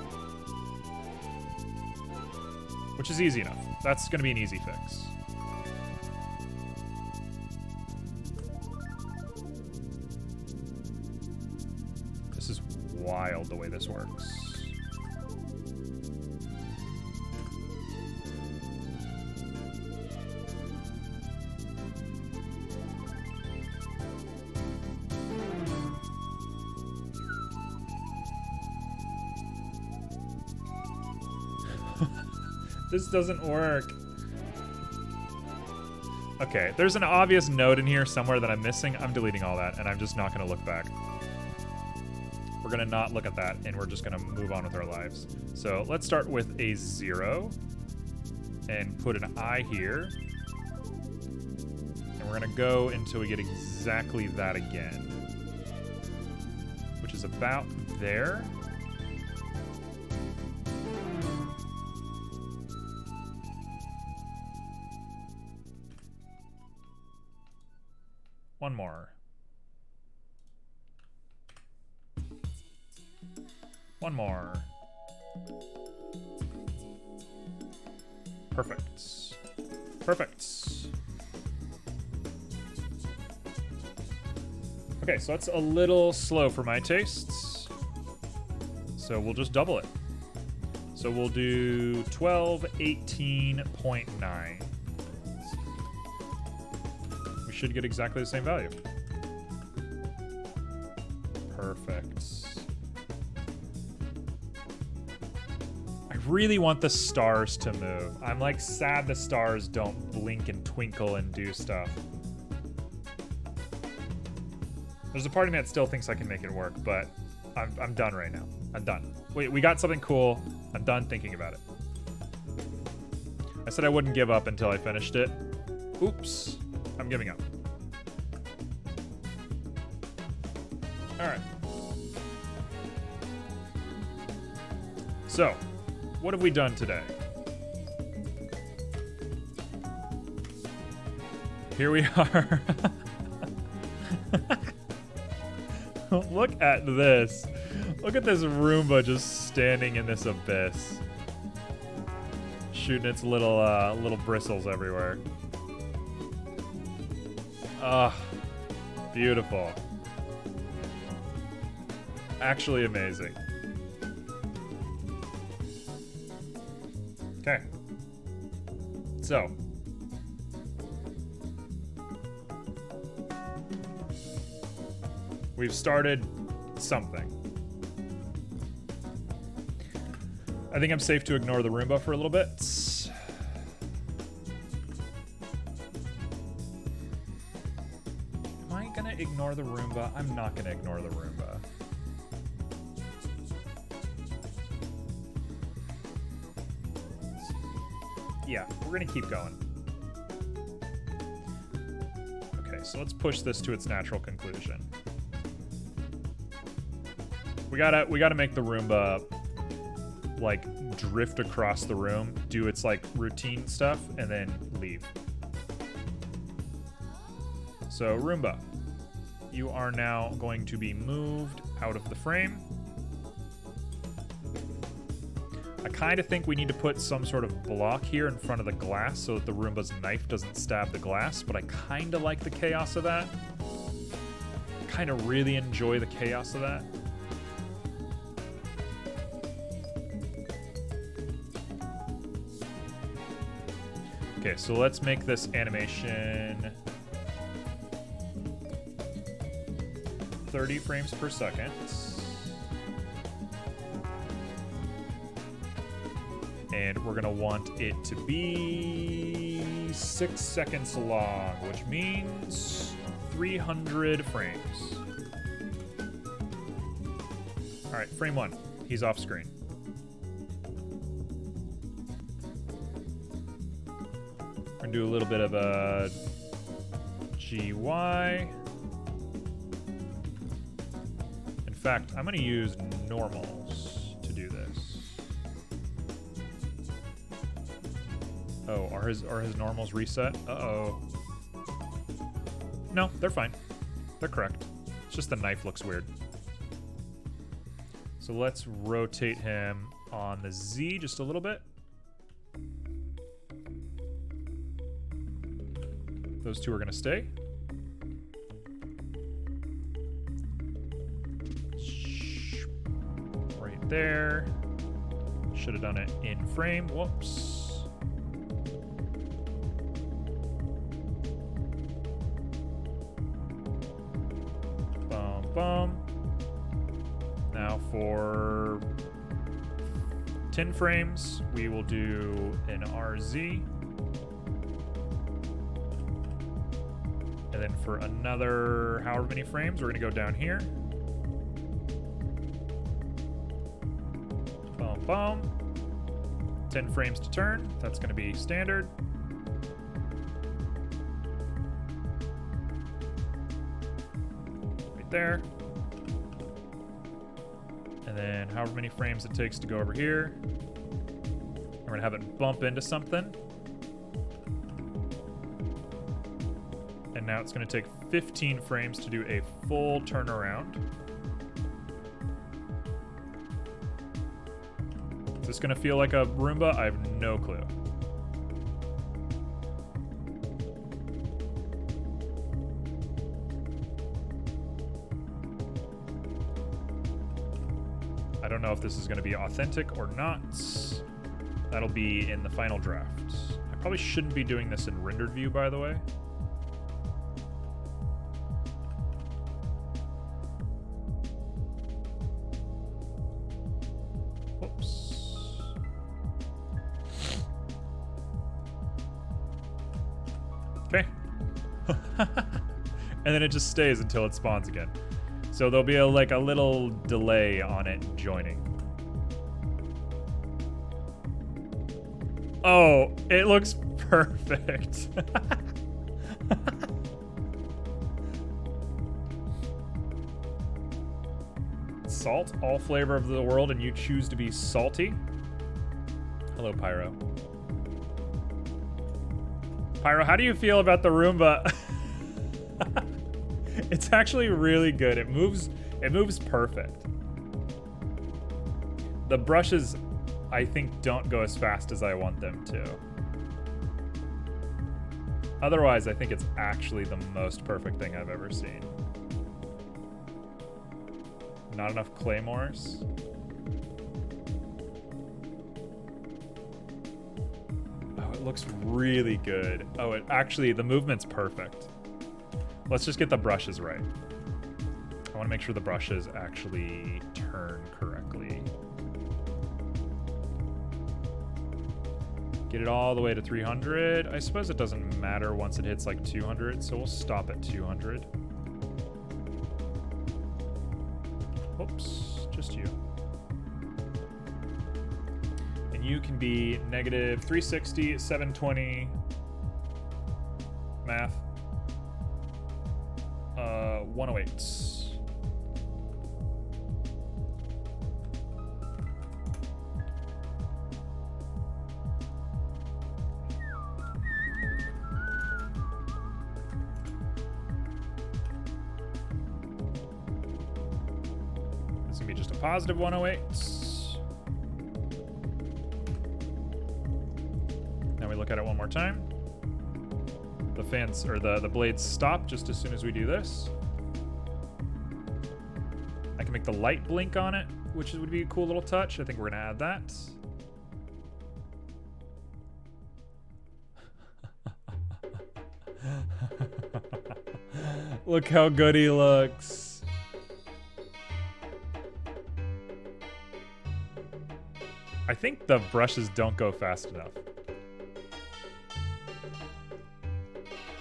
Which is easy enough. That's gonna be an easy fix. This is wild the way this works. This doesn't work. Okay, there's an obvious note in here somewhere that I'm missing. I'm deleting all that, and I'm just not gonna look back. We're gonna not look at that, and we're just gonna move on with our lives. So let's start with a 0, and put an I here. And we're gonna go until we get exactly that again. Which is about there. One more. One more. Perfect. Perfect. Okay, so that's a little slow for my tastes. So we'll just double it. So we'll do 1218.9. Should get exactly the same value. Perfect. I really want the stars to move. I'm like sad the stars don't blink and twinkle and do stuff. There's a part of me that still thinks I can make it work, but I'm done right now. I'm done. Wait, we got something cool. I'm done thinking about it. I said I wouldn't give up until I finished it. Oops. I'm giving up. All right. So, what have we done today? Here we are. Look at this. Look at this Roomba just standing in this abyss. Shooting its little bristles everywhere. Ah, beautiful. Actually amazing. Okay. So. We've started something. I think I'm safe to ignore the Roomba for a little bit. Am I gonna ignore the Roomba? I'm not gonna ignore the Roomba. Yeah, we're gonna keep going. Okay, so let's push this to its natural conclusion. We gotta make the Roomba like drift across the room, do its like routine stuff, and then leave. So Roomba, you are now going to be moved out of the frame. I kind of think we need to put some sort of block here in front of the glass so that the Roomba's knife doesn't stab the glass, but I kind of like the chaos of that. Kind of really enjoy the chaos of that. Okay, so let's make this animation 30 frames per second. And we're gonna want it to be 6 seconds long, which means 300 frames. All right, frame 1. He's off screen. We're gonna do a little bit of a GY. In fact, I'm gonna use normals to do this. Oh, are his normals reset? Uh-oh. No, they're fine. They're correct. It's just the knife looks weird. So let's rotate him on the Z just a little bit. Those two are gonna stay. Right there. Should have done it in frame. Whoops. Boom, boom. Now for 10 frames, we will do an RZ. And then for another however many frames, we're gonna go down here. Boom, boom. 10 frames to turn. That's gonna be standard. Right there. And then however many frames it takes to go over here. We're gonna have it bump into something. And now it's gonna take 15 frames to do a full turnaround. Is this gonna feel like a Roomba? I have no clue. I don't know if this is gonna be authentic or not. That'll be in the final draft. I probably shouldn't be doing this in rendered view, by the way. Whoops. Okay. And then it just stays until it spawns again. So there'll be a little delay on it joining. Oh, it looks perfect. Salt, all flavor of the world, and you choose to be salty. Hello, Pyro. Pyro, how do you feel about the Roomba? It's actually really good. It moves perfect. The brushes, I think, don't go as fast as I want them to. Otherwise, I think it's actually the most perfect thing I've ever seen. Not enough claymores. Oh, it looks really good. Oh, it actually, the movement's perfect. Let's just get the brushes right. I want to make sure the brushes actually turn correctly. Get it all the way to 300. I suppose it doesn't matter once it hits like 200, so we'll stop at 200. Whoops, just you. And you can be negative 360, 720, math, 108. This is gonna be just a positive 108. Now we look at it one more time. The fans, or the blades stop just as soon as we do this. I can make the light blink on it, which would be a cool little touch. I think we're gonna add that. Look how good he looks. I think the brushes don't go fast enough.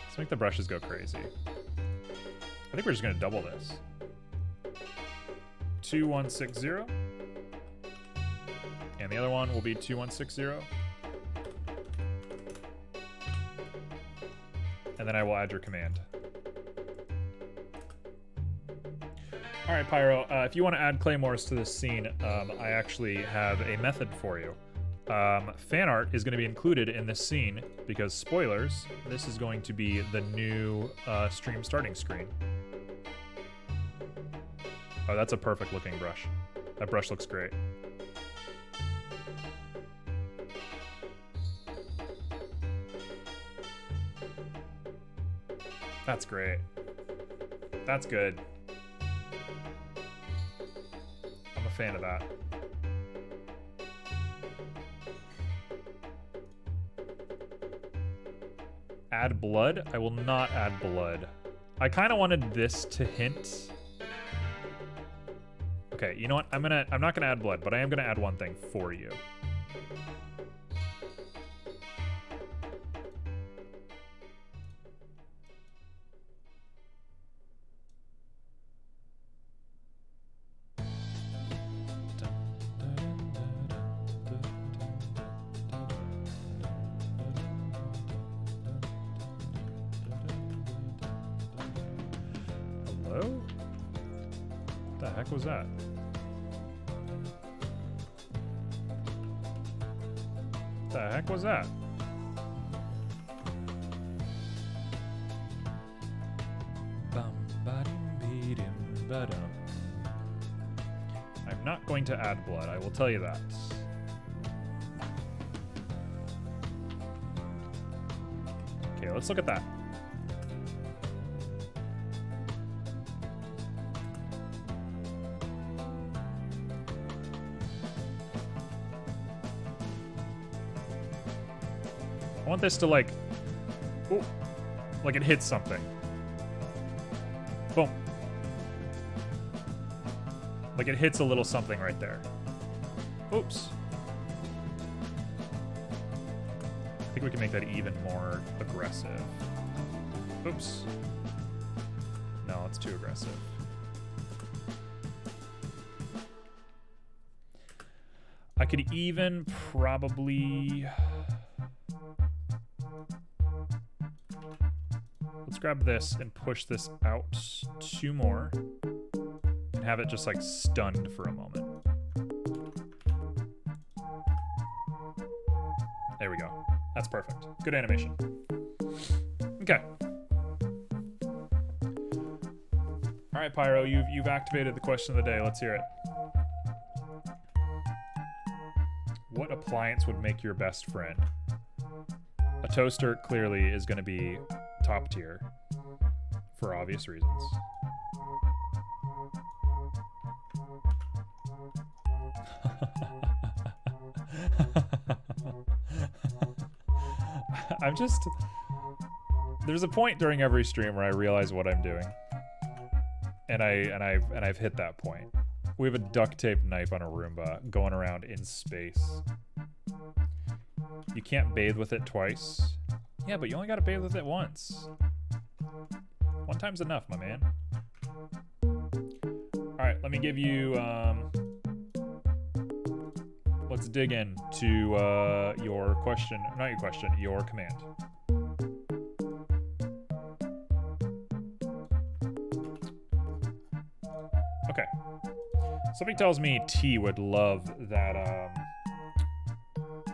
Let's make the brushes go crazy. I think we're just gonna double this. 2160. And the other one will be 2160. And then I will add your command. All right, Pyro, if you want to add claymores to this scene, I actually have a method for you. Fan art is going to be included in this scene because, spoilers, this is going to be the new stream starting screen. Oh, that's a perfect looking brush. That brush looks great. That's great. That's good. I'm a fan of that. Add blood? I will not add blood. I kind of wanted this to hint. Okay, you know what? I'm not gonna add blood, but I am gonna add one thing for you. Hello? What the heck was that? What the heck was that? I'm not going to add blood, I will tell you that. Okay, let's look at that. I want this to like, ooh, like it hits something. Boom. Like it hits a little something right there. Oops. I think we can make that even more aggressive. Oops. No, it's too aggressive. I could even probably... Let's grab this and push this out 2 more and have it just like stunned for a moment. There we go. That's perfect. Good animation. Okay. All right, Pyro, you've activated the question of the day. Let's hear it. What appliance would make your best friend? A toaster clearly is going to be top tier for obvious reasons. I'm just... There's a point during every stream where I realize what I'm doing. And I've hit that point. We have a duct tape knife on a Roomba going around in space. You can't bathe with it twice. Yeah, but you only gotta bathe with it once. One time's enough, my man. Alright, let me give you, let's dig into your question, not your question, your command. Okay. Something tells me T would love that,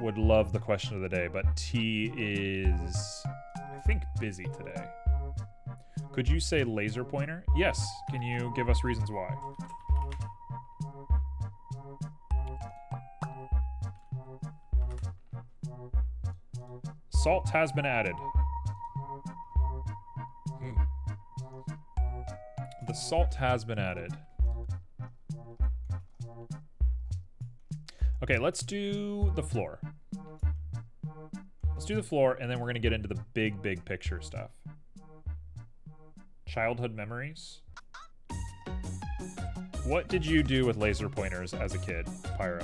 would love the question of the day, but T is, I think, busy today. Could you say laser pointer? Yes. Can you give us reasons why? Salt has been added. The salt has been added. Okay, let's do the floor. Let's do the floor, and then we're gonna get into the big picture stuff. Childhood memories. What did you do with laser pointers as a kid, Pyro?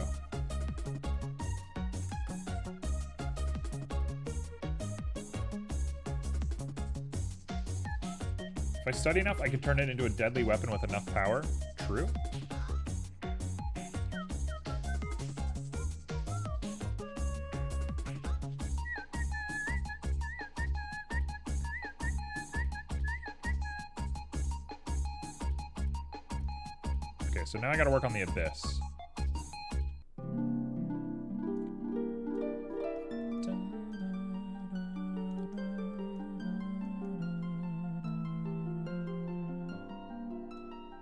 If I study enough, I can turn it into a deadly weapon with enough power. True. Okay, so now I gotta work on the Abyss.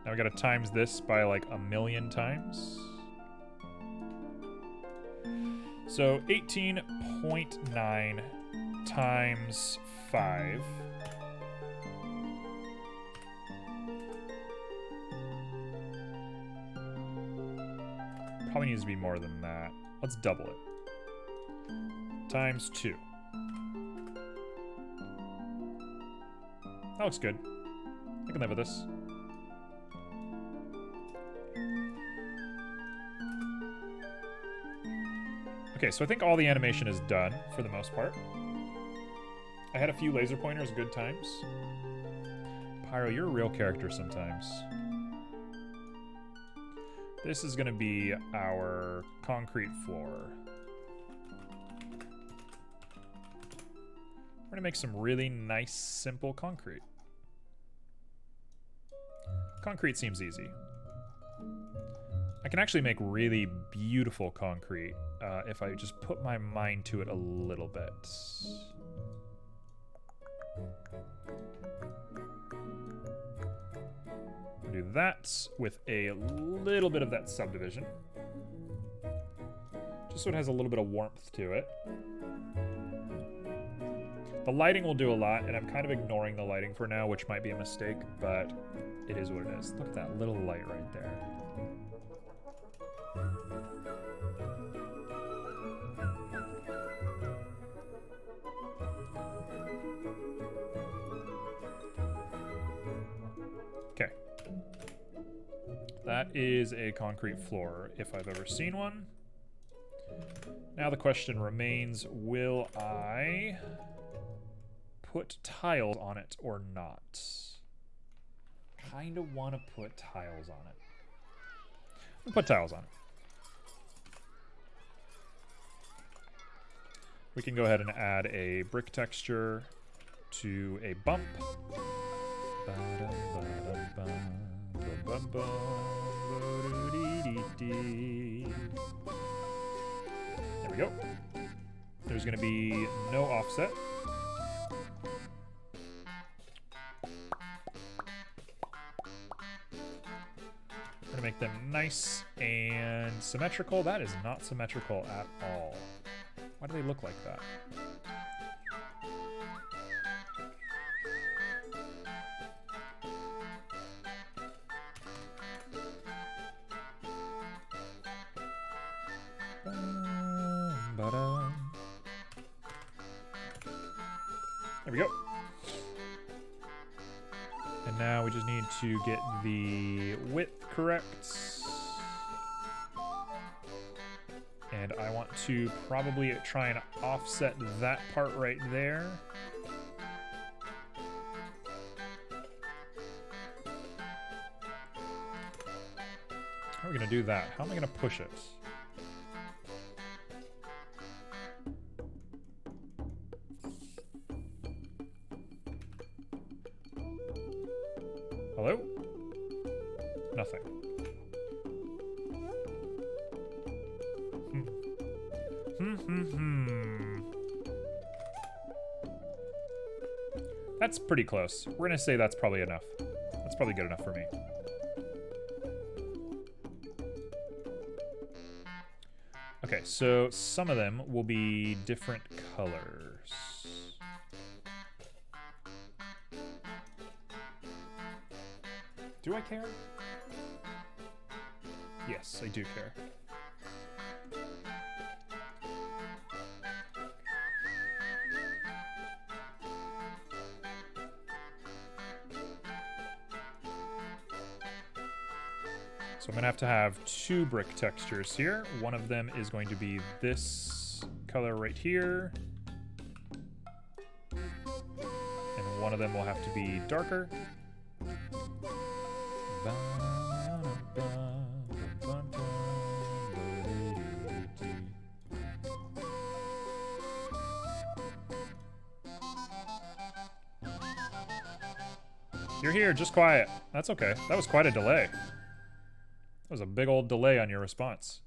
Now we gotta times this by like 1,000,000 times. So 18.9 times 5. Probably needs to be more than that. Let's double it. Times 2. That looks good. I can live with this. Okay, so I think all the animation is done for the most part. I had a few laser pointers, good times. Pyro, you're a real character sometimes. This is going to be our concrete floor. We're going to make some really nice, simple concrete. Concrete seems easy. I can actually make really beautiful concrete if I just put my mind to it a little bit. Do that with a little bit of that subdivision. Just so it has a little bit of warmth to it. The lighting will do a lot, and I'm kind of ignoring the lighting for now, which might be a mistake, but it is what it is. Look at that little light right there. Okay. That is a concrete floor, if I've ever seen one. Now the question remains, will I put tiles on it or not? Kind of want to put tiles on it. I'll put tiles on it. We can go ahead and add a brick texture to a bump. There we go. There's going to be no offset. We're going to make them nice and symmetrical. That is not symmetrical at all. Why do they look like that? There we go. And now we just need to get the width correct. And I want to probably try and offset that part right there. How are we going to do that? How am I going to push it? Hello? Nothing. That's pretty close. We're gonna say that's probably enough. That's probably good enough for me. Okay, so some of them will be different colors. Do I care? Yes, I do care. So I'm going to have two brick textures here. One of them is going to be this color right here. And one of them will have to be darker. You're here, just quiet. That's okay. That was quite a delay. That was a big old delay on your response.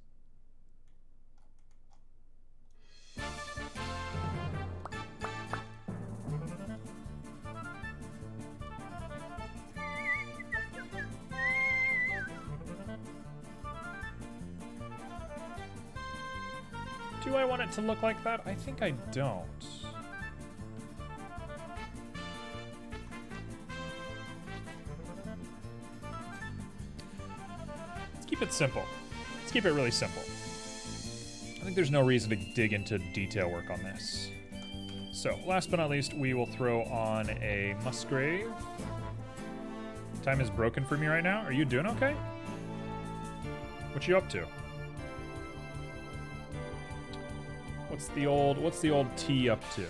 Do I want it to look like that? I think I don't. Let's keep it simple. Let's keep it really simple. I think there's no reason to dig into detail work on this. So, last but not least, we will throw on a Musgrave. Time is broken for me right now. Are you doing okay? What you up to? What's the old T up to?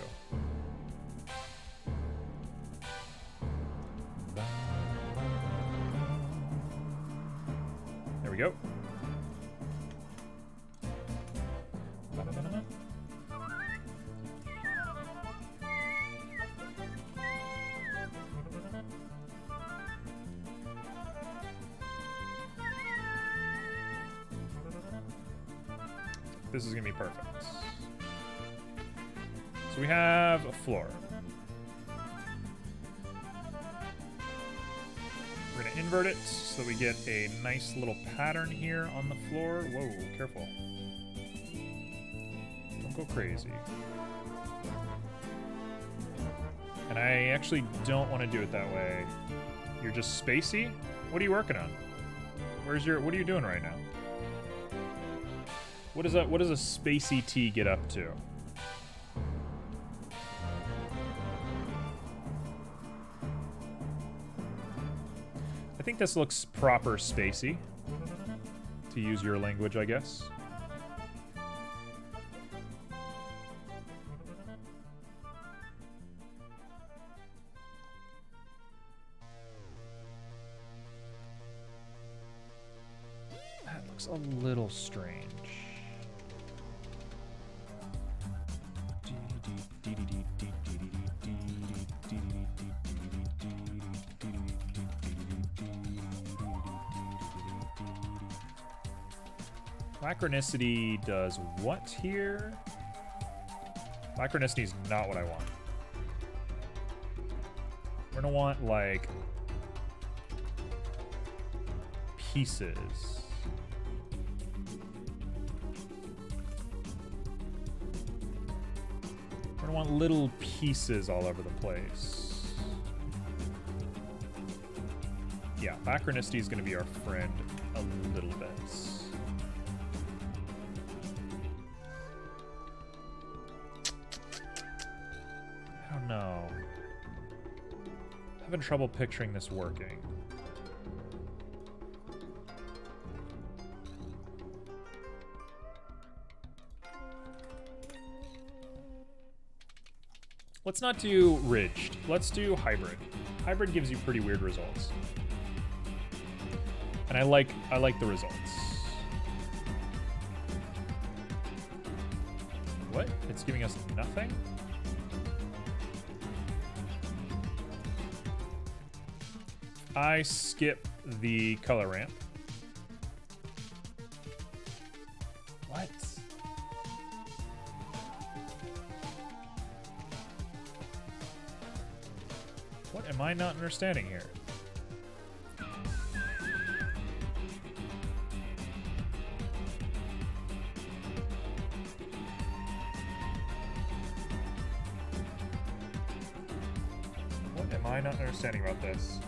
There we go. This is gonna be perfect. So we have a floor. We're gonna invert it so that we get a nice little pattern here on the floor. Whoa, careful. Don't go crazy. And I actually don't want to do it that way. You're just spacey? What are you working on? What are you doing right now? What does a spacey T get up to? I think this looks proper spacey, to use your language, I guess. That looks a little strange. Lachronicity does what here? Lachronicity is not what I want. We're gonna want, like, pieces. We're gonna want little pieces all over the place. Yeah, Lachronicity is gonna be our friend a little bit. No. Having trouble picturing this working. Let's not do ridged. Let's do hybrid. Hybrid gives you pretty weird results. And I like the results. What? It's giving us nothing? I skip the color ramp. What? What am I not understanding here? What am I not understanding about this?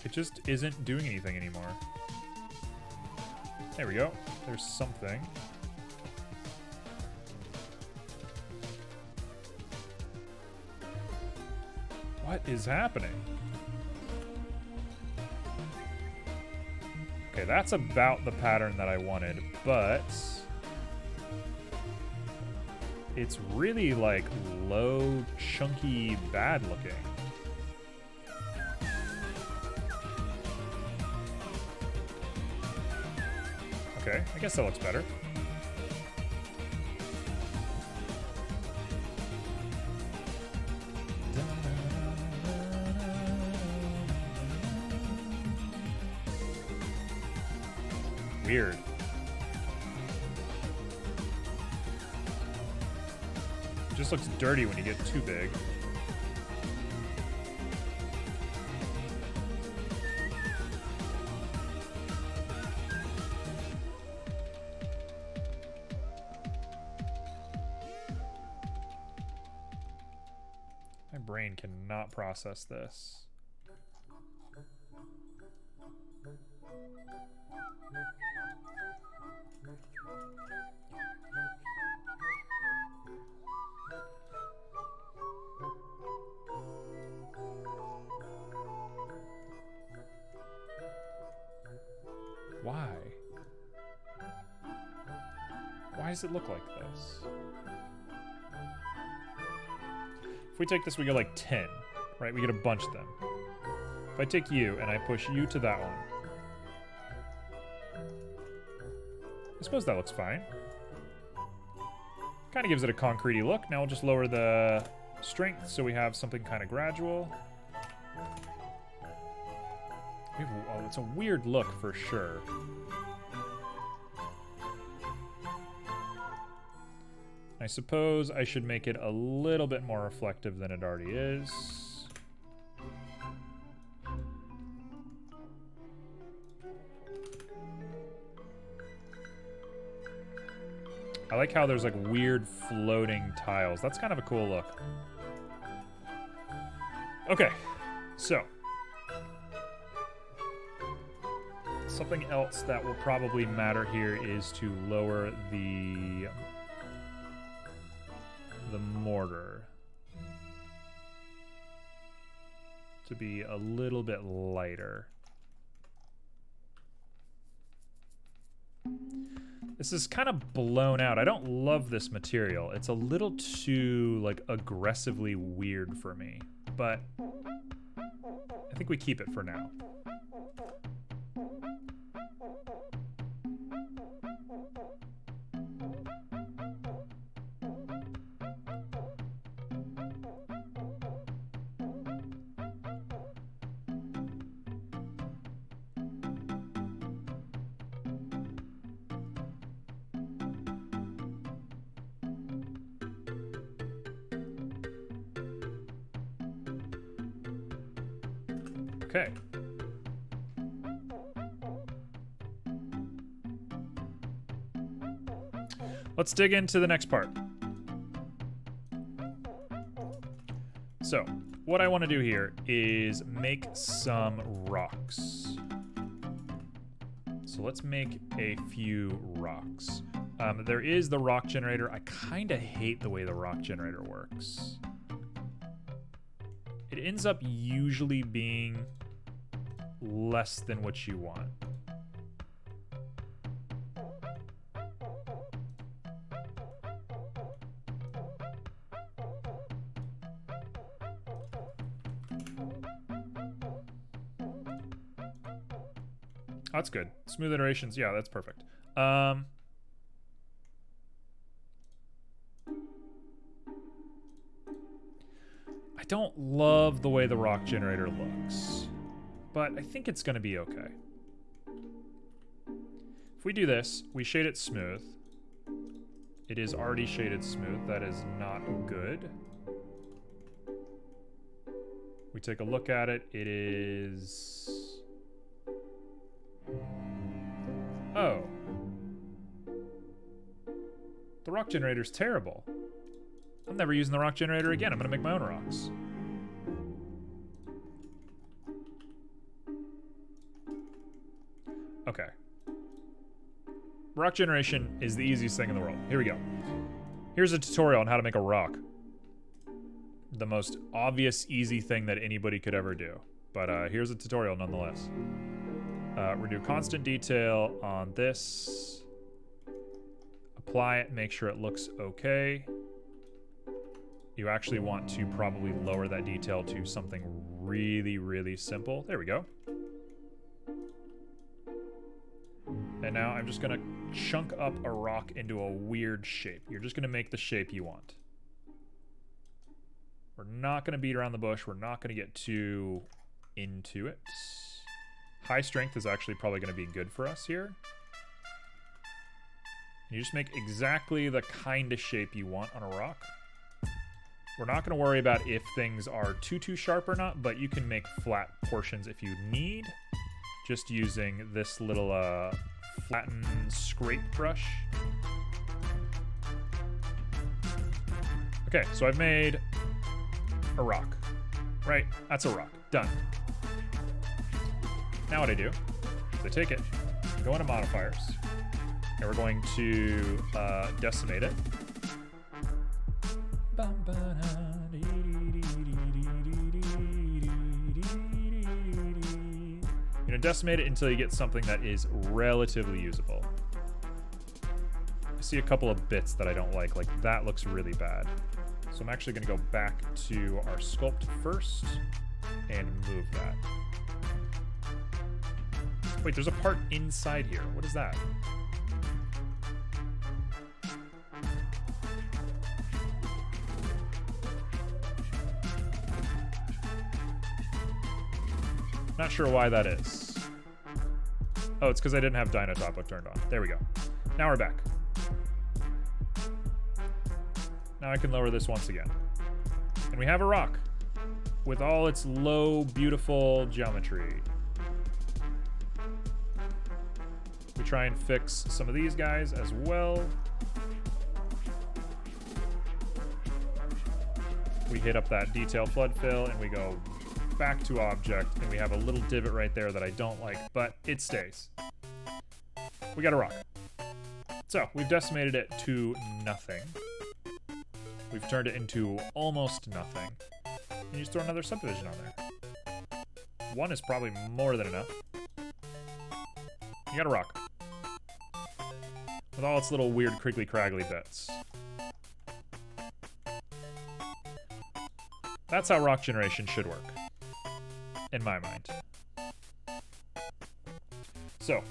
It just isn't doing anything anymore. There we go. There's something. What is happening? Okay, that's about the pattern that I wanted, but it's really like low, chunky, bad looking. Okay, I guess that looks better. Weird. Just looks dirty when you get too big. My brain cannot process this. Why? Why does it look like this? If we take this, we get like 10, right? We get a bunch of them. If I take you and I push you to that one, I suppose that looks fine. Kind of gives it a concrete-y look. Now we'll just lower the strength so we have something kind of gradual. Oh, it's a weird look for sure. I suppose I should make it a little bit more reflective than it already is. I like how there's like weird floating tiles. That's kind of a cool look. Okay, so something else that will probably matter here is to lower the mortar to be a little bit lighter. This is kind of blown out. I don't love this material. It's a little too like aggressively weird for me, but I think we keep it for now. Okay. Let's dig into the next part. So, what I want to do here is make some rocks. So let's make a few rocks. There is the rock generator. I kind of hate the way the rock generator works. It ends up usually being less than what you want. That's good. Smooth iterations. Yeah, that's perfect. I don't love the way the rock generator looks, but I think it's going to be okay. If we do this, we shade it smooth. It is already shaded smooth. That is not good. We take a look at it. It is... Oh. The rock generator's terrible. I'm never using the rock generator again. I'm gonna make my own rocks. Okay. Rock generation is the easiest thing in the world. Here we go. Here's a tutorial on how to make a rock. The most obvious, easy thing that anybody could ever do. But here's a tutorial nonetheless. We're do constant detail on this. Apply it, make sure it looks okay. you actually want to probably lower that detail to something really, really simple. There we go. And now I'm just gonna chunk up a rock into a weird shape. You're just gonna make the shape you want. We're not gonna beat around the bush. We're not gonna get too into it. High strength is actually probably gonna be good for us here. You just make exactly the kind of shape you want on a rock. We're not going to worry about if things are too sharp or not, but you can make flat portions if you need, just using this little flatten scrape brush. Okay, so I've made a rock. Right, that's a rock. Done. Now what I do is I take it, go into modifiers, and we're going to decimate it. You're gonna decimate it until you get something that is relatively usable. I see a couple of bits that I don't like that looks really bad. So I'm actually gonna go back to our sculpt first and move that. Wait, there's a part inside here. What is that? Not sure why that is. Oh, it's because I didn't have Dino Topo turned on. There we go. Now we're back. Now I can lower this once again. And we have a rock with all its low, beautiful geometry. We try and fix some of these guys as well. We hit up that detail flood fill and we go back to object, and we have a little divot right there that I don't like, but it stays. We got a rock. So we've decimated it to nothing. We've turned it into almost nothing. And you just throw another subdivision on there. One is probably more than enough. You got a rock. With all its little weird crinkly craggly bits. That's how rock generation should work. In my mind. So,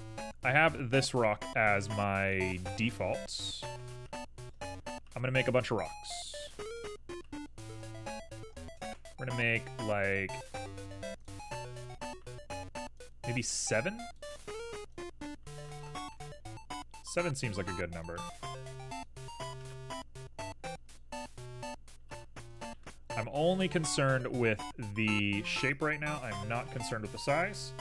I have this rock as my default. I'm gonna make a bunch of rocks. We're gonna make like maybe 7? 7 seems like a good number. I'm only concerned with the shape right now. I'm not concerned with the size.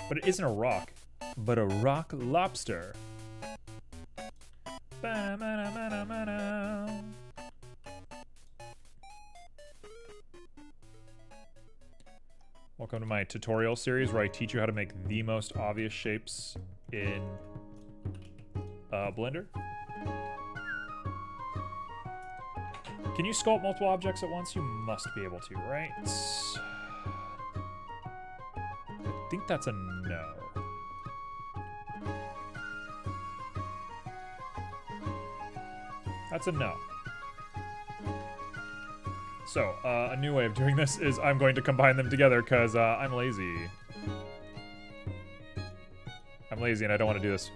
But it isn't a rock, but a rock lobster. Welcome to my tutorial series where I teach you how to make the most obvious shapes in Blender. Can you sculpt multiple objects at once? You must be able to, right? I think that's a no. That's a no. So, a new way of doing this is I'm going to combine them together because I'm lazy. I'm lazy and I don't want to do this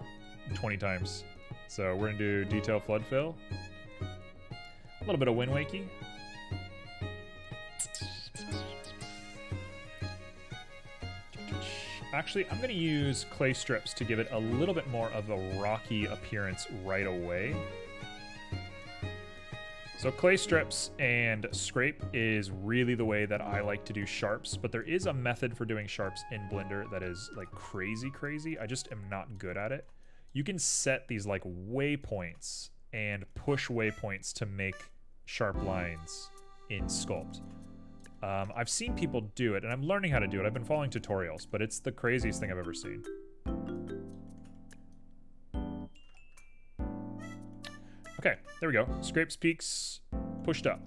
20 times. So we're going to do detail flood fill. A little bit of wind wakey. Actually, I'm going to use clay strips to give it a little bit more of a rocky appearance right away. So clay strips and scrape is really the way that I like to do sharps, but there is a method for doing sharps in Blender that is like crazy. I just am not good at it. You can set these like waypoints and push waypoints to make sharp lines in Sculpt. I've seen people do it, and I'm learning how to do it. I've been following tutorials, but it's the craziest thing I've ever seen. Okay, there we go. Scrapes, peaks, pushed up.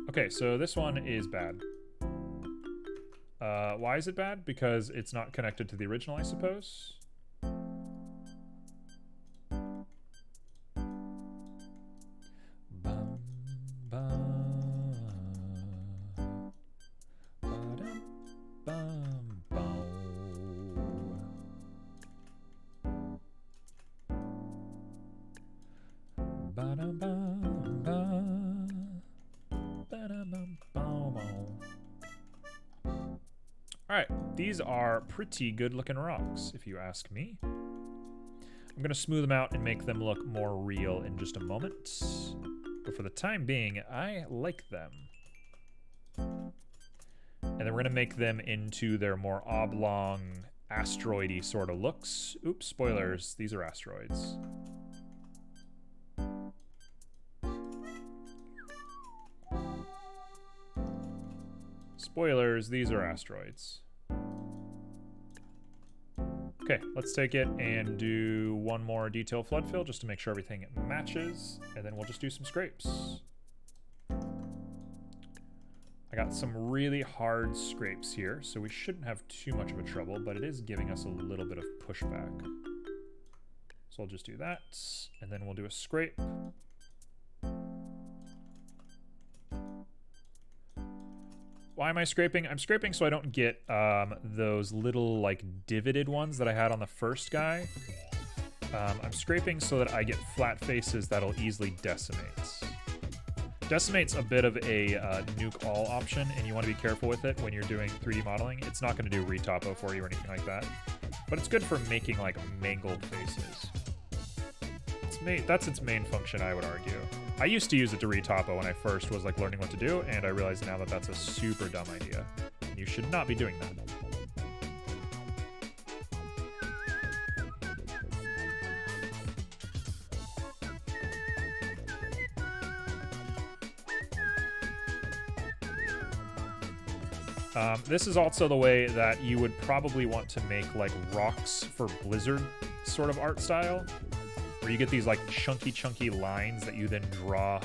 Okay, so this one is bad. Why is it bad? Because it's not connected to the original, I suppose. Alright, these are pretty good looking rocks, if you ask me. I'm gonna smooth them out and make them look more real in just a moment. But for the time being, I like them. And then we're gonna make them into their more oblong, asteroidy sort of looks. Oops, spoilers, these are asteroids. Spoilers, these are asteroids. Okay, let's take it and do one more detail flood fill just to make sure everything matches, and then we'll just do some scrapes. I got some really hard scrapes here, so we shouldn't have too much of a trouble, but it is giving us a little bit of pushback. So I'll just do that, and then we'll do a scrape. Why am I scraping? I'm scraping so I don't get those little like divoted ones that I had on the first guy. I'm scraping so that I get flat faces that'll easily decimate. Decimate's a bit of a nuke all option, and you want to be careful with it when you're doing 3D modeling. It's not going to do retopo for you or anything like that, but it's good for making like mangled faces. That's its main function, I would argue. I used to use it to retopo when I first was like learning what to do, and I realize now that that's a super dumb idea. And you should not be doing that. This is also the way that you would probably want to make like rocks for Blizzard sort of art style, where you get these like chunky lines that you then draw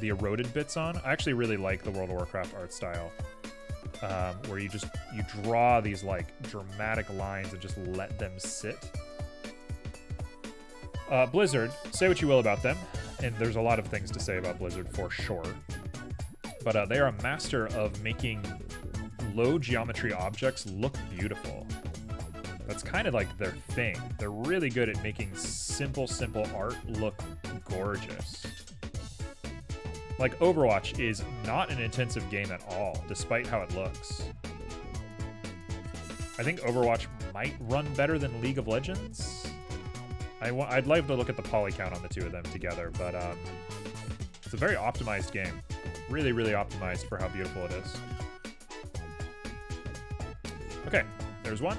the eroded bits on. I actually really like the World of Warcraft art style, where you draw these like dramatic lines and just let them sit. Blizzard, say what you will about them, and there's a lot of things to say about Blizzard for sure, but they are a master of making low geometry objects look beautiful. That's kind of like their thing. They're really good at making simple art look gorgeous. Like Overwatch is not an intensive game at all, despite how it looks. I think Overwatch might run better than League of Legends. I'd love to look at the poly count on the two of them together, but it's a very optimized game. Really optimized for how beautiful it is. Okay, there's one.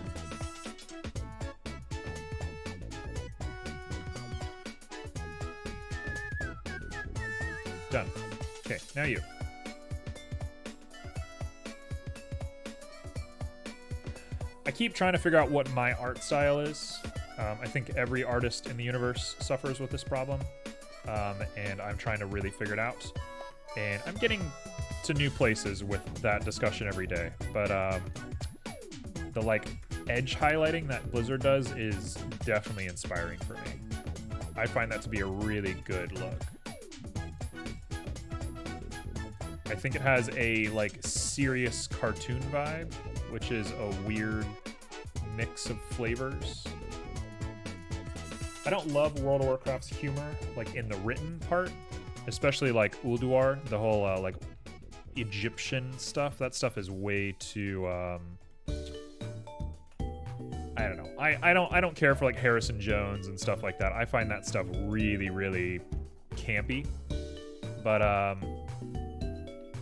Done. Okay, now you. I keep trying to figure out what my art style is. I think every artist in the universe suffers with this problem, and I'm trying to really figure it out. And I'm getting to new places with that discussion every day. But the like edge highlighting that Blizzard does is definitely inspiring for me. I find that to be a really good look. I think it has a like serious cartoon vibe, which is a weird mix of flavors. I don't love World of Warcraft's humor, like in the written part, especially like Ulduar, the whole like Egyptian stuff. That stuff is way too I don't know. I don't care for like Harrison Jones and stuff like that. I find that stuff really campy. But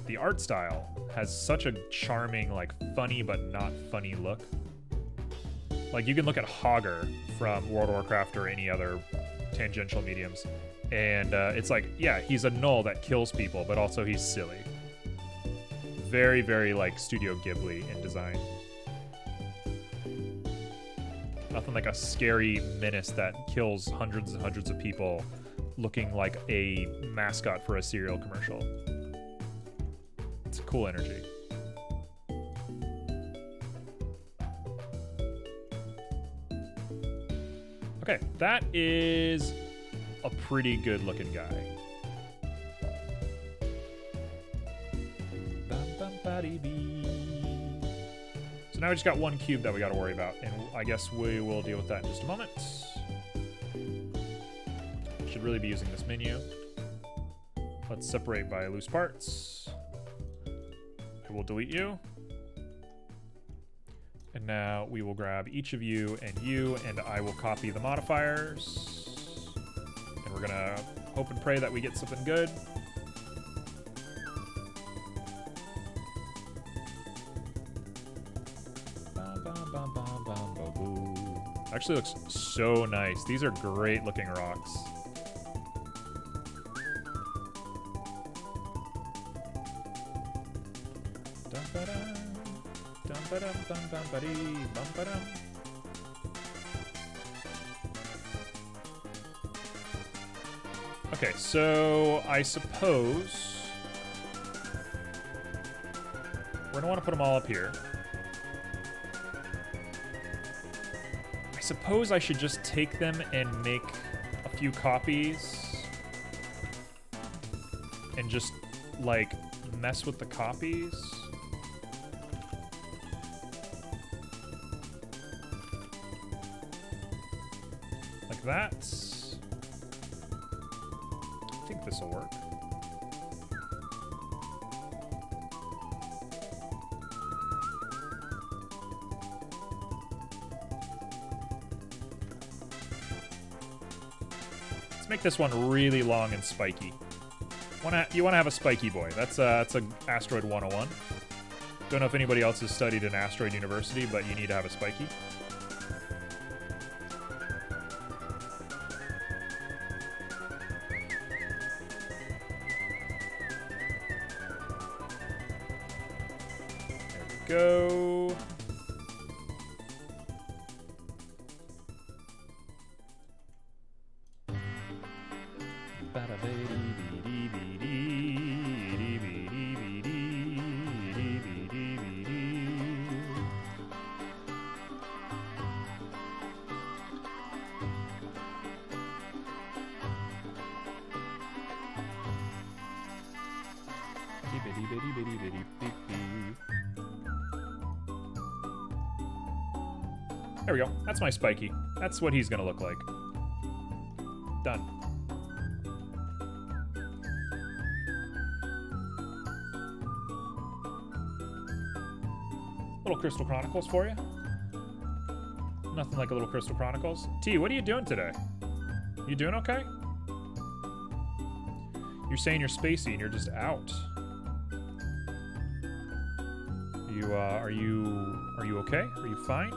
the art style has such a charming, like funny but not funny look. Like you can look at Hogger from World of Warcraft or any other tangential mediums, and it's like, yeah, he's a null that kills people, but also he's silly. Very like Studio Ghibli in design. Nothing like a scary menace that kills hundreds and hundreds of people looking like a mascot for a cereal commercial. It's a cool energy. Okay, that is a pretty good looking guy. So now we just got one cube that we got to worry about, and I guess we will deal with that in just a moment. Should should really be using this menu. Let's separate by loose parts. We'll delete you. And now we will grab each of you, and I will copy the modifiers. And we're gonna hope and pray that we get something good. Actually looks so nice. These are great looking rocks. Okay, so I suppose we're gonna want to put them all up here. I suppose I should just take them and make a few copies and just like mess with the copies. Like that. I think this will work. Let's make this one really long and spiky. You want to have a spiky boy. That's a Asteroid 101. Don't know if anybody else has studied in Asteroid University, but you need to have a spiky. Go. There we go. That's my spiky. That's what he's gonna look like. Done. Little Crystal Chronicles for you. Nothing like a little Crystal Chronicles. T, what are you doing today? You doing okay? You're saying you're spacey and you're just out. Are you okay? Are you fine?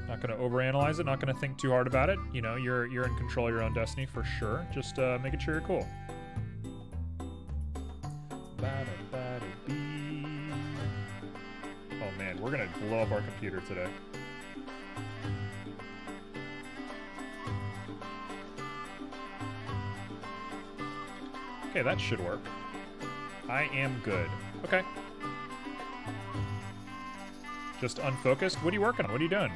Not gonna overanalyze it, not gonna think too hard about it. You know, you're in control of your own destiny for sure. Just making sure you're cool. Oh man, we're gonna blow up our computer today. Okay, that should work. I am good. Okay. Just unfocused? What are you working on? What are you doing?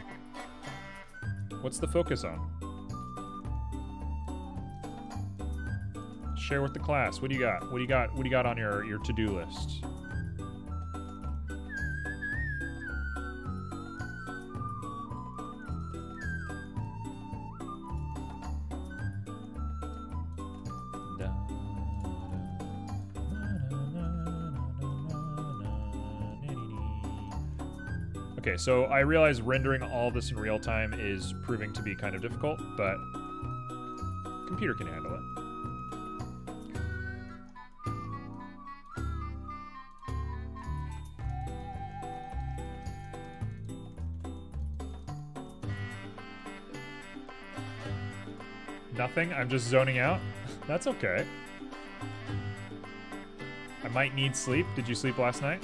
What's the focus on? Share with the class. What do you got? What do you got? What do you got on your to-do list? Okay, so I realize rendering all this in real time is proving to be kind of difficult, but computer can handle it. Nothing? I'm just zoning out? That's okay. I might need sleep. Did you sleep last night?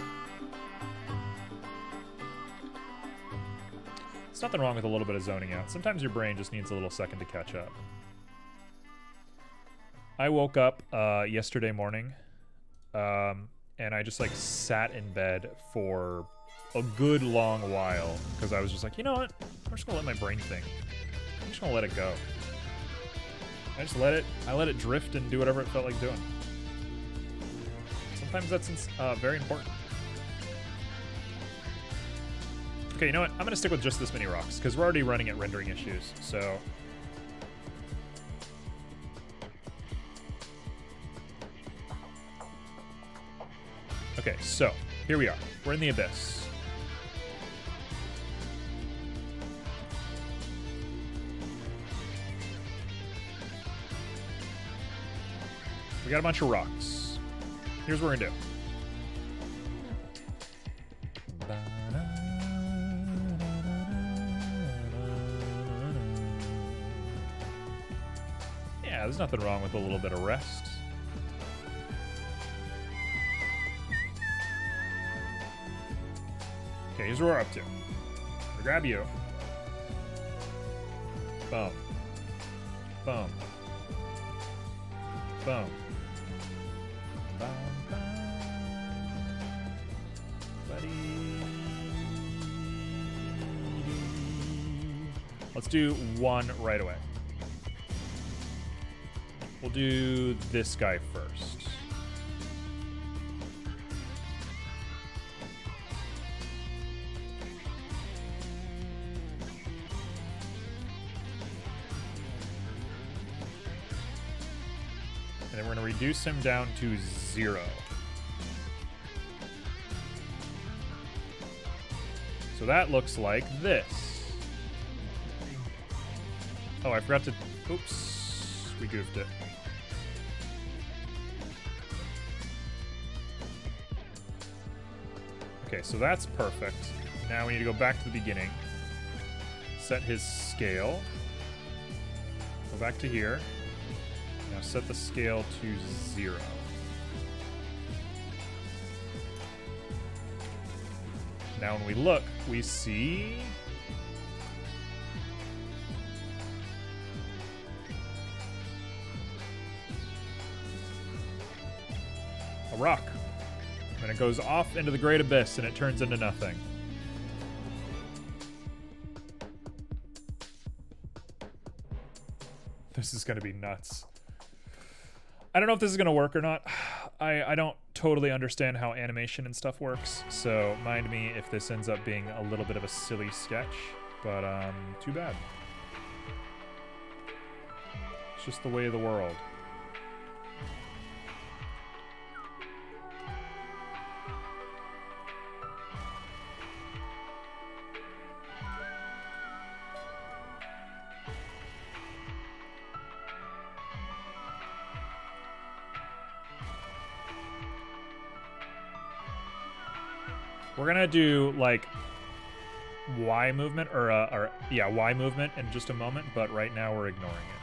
There's nothing wrong with a little bit of zoning out. Sometimes your brain just needs a little second to catch up. I woke up yesterday morning, and I just like sat in bed for a good long while because I was just like, you know what? I'm just gonna let my brain think. I'm just gonna let it go. I let it drift and do whatever it felt like doing. Sometimes that's very important. Okay, you know what? I'm going to stick with just this many rocks, because we're already running at rendering issues, so Okay, so here we are. We're in the abyss. We got a bunch of rocks. Here's what we're gonna do. Yeah, there's nothing wrong with a little bit of rest. Okay, here's what we're up to. I'll grab you. Boom. Boom. Boom. Bum, bum. Buddy. Let's do one right away. We'll do this guy first. And then we're going to reduce him down to 0. So that looks like this. Oh, I forgot to... Oops. We goofed it. Okay, so that's perfect. Now we need to go back to the beginning. Set his scale. Go back to here. Now set the scale to 0. Now when we look, we see... a rock. And it goes off into the great abyss and it turns into nothing. This is gonna be nuts. I don't know if this is gonna work or not. I don't totally understand how animation and stuff works, so mind me if this ends up being a little bit of a silly sketch, but too bad. It's just the way of the world. We're gonna do like Y movement or Y movement in just a moment, but right now we're ignoring it.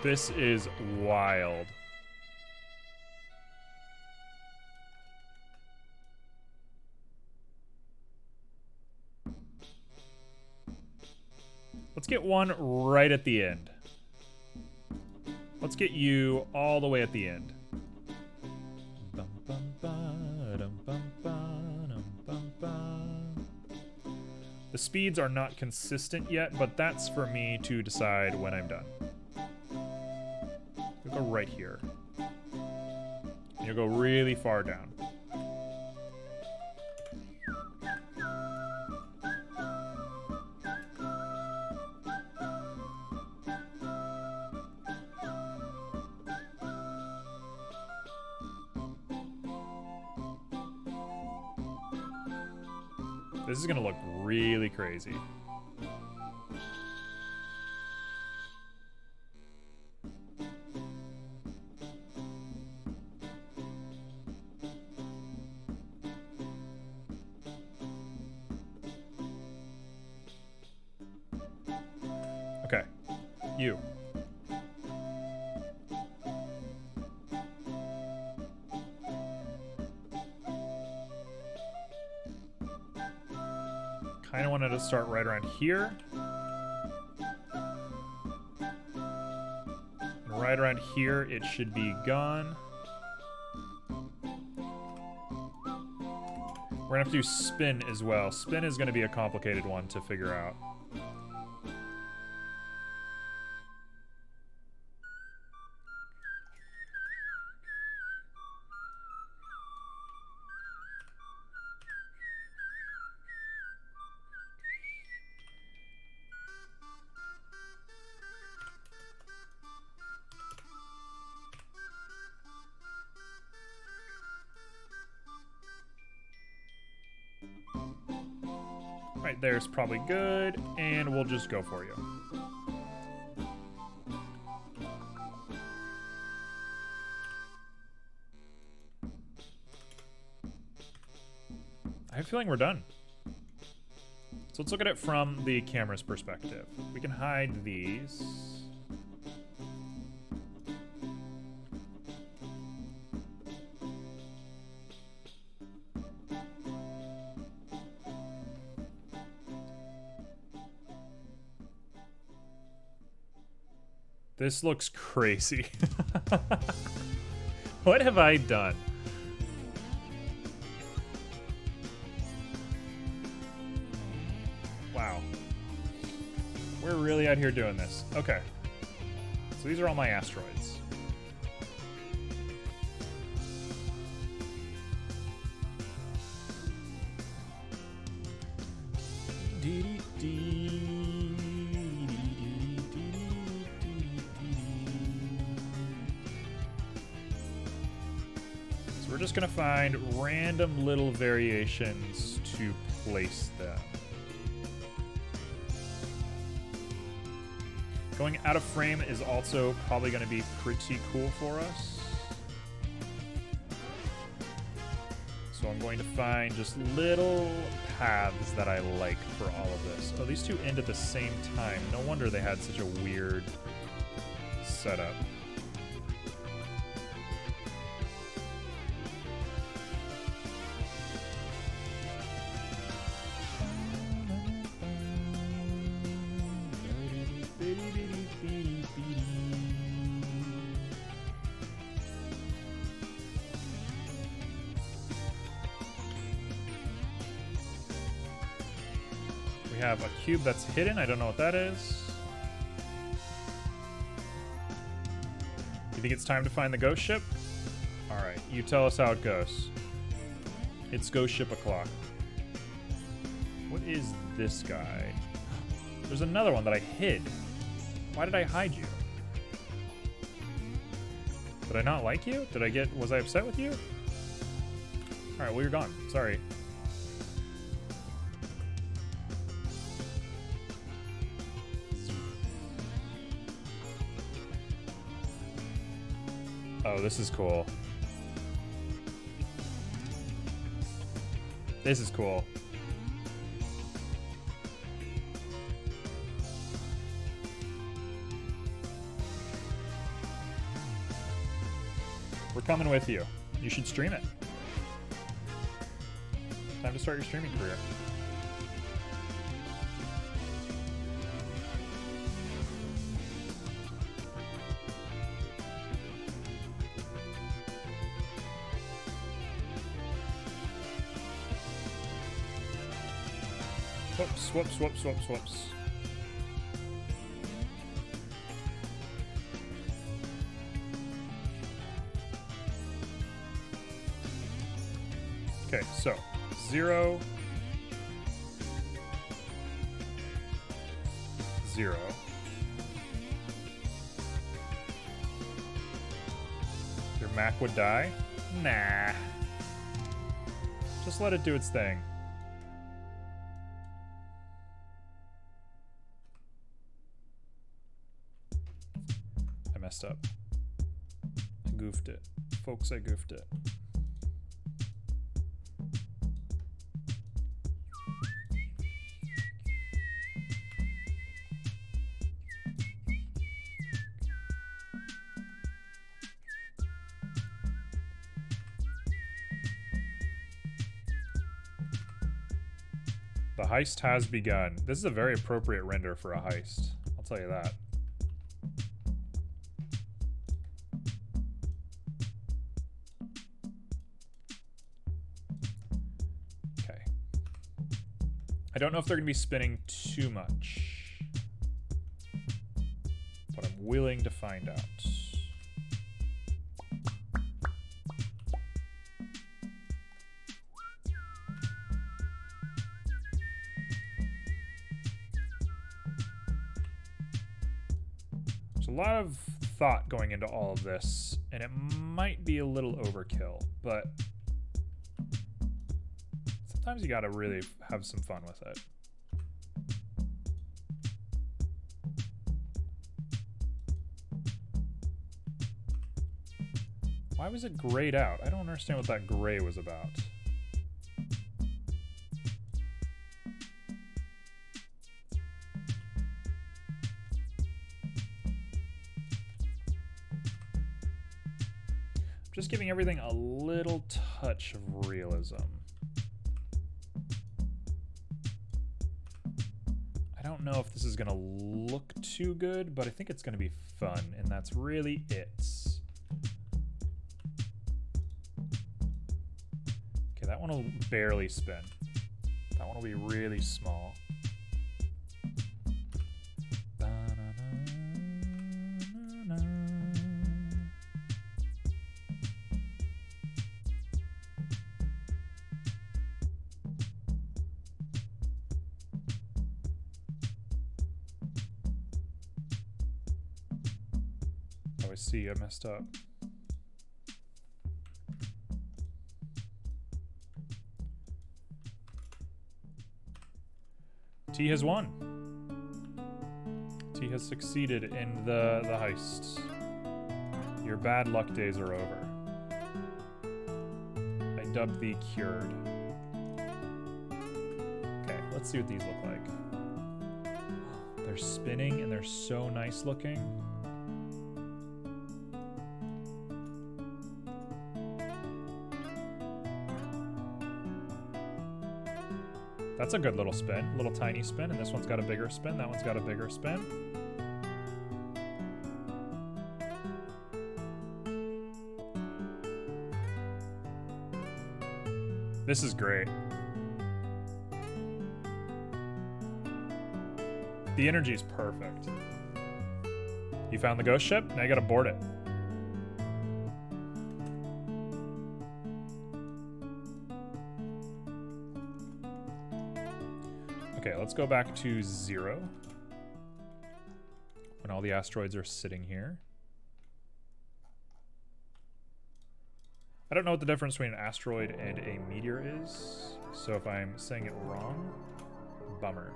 This is wild. Let's get one right at the end. Let's get you all the way at the end. The speeds are not consistent yet, but that's for me to decide when I'm done. You'll go right here. You'll go really far down. This is gonna look really crazy. Okay, you. kind of wanted to start right around here. And right around here, it should be gone. We're gonna have to do spin as well. Spin is gonna be a complicated one to figure out. Right there's probably good, and we'll just go for you. I have a feeling we're done. So let's look at it from the camera's perspective. We can hide these. This looks crazy. What have I done? Wow. We're really out here doing this. Okay. So these are all my asteroids. So we're just gonna find random little variations to place them. Going out of frame is also probably going to be pretty cool for us. So I'm going to find just little paths that I like for all of this. Oh, these two end at the same time. No wonder they had such a weird setup. We have a cube that's hidden. I don't know what that is. You think it's time to find the ghost ship? All right, you tell us how it goes. It's ghost ship o'clock. What is this guy? There's another one that I hid. Why did I hide you? Did I not like you? Was I upset with you? All right, well, you're gone. Sorry. Oh, this is cool. This is cool. We're coming with you. You should stream it. Time to start your streaming career. Whoops, whoops, whoops, whoops, whoops. Okay, so 0, 0. Your Mac would die? Nah. Just let it do its thing. I messed up. I goofed it. Folks, I goofed it. The heist has begun. This is a very appropriate render for a heist. I'll tell you that. Okay. I don't know if they're going to be spinning too much, but I'm willing to find out. There's a lot of thought going into all of this, and it might be a little overkill, but sometimes you gotta really have some fun with it. Why was it grayed out? I don't understand what that gray was about. Just giving everything a little touch of realism. I don't know if this is gonna look too good, but I think it's gonna be fun, and that's really it. Okay, that one will barely spin. That one will be really small. Oh, I see, I messed up. T has won. T has succeeded in the heist. Your bad luck days are over. I dubbed thee cured. Okay, let's see what these look like. They're spinning and they're so nice looking. That's a good little spin, little tiny spin, and this one's got a bigger spin, that one's got a bigger spin. This is great. The energy is perfect. You found the ghost ship, now you gotta board it. Okay, let's go back to 0. When all the asteroids are sitting here. I don't know what the difference between an asteroid and a meteor is, so if I'm saying it wrong, bummer.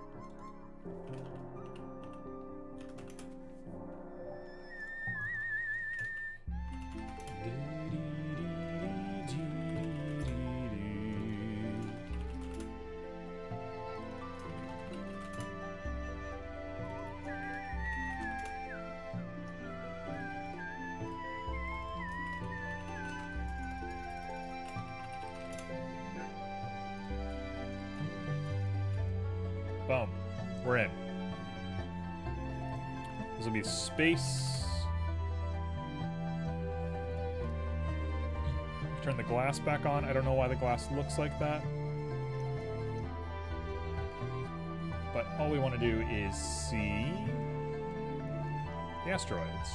Boom. We're in. This will be space. Turn the glass back on. I don't know why the glass looks like that. But all we want to do is see the asteroids.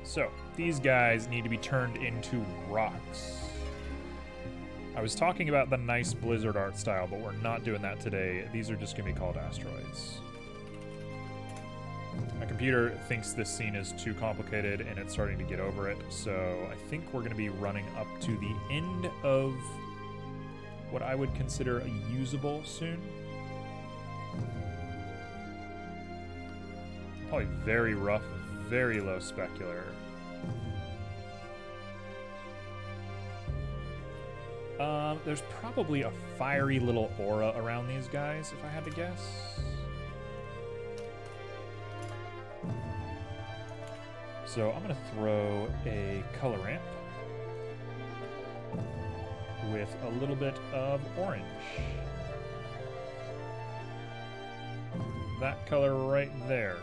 So, these guys need to be turned into rocks. I was talking about the nice Blizzard art style, but we're not doing that today. These are just going to be called asteroids. My computer thinks this scene is too complicated, and it's starting to get over it, so I think we're going to be running up to the end of what I would consider a usable soon. Probably very rough, very low specular. There's probably a fiery little aura around these guys, if I had to guess. So I'm going to throw a color ramp with a little bit of orange. That color right there.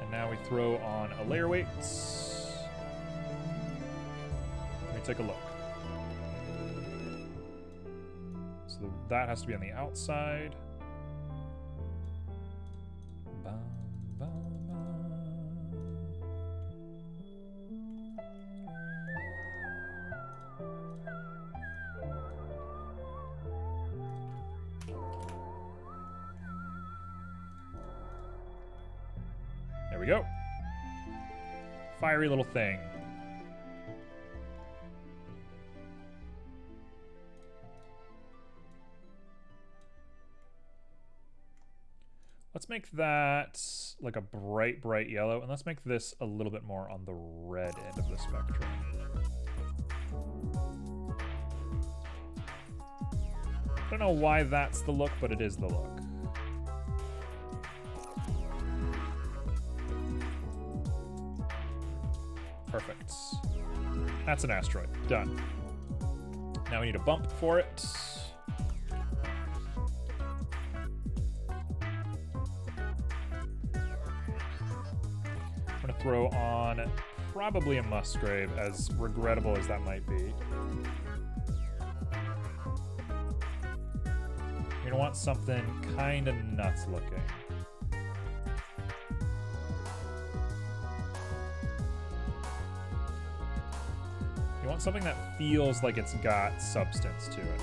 And now we throw on a layer weight. Let me take a look. So that has to be on the outside. There we go. Fiery little thing. Let's make that like a bright, bright yellow, and let's make this a little bit more on the red end of the spectrum. I don't know why that's the look, but it is the look. Perfect. That's an asteroid. Done. Now we need a bump for it. I'm going to throw on probably a Musgrave, as regrettable as that might be. You're going to want something kind of nuts looking. You want something that feels like it's got substance to it.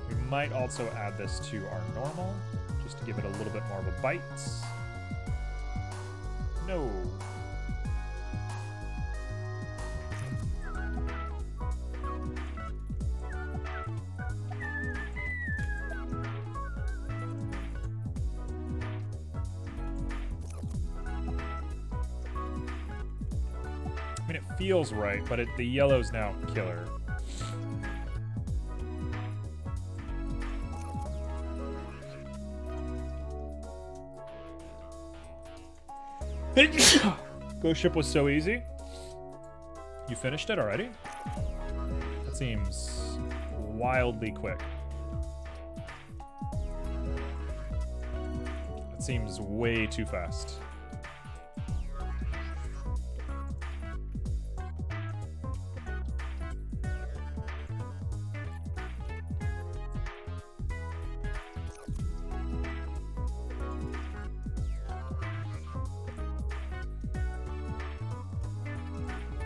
We might also add this to our normal, just to give it a little bit more of a bite. No. I mean, it feels right, but the yellow's now killer. Ghost ship was so easy. You finished it already? That seems wildly quick. That seems way too fast.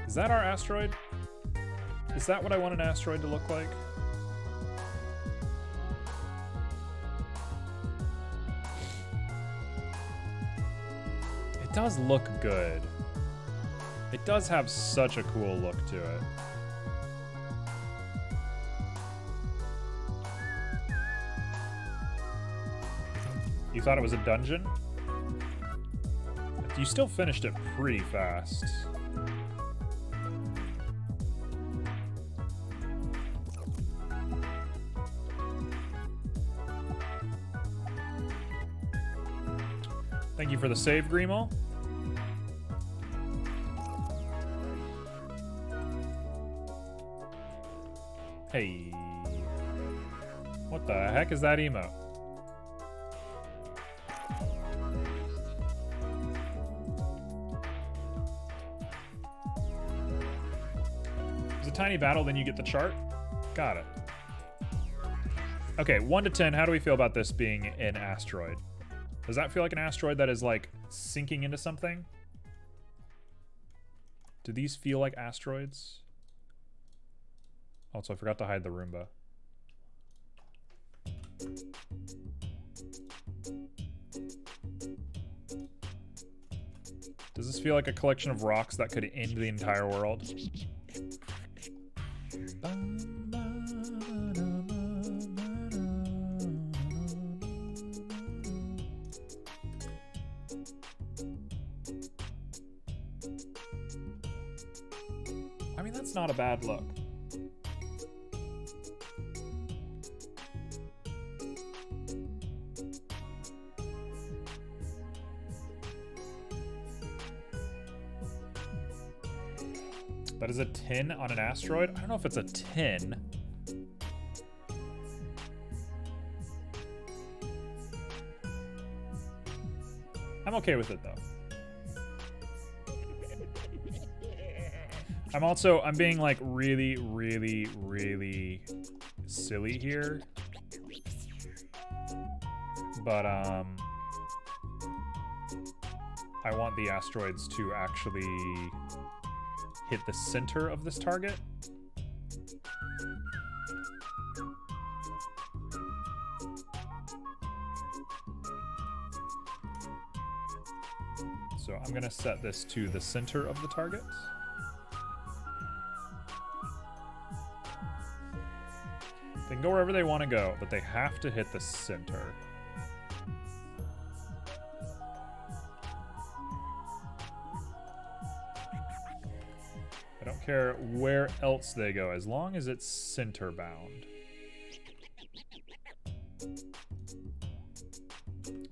Is that our asteroid? Is that what I want an asteroid to look like? It does look good. It does have such a cool look to it. You thought it was a dungeon? You still finished it pretty fast. Thank you for the save, Grimo. Hey. What the heck is that emote? It's a tiny battle, then you get the chart? Got it. Okay, 1 to 10, how do we feel about this being an asteroid? Does that feel like an asteroid that is, like, sinking into something? Do these feel like asteroids? Also, I forgot to hide the Roomba. Does this feel like a collection of rocks that could end the entire world? I mean, that's not a bad look. That is a 10 on an asteroid? I don't know if it's a 10. I'm okay with it though. I'm being like really, really, really silly here. But I want the asteroids to actually hit the center of this target. So I'm gonna set this to the center of the target. They can go wherever they want to go, but they have to hit the center. I don't care where else they go, as long as it's center bound.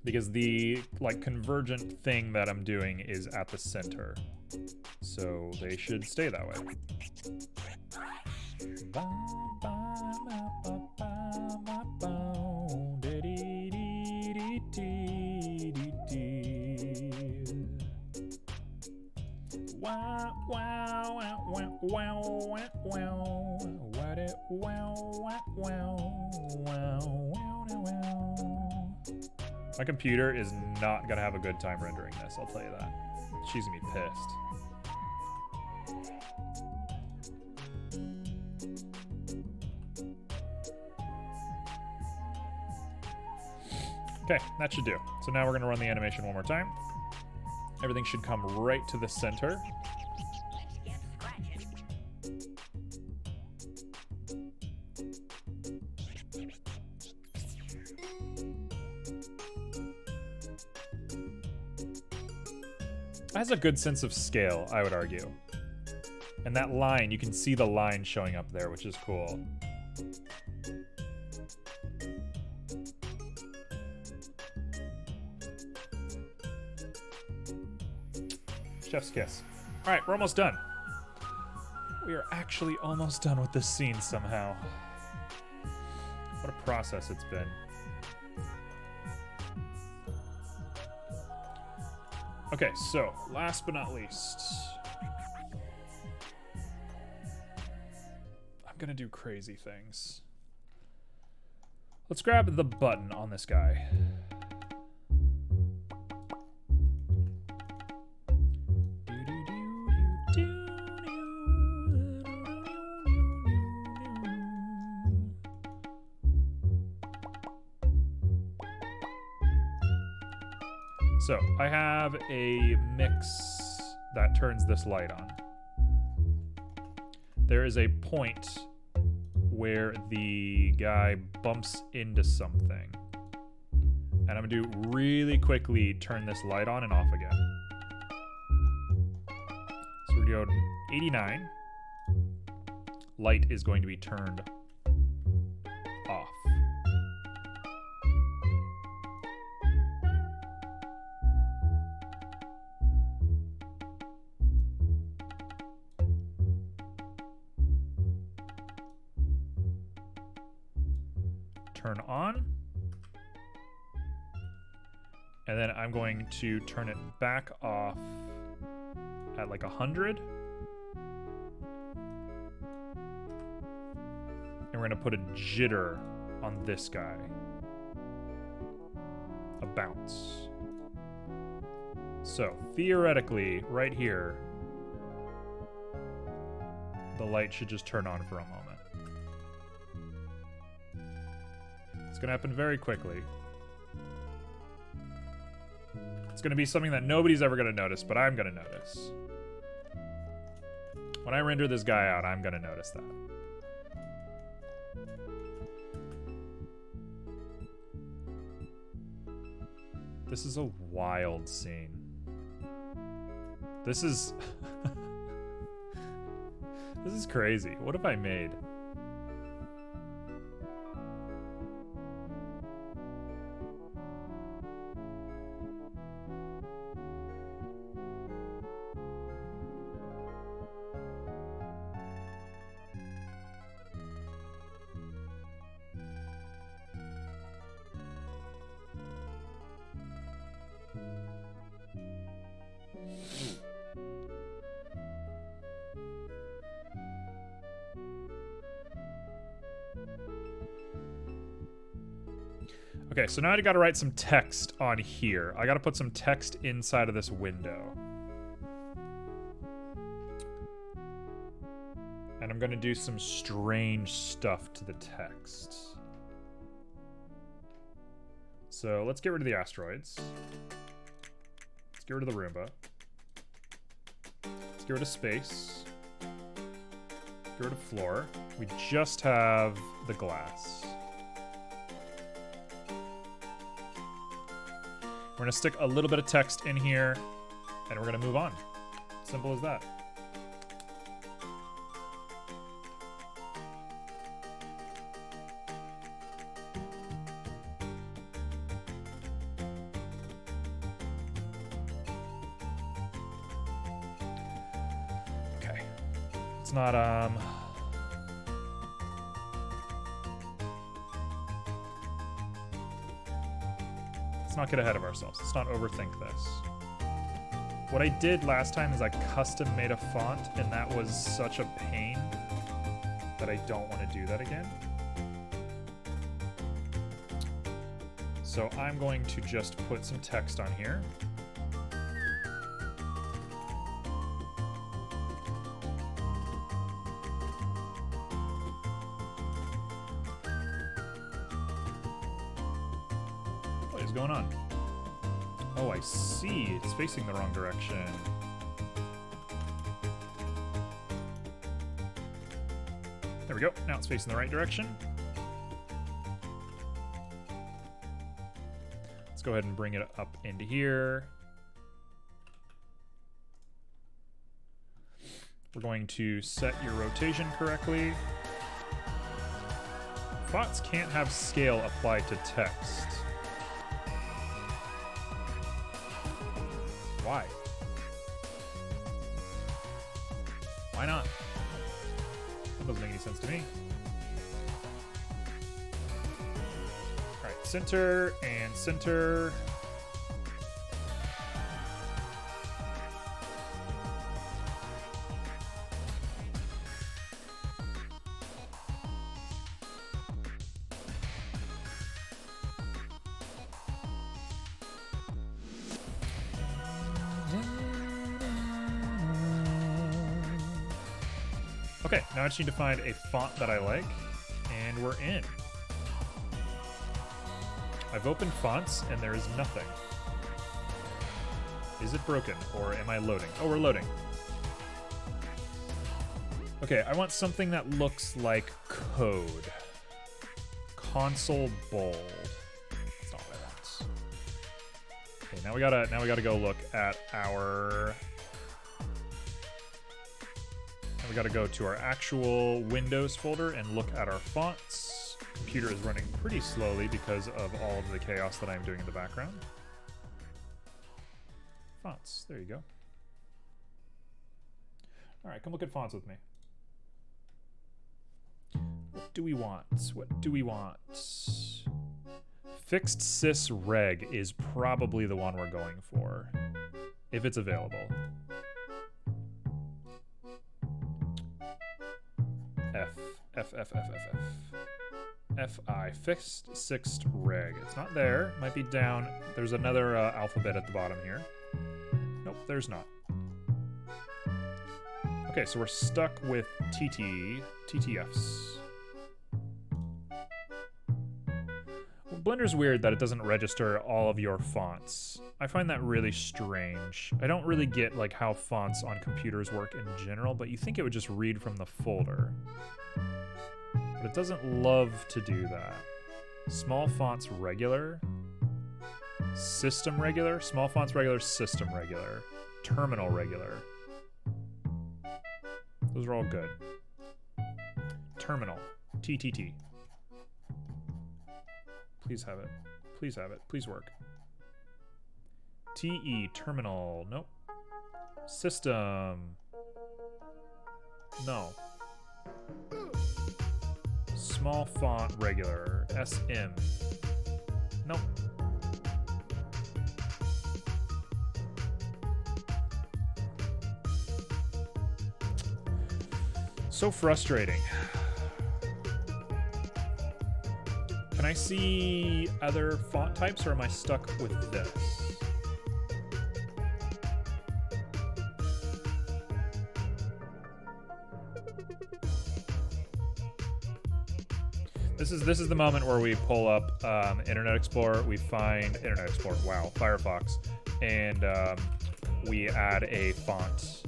Because the like convergent thing that I'm doing is at the center. So they should stay that way. My computer is not gonna have a good time rendering this, I'll tell you that. She's gonna be pissed. Okay, that should do. So now we're gonna run the animation one more time. Everything should come right to the center. It has a good sense of scale, I would argue. And that line, you can see the line showing up there, which is cool. Chef's kiss. All right, we're almost done. We are actually almost done with this scene somehow. What a process it's been. Okay, so last but not least, I'm gonna do crazy things. Let's grab the button on this guy. So I have a mix that turns this light on. There is a point where the guy bumps into something. And I'm gonna do really quickly turn this light on and off again. So we're gonna go 89. Light is going to be turned off. Turn on. And then I'm going to turn it back off at like 100. And we're gonna put a jitter on this guy. A bounce. So theoretically, right here, the light should just turn on for a moment. It's gonna happen very quickly. It's gonna be something that nobody's ever gonna notice, but I'm gonna notice. When I render this guy out, I'm gonna notice that. This is a wild scene. This is... This is crazy. What have I made? Okay, so now I gotta write some text on here. I gotta put some text inside of this window. And I'm gonna do some strange stuff to the text. So let's get rid of the asteroids. Let's get rid of the Roomba. Let's get rid of space. Get rid of floor. We just have the glass. We're gonna stick a little bit of text in here, and we're gonna move on. Simple as that. Okay. It's not, let's not get ahead of ourselves. Let's not overthink this. What I did last time is I custom made a font, and that was such a pain that I don't want to do that again. So I'm going to just put some text on here. What is going on? Oh, I see. It's facing the wrong direction. There we go. Now it's facing the right direction. Let's go ahead and bring it up into here. We're going to set your rotation correctly. Fonts can't have scale applied to text. Why? Why not? That doesn't make any sense to me. All right, center and center. Okay, now I just need to find a font that I like, and we're in. I've opened fonts, and there is nothing. Is it broken, or am I loading? Oh, we're loading. Okay, I want something that looks like code. Console bold. That's not what I want. Okay, now we gotta go look at our. We got to go to our actual Windows folder and look at our fonts. Computer is running pretty slowly because of all of the chaos that I'm doing in the background. Fonts, there you go. All right, come look at fonts with me. What do we want? What do we want? Fixed sys reg is probably the one we're going for, if it's available. F-I, fixed sixth reg. It's not there. It might be down. There's another alphabet at the bottom here. Nope, there's not. Okay, so we're stuck with TTFs. Well, Blender's weird that it doesn't register all of your fonts. I find that really strange. I don't really get like how fonts on computers work in general, but you think it would just read from the folder. But it doesn't love to do that. Small fonts regular. System regular. Small fonts regular, system regular. Terminal regular. Those are all good. Terminal. TTT. Please have it. Please have it. Please work. TE. Terminal. Nope. System. No. Small font regular. SM. Nope. So frustrating. Can I see other font types, or am I stuck with this? This is the moment where we pull up Internet Explorer, we find Internet Explorer, wow, Firefox, and we add a font.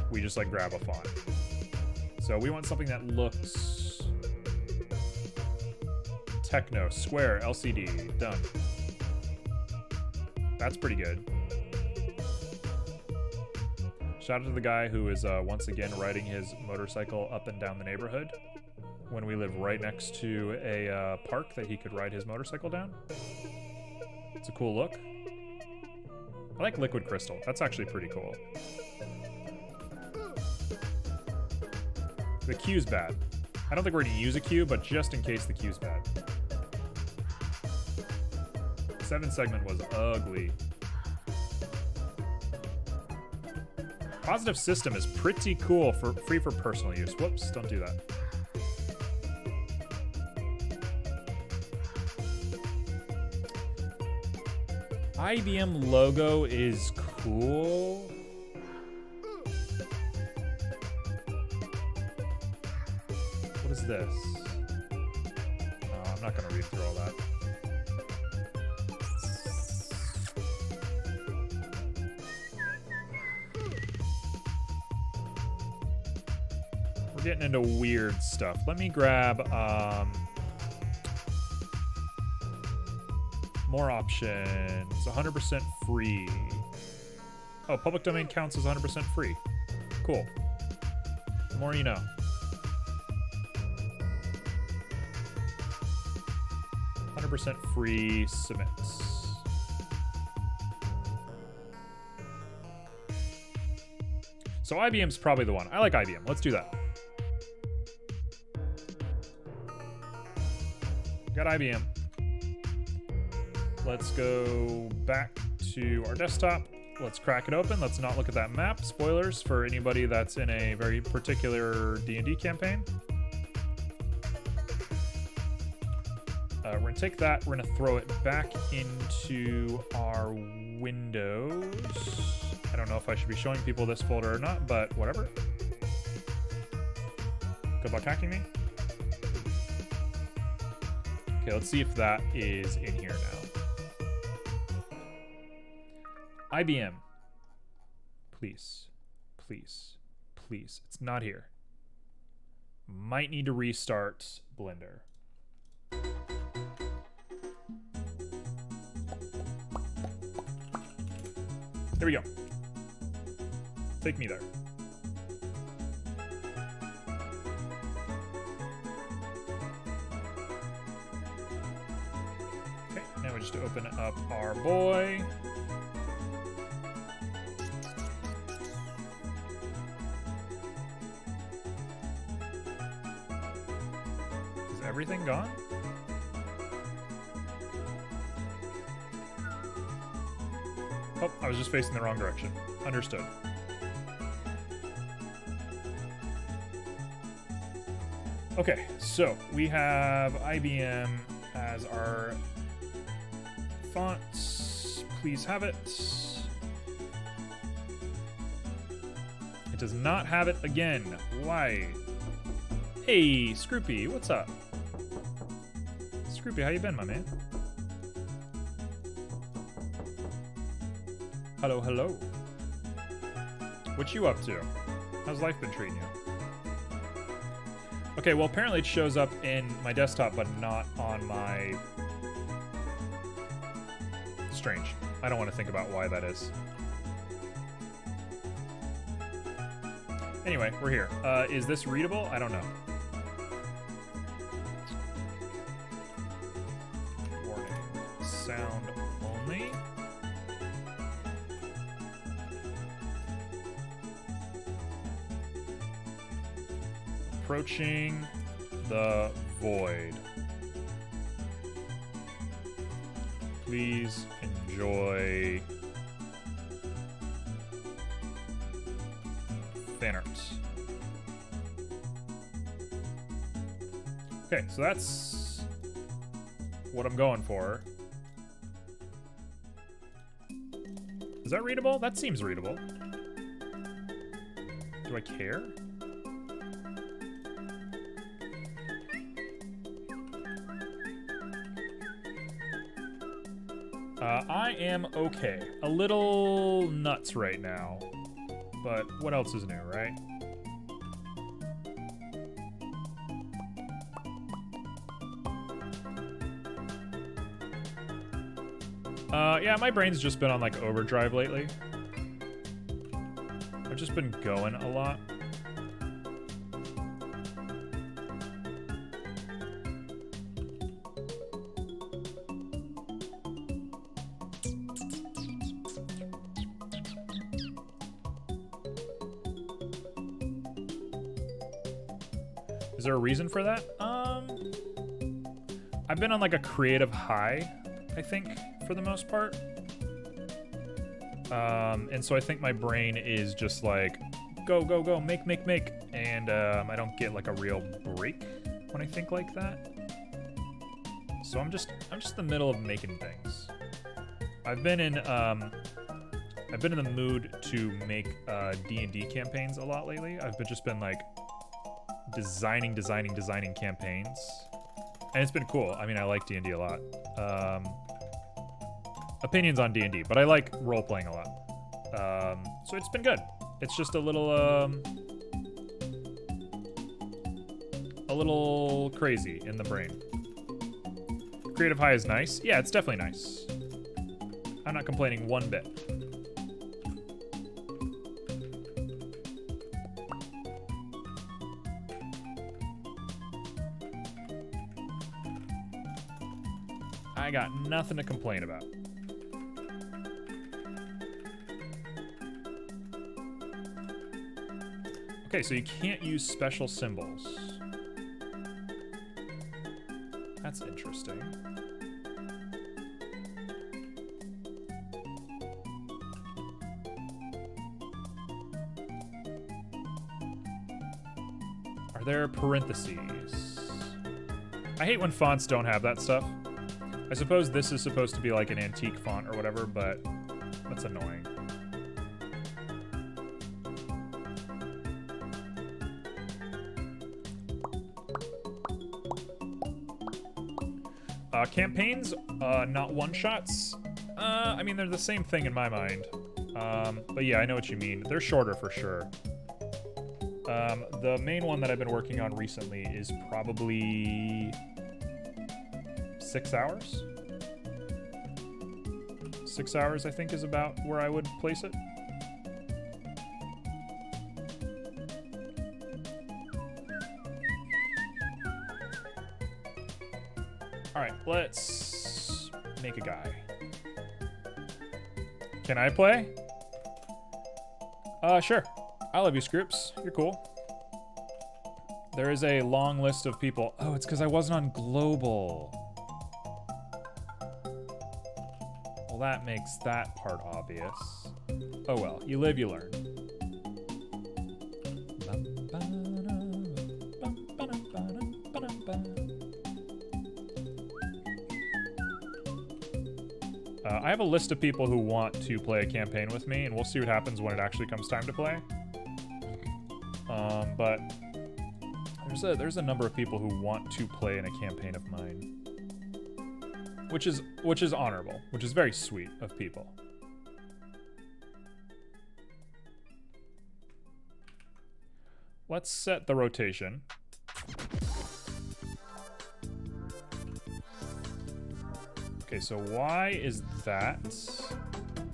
We just like grab a font. So we want something that looks techno, square, LCD, done. That's pretty good. Shout out to the guy who is once again riding his motorcycle up and down the neighborhood when we live right next to a park that he could ride his motorcycle down. It's a cool look. I like liquid crystal. That's actually pretty cool. The queue's bad. I don't think we're gonna use a queue, but just in case the queue's bad. 7 segment was ugly. Positive System is pretty cool for free for personal use. Whoops, don't do that. IBM logo is cool. What is this? Oh, I'm not gonna read through all that. We're getting into weird stuff. Let me grab more options. 100% free. Oh, public domain counts as 100% free. Cool. The more you know. Free submits. So IBM's probably the one. I like IBM. Let's do that. Got IBM. Let's go back to our desktop. Let's crack it open. Let's not look at that map. Spoilers for anybody that's in a very particular D&D campaign. We're gonna take that, we're gonna throw it back into our Windows. I don't know if I should be showing people this folder or not, but whatever. Good luck hacking me. Okay, let's see if that is in here now. IBM. Please, please, please. It's not here. Might need to restart Blender. There we go. Take me there. Okay, now we just open up our boy. Is everything gone? Oh, I was just facing the wrong direction. Understood. Okay, so we have IBM as our fonts. Please have it. It does not have it again. Why? Hey, Scroopy, what's up? Scroopy, how you been, my man? Hello, hello. What you up to? How's life been treating you? Okay, well apparently it shows up in my desktop, but not on my... Strange. I don't want to think about why that is. Anyway, we're here. Is this readable? I don't know. Warning. Sound only. Approaching the void. Please enjoy fan art. Okay, so that's what I'm going for. Is that readable? That seems readable. Do I care? I am okay. A little nuts right now. But what else is new, right? Yeah, my brain's just been on like overdrive lately. I've just been going a lot. Is there a reason for that? I've been on like a creative high, I think, for the most part. And so I think my brain is just like, go, go, go, make, make, make. And I don't get like a real break when I think like that. So I'm just in the middle of making things. I've been in the mood to make D&D campaigns a lot lately. I've just been like designing campaigns. And it's been cool. I mean, I like D&D a lot. Opinions on D&D, but I like role-playing a lot. So it's been good. It's just a little crazy in the brain. Creative high is nice. Yeah, it's definitely nice. I'm not complaining one bit. I got nothing to complain about. Okay, so you can't use special symbols. That's interesting. Are there parentheses? I hate when fonts don't have that stuff. I suppose this is supposed to be like an antique font or whatever, but that's annoying. Campaigns, not one-shots. I mean, they're the same thing in my mind. But yeah, I know what you mean. They're shorter for sure. The main one that I've been working on recently is probably 6 hours. 6 hours, I think, is about where I would place it. Alright, let's make a guy. Can I play? Sure. I love you, Scroops. You're cool. There is a long list of people. Oh, it's because I wasn't on global. Well, that makes that part obvious. Oh well, you live, you learn. I have a list of people who want to play a campaign with me, and we'll see what happens when it actually comes time to play. But there's a number of people who want to play in a campaign of mine, which is honorable, which is very sweet of people. Let's set the rotation. Okay, so Y is that,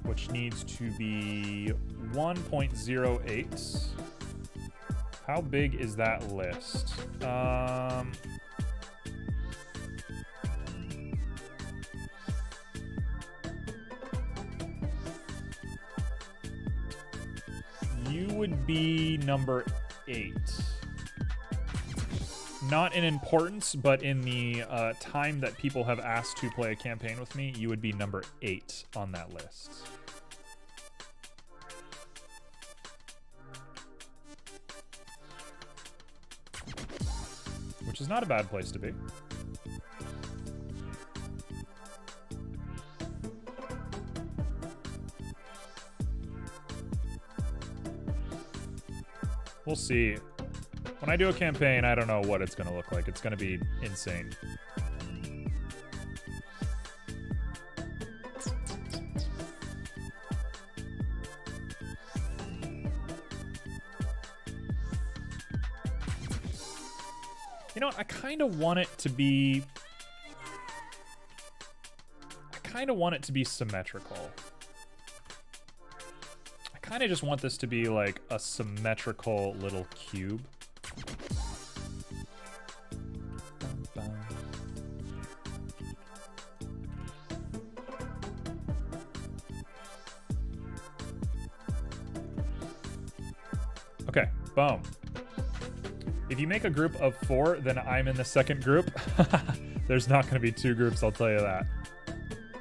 which needs to be 1.08. How big is that list? You would be number 8. Not in importance, but in the time that people have asked to play a campaign with me, you would be number 8 on that list. Which is not a bad place to be. We'll see. When I do a campaign, I don't know what it's gonna look like. It's gonna be insane. You know what? I kind of want it to be... symmetrical. I kind of just want this to be like a symmetrical little cube. Okay, boom. If you make a group of 4, then I'm in the second group. There's not going to be 2 groups, I'll tell you that.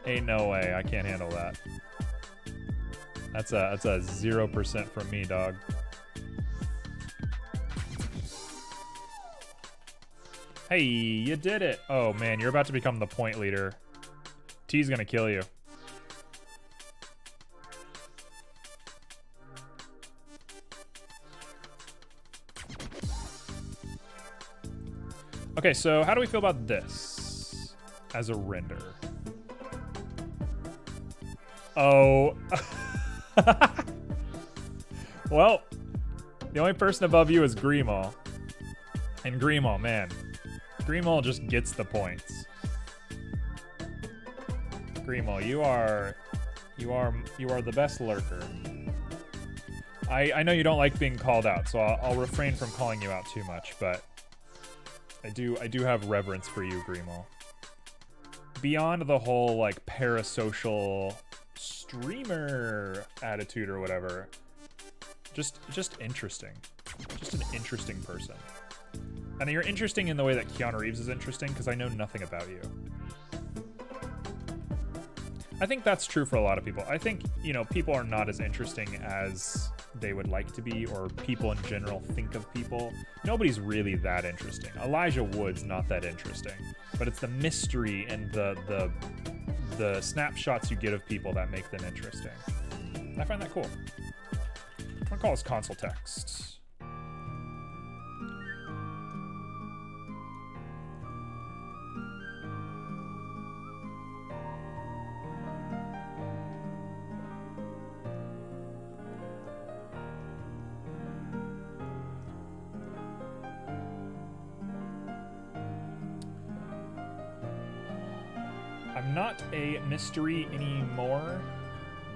Ain't no way, I can't handle that. That's a 0% from me, dog. Hey, you did it. Oh man, you're about to become the point leader. T's gonna kill you. Okay, so how do we feel about this as a render? Oh. Well, the only person above you is Grimo. And Grimo, man. Grimo just gets the points. Grimo, you are the best lurker. I know you don't like being called out, so I'll refrain from calling you out too much, but I do have reverence for you, Grimo. Beyond the whole like parasocial streamer attitude or whatever, just interesting. Just an interesting person. And you're interesting in the way that Keanu Reeves is interesting, because I know nothing about you. I think that's true for a lot of people. I think, you know, people are not as interesting as they would like to be, or people in general think of people. Nobody's really that interesting. Elijah Wood's not that interesting, but it's the mystery and the snapshots you get of people that make them interesting. I find that cool. I'm gonna call this console text. I'm not a mystery anymore.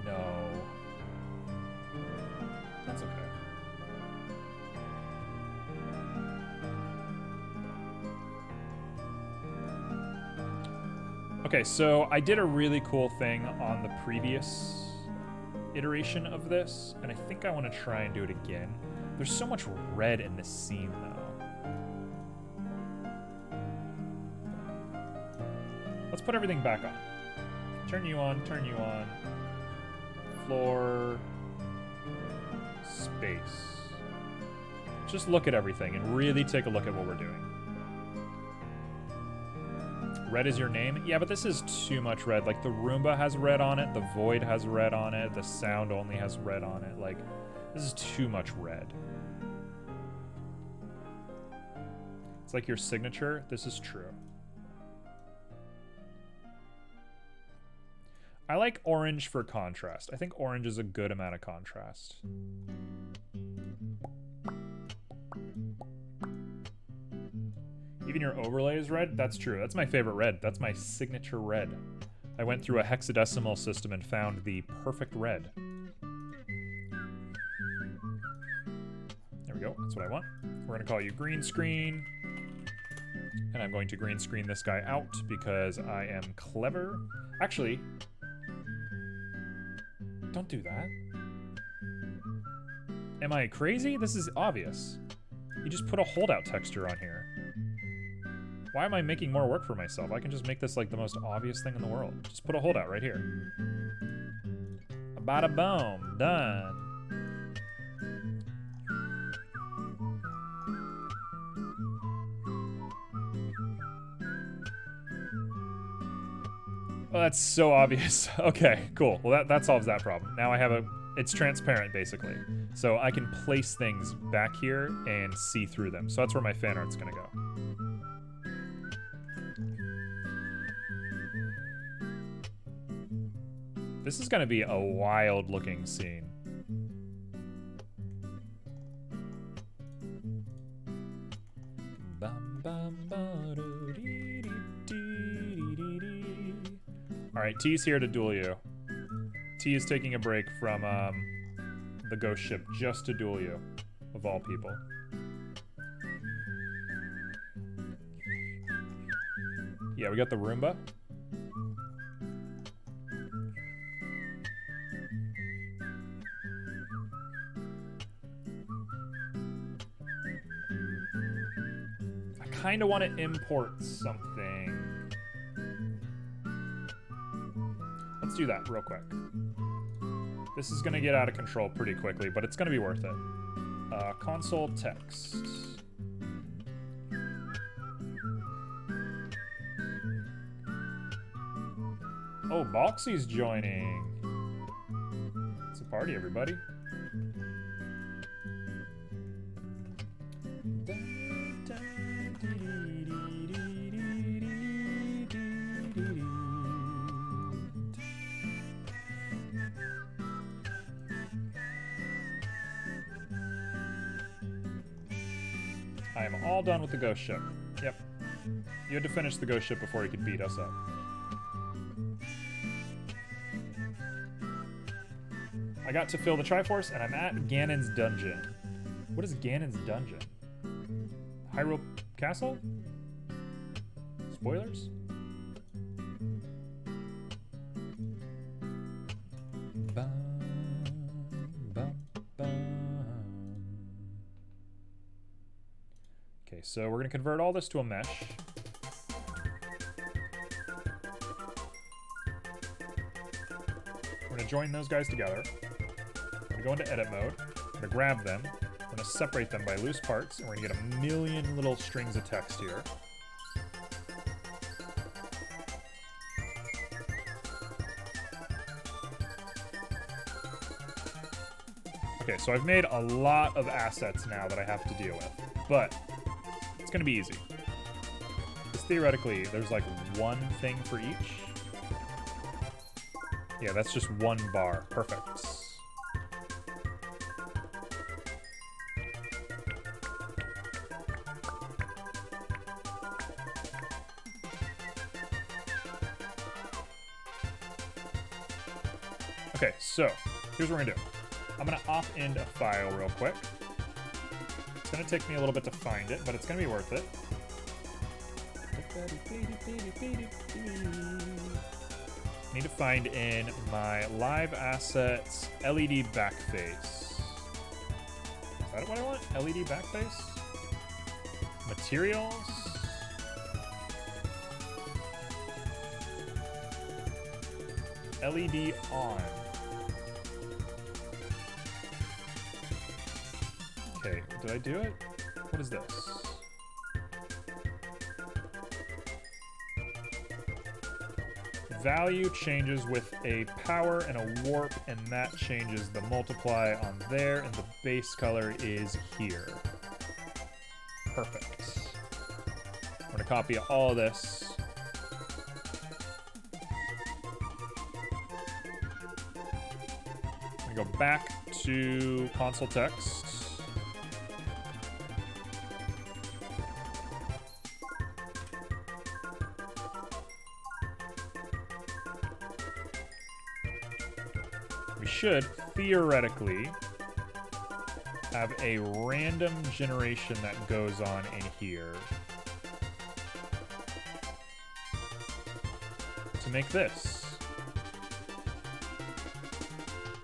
No. That's okay. Okay, so I did a really cool thing on the previous iteration of this, and I think I want to try and do it again. There's so much red in this scene, though. Let's put everything back on. Turn you on, turn you on. Floor. Space. Just look at everything and really take a look at what we're doing. Red is your name? Yeah, but this is too much red. Like, the Roomba has red on it, the Void has red on it, the sound only has red on it. Like, this is too much red. It's like your signature. This is true. I like orange for contrast. I think orange is a good amount of contrast. Even your overlay is red? That's true. That's my favorite red. That's my signature red. I went through a hexadecimal system and found the perfect red. There we go. That's what I want. We're going to call you green screen. And I'm going to green screen this guy out because I am clever. Actually, don't do that. Am I crazy? This is obvious. You just put a holdout texture on here. Why am I making more work for myself? I can just make this like the most obvious thing in the world. Just put a holdout right here. Bada boom, done. Oh, that's so obvious. Okay, cool. Well, that solves that problem. Now I have a It's transparent, basically. So I can place things back here and see through them. So that's where my fan art's gonna go. This is gonna be a wild looking scene. Alright, T's here to duel you. T is taking a break from the ghost ship just to duel you, of all people. Yeah, we got the Roomba. I kind of want to import something. Let's do that real quick. This is going to get out of control pretty quickly, but it's going to be worth it. Console text. Oh, Boxy's joining. It's a party, everybody. I am all done with the ghost ship. Yep. You had to finish the ghost ship before you could beat us up. I got to fill the Triforce, and I'm at Ganon's dungeon. What is Ganon's dungeon? Hyrule Castle? Spoilers? Okay, so we're gonna convert all this to a mesh. We're gonna join those guys together. We're gonna go into edit mode. We're gonna grab them. We're gonna separate them by loose parts, and we're gonna get a million little strings of text here. Okay, so I've made a lot of assets now that I have to deal with, but it's gonna be easy. Because theoretically, there's like one thing for each. Yeah, that's just one bar. Perfect. Okay, so here's what we're gonna do. I'm gonna opt into a file real quick. It's gonna take me a little bit to find it, but it's gonna be worth it. Need to find in my live assets LED backface. Is that what I want? LED backface? Materials? LED on. Okay, did I do it? What is this? Value changes with a power and a warp, and that changes the multiply on there, and the base color is here. Perfect. I'm gonna copy all of this. I'm gonna go back to console text. We should theoretically have a random generation that goes on in here to make this.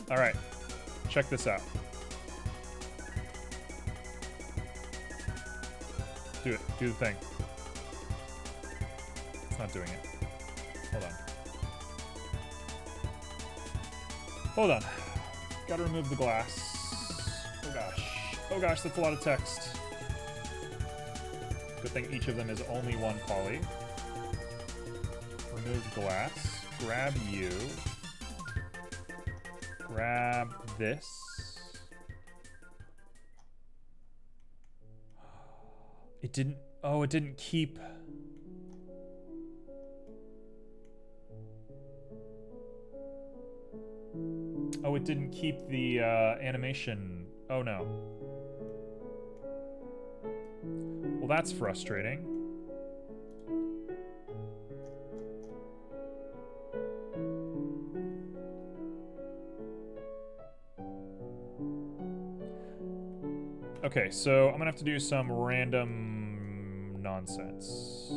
All right, check this out. Do it, do the thing. It's not doing it. Hold on. Hold on. Gotta remove the glass. Oh gosh. Oh gosh, that's a lot of text. Good thing each of them is only one poly. Remove glass. Grab you. Grab this. It didn't... Oh, it didn't keep... Oh, it didn't keep the animation. Oh, no. Well, that's frustrating. Okay, so I'm gonna have to do some random nonsense.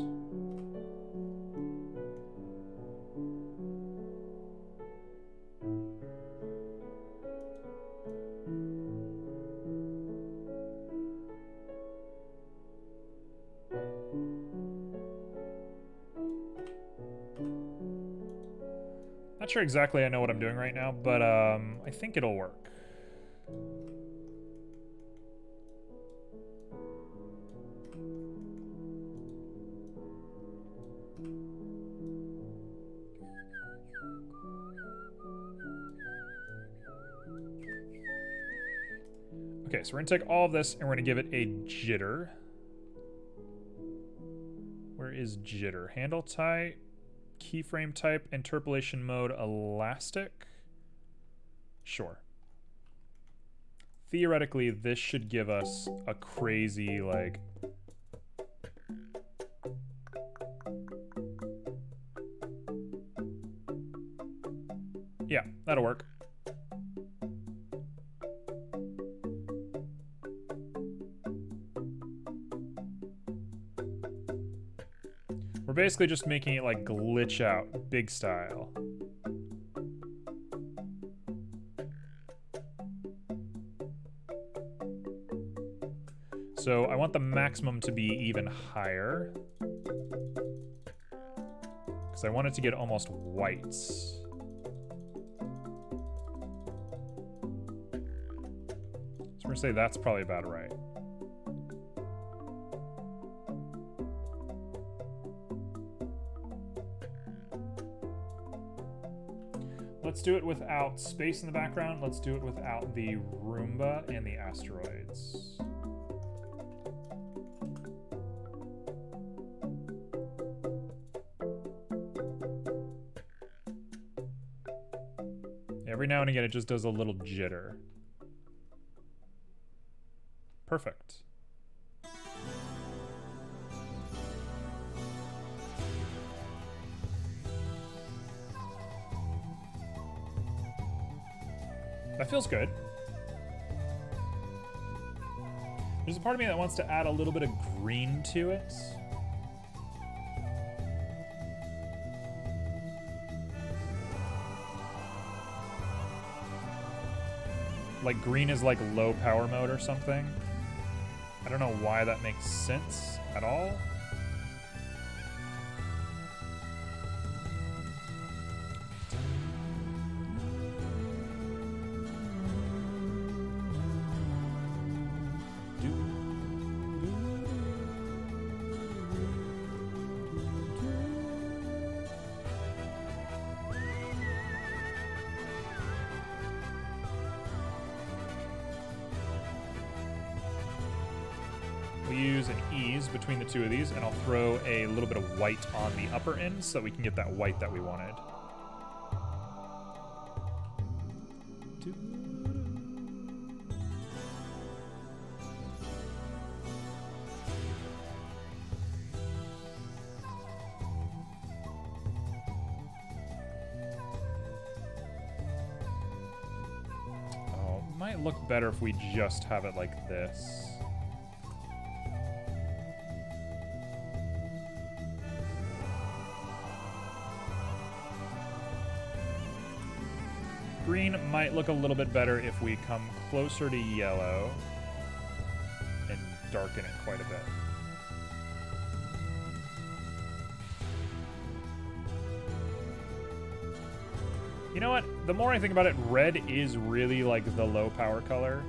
Not sure exactly I know what I'm doing right now, but I think it'll work. Okay, so we're gonna take all of this and we're gonna give it a jitter. Where is jitter? Handle type, keyframe type, interpolation mode, elastic. Sure. Theoretically, this should give us a crazy, like... Yeah, that'll work. We're basically just making it like glitch out, big style. So I want the maximum to be even higher, because I want it to get almost white. So we're gonna say that's probably about right. Let's do it without space in the background. Let's do it without the Roomba and the asteroids. Every now and again, it just does a little jitter. Perfect. That feels good. There's a part of me that wants to add a little bit of green to it. Like green is like low power mode or something. I don't know why that makes sense at all. Between the two of these, and I'll throw a little bit of white on the upper end so that we can get that white that we wanted. Oh, it might look better if we just have it like this. Green might look a little bit better if we come closer to yellow and darken it quite a bit. You know what? The more I think about it, red is really like the low power color.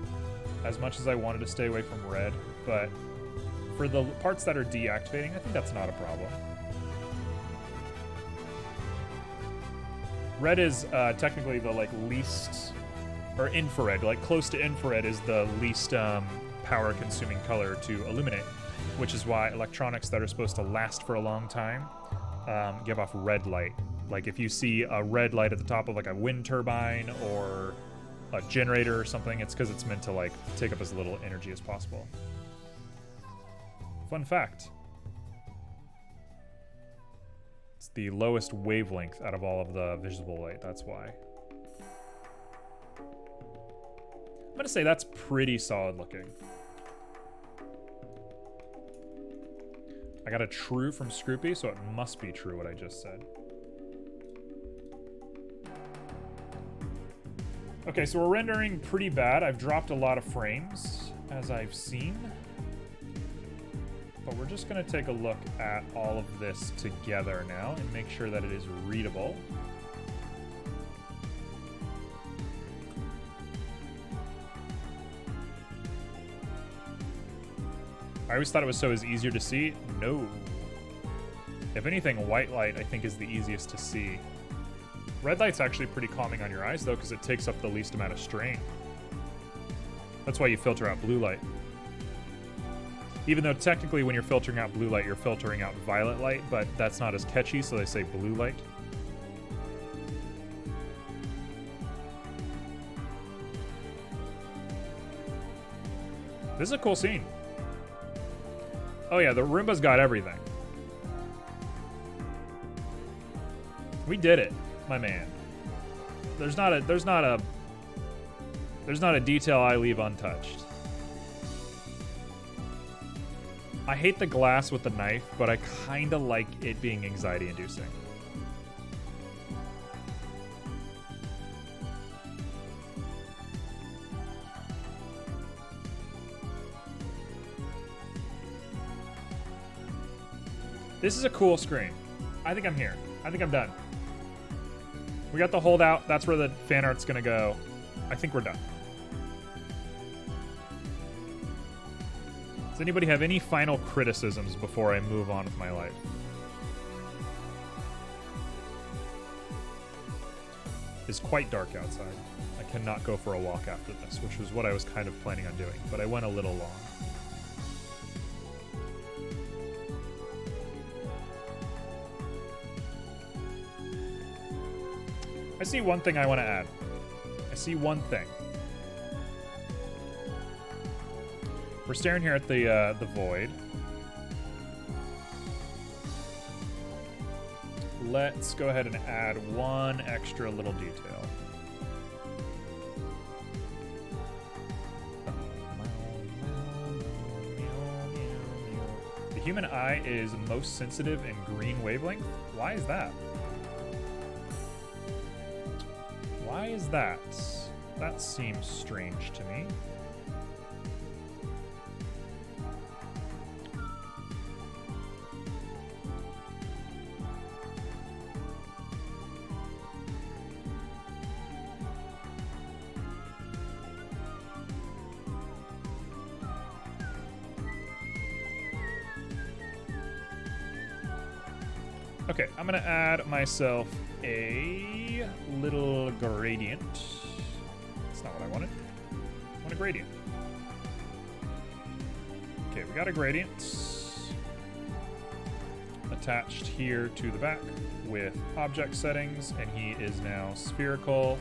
As much as I wanted to stay away from red, but for the parts that are deactivating, I think that's not a problem. Red is technically the like least or infrared, like close to infrared is the least power consuming color to illuminate, which is why electronics that are supposed to last for a long time give off red light. Like if you see a red light at the top of like a wind turbine or a generator or something, it's because it's meant to like take up as little energy as possible. Fun fact. It's the lowest wavelength out of all of the visible light, that's why. I'm gonna say that's pretty solid looking. I got a true from Scroopy, so it must be true what I just said. Okay, so we're rendering pretty bad. I've dropped a lot of frames, as I've seen. But we're just gonna take a look at all of this together now and make sure that it is readable. I always thought it was so as easier to see. No. If anything, white light I think is the easiest to see. Red light's actually pretty calming on your eyes though, because it takes up the least amount of strain. That's why you filter out blue light. Even though technically when you're filtering out blue light, you're filtering out violet light, but that's not as catchy, so they say blue light. This is a cool scene. Oh yeah, the Roomba's got everything. We did it, my man. There's not a detail I leave untouched. I hate the glass with the knife, but I kinda like it being anxiety inducing. This is a cool screen. I think I'm here. I think I'm done. We got the holdout. That's where the fan art's gonna go. I think we're done. Does anybody have any final criticisms before I move on with my life? It's quite dark outside. I cannot go for a walk after this, which was what I was kind of planning on doing, but I went a little long. I see one thing I want to add. I see one thing. We're staring here at the void. Let's go ahead and add one extra little detail. The human eye is most sensitive in green wavelength. Why is that? Why is that? That seems strange to me. Okay, I'm gonna add myself a little gradient. That's not what I wanted. I want a gradient. Okay, we got a gradient attached here to the back with object settings, and he is now spherical.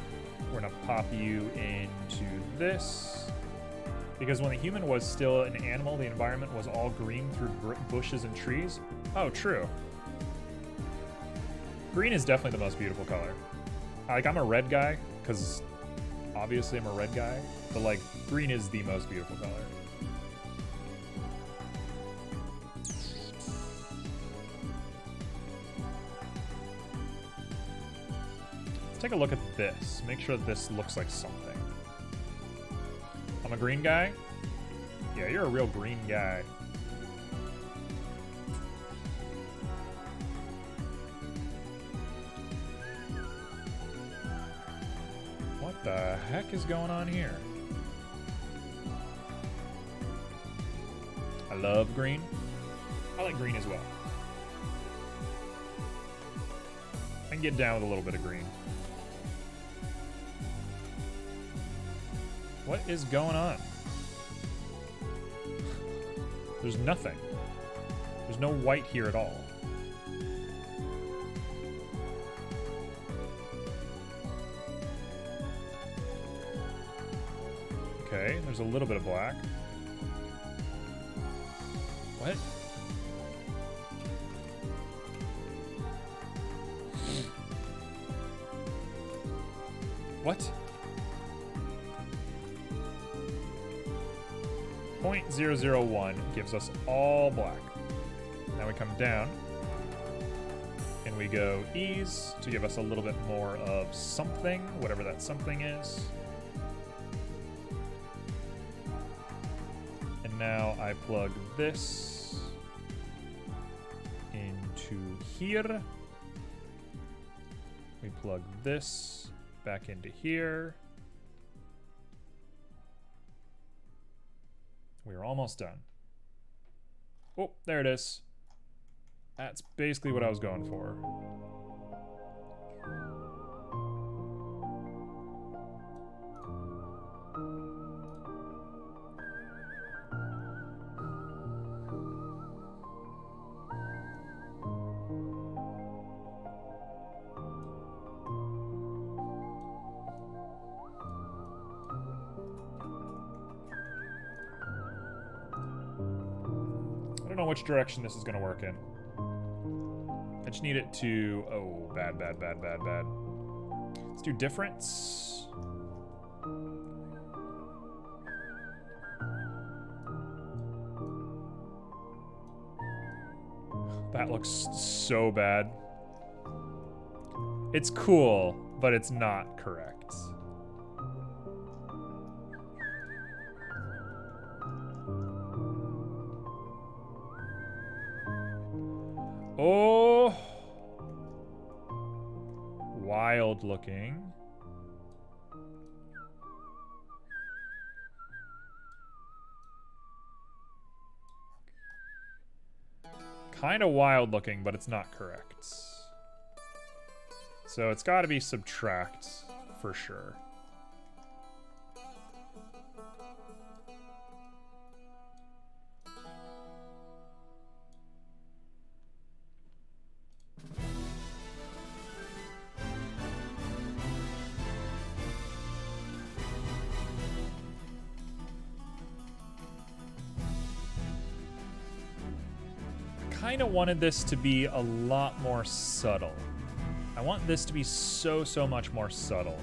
We're gonna pop you into this. Because when the human was still an animal, the environment was all green through bushes and trees. Oh, true. Green is definitely the most beautiful color. Like, I'm a red guy, because obviously I'm a red guy, but like, green is the most beautiful color. Let's take a look at this. Make sure that this looks like something. I'm a green guy? Yeah, you're a real green guy. What the heck is going on here? I love green. I like green as well. I can get down with a little bit of green. What is going on? There's nothing. There's no white here at all. Okay, there's a little bit of black. What? What? 0.001 gives us all black. Now we come down and we go ease to give us a little bit more of something, whatever that something is. And now I plug this into here. We plug this back into here. We're almost done. Oh, there it is. That's basically what I was going for. I don't know which direction this is going to work in. I just need it to... Oh, bad, bad, bad, bad, bad. Let's do difference. That looks so bad. It's cool, but it's not correct. Oh, wild looking. Kind of wild looking, but it's not correct. So it's got to be subtract for sure. I kind of wanted this to be a lot more subtle. I want this to be so much more subtle.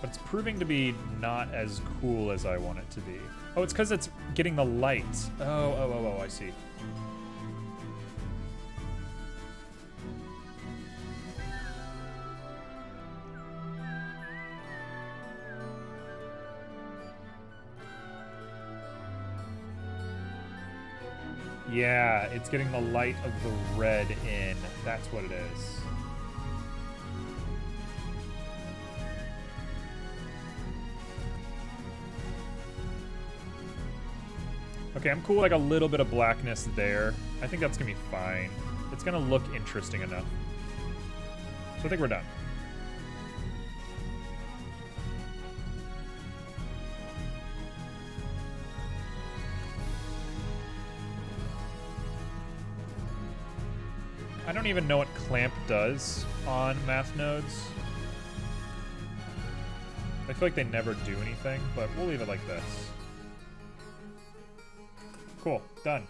But it's proving to be not as cool as I want it to be. Oh, it's because it's getting the light. Oh, I see. Yeah, it's getting the light of the red in. That's what it is. Okay, I'm cool with like a little bit of blackness there. I think that's gonna be fine. It's gonna look interesting enough. So I think we're done. I don't even know what clamp does on math nodes. I feel like they never do anything, but we'll leave it like this. Cool, done.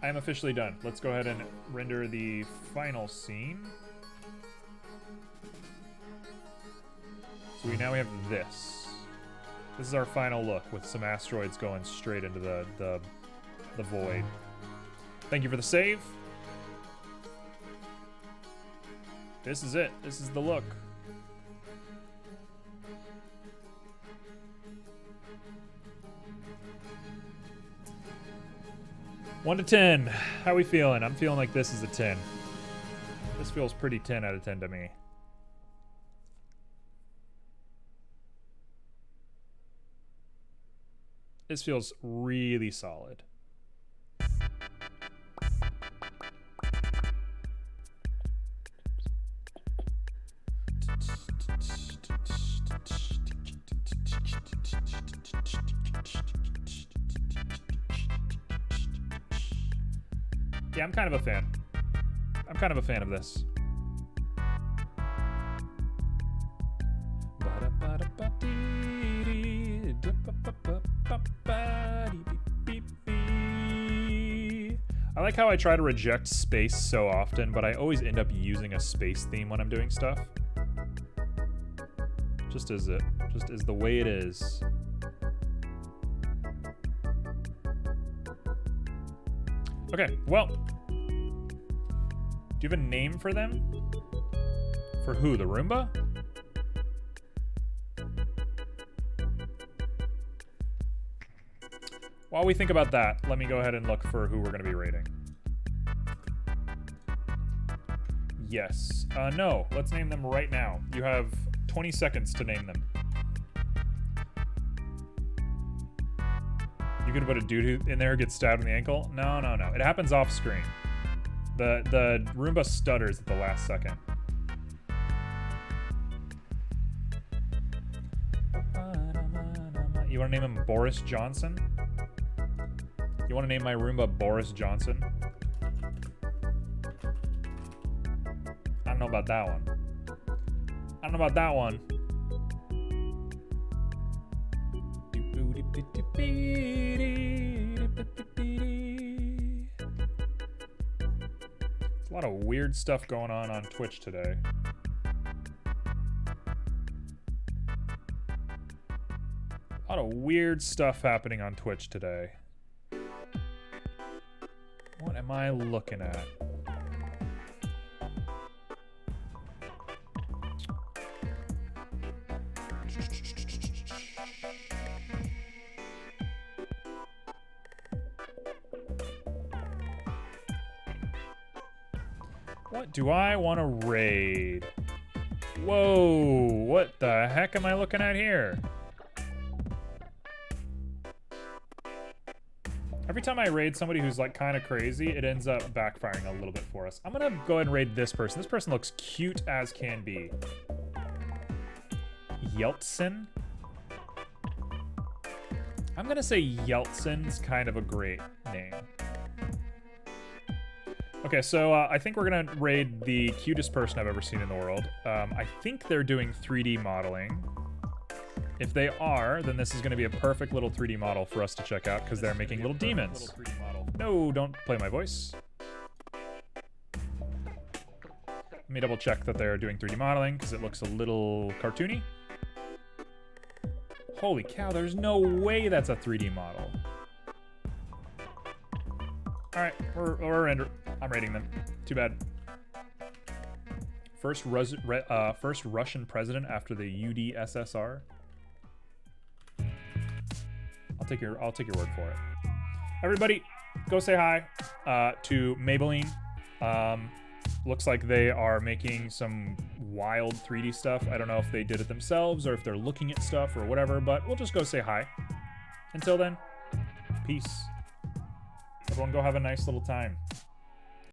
I am officially done. Let's go ahead and render the final scene. So now we have this. This is our final look with some asteroids going straight into the void. Thank you for the save. This is it. This is the look. One to 10. How we feeling? I'm feeling like this is a 10. This feels pretty 10 out of 10 to me. This feels really solid. Yeah, I'm kind of a fan. I'm kind of a fan of this. I like how I try to reject space so often, but I always end up using a space theme when I'm doing stuff. Just is the way it is. Okay, well, do you have a name for them? For who, the Roomba? While we think about that, let me go ahead and look for who we're going to be rating. Yes. No, let's name them right now. You have 20 seconds to name them. You could put a dude who in there who gets stabbed in the ankle? No, no, no. It happens off screen. The Roomba stutters at the last second. You want to name him Boris Johnson? You want to name my Roomba Boris Johnson? I don't know about that one. I don't know about that one. There's a lot of weird stuff going on Twitch today. A lot of weird stuff happening on Twitch today. What am I looking at? What do I want to raid? Whoa, what the heck am I looking at here? Every time I raid somebody who's like kind of crazy, it ends up backfiring a little bit for us. I'm gonna go ahead and raid this person. This person looks cute as can be. Yeltsin? I'm gonna say Yeltsin's kind of a great name. Okay, so I think we're gonna raid the cutest person I've ever seen in the world. I think they're doing 3D modeling. If they are, then this is going to be a perfect little 3D model for us to check out because they're making little demons. No, don't play my voice. Let me double check that they're doing 3D modeling because it looks a little cartoony. Holy cow, there's no way that's a 3D model. Alright, I'm rating them. Too bad. First Russian president after the UdSSR. I'll take your word for it. Everybody, go say hi to Maybelline. Looks like they are making some wild 3D stuff. I don't know if they did it themselves or if they're looking at stuff or whatever, but we'll just go say hi. Until then, peace. Everyone go have a nice little time.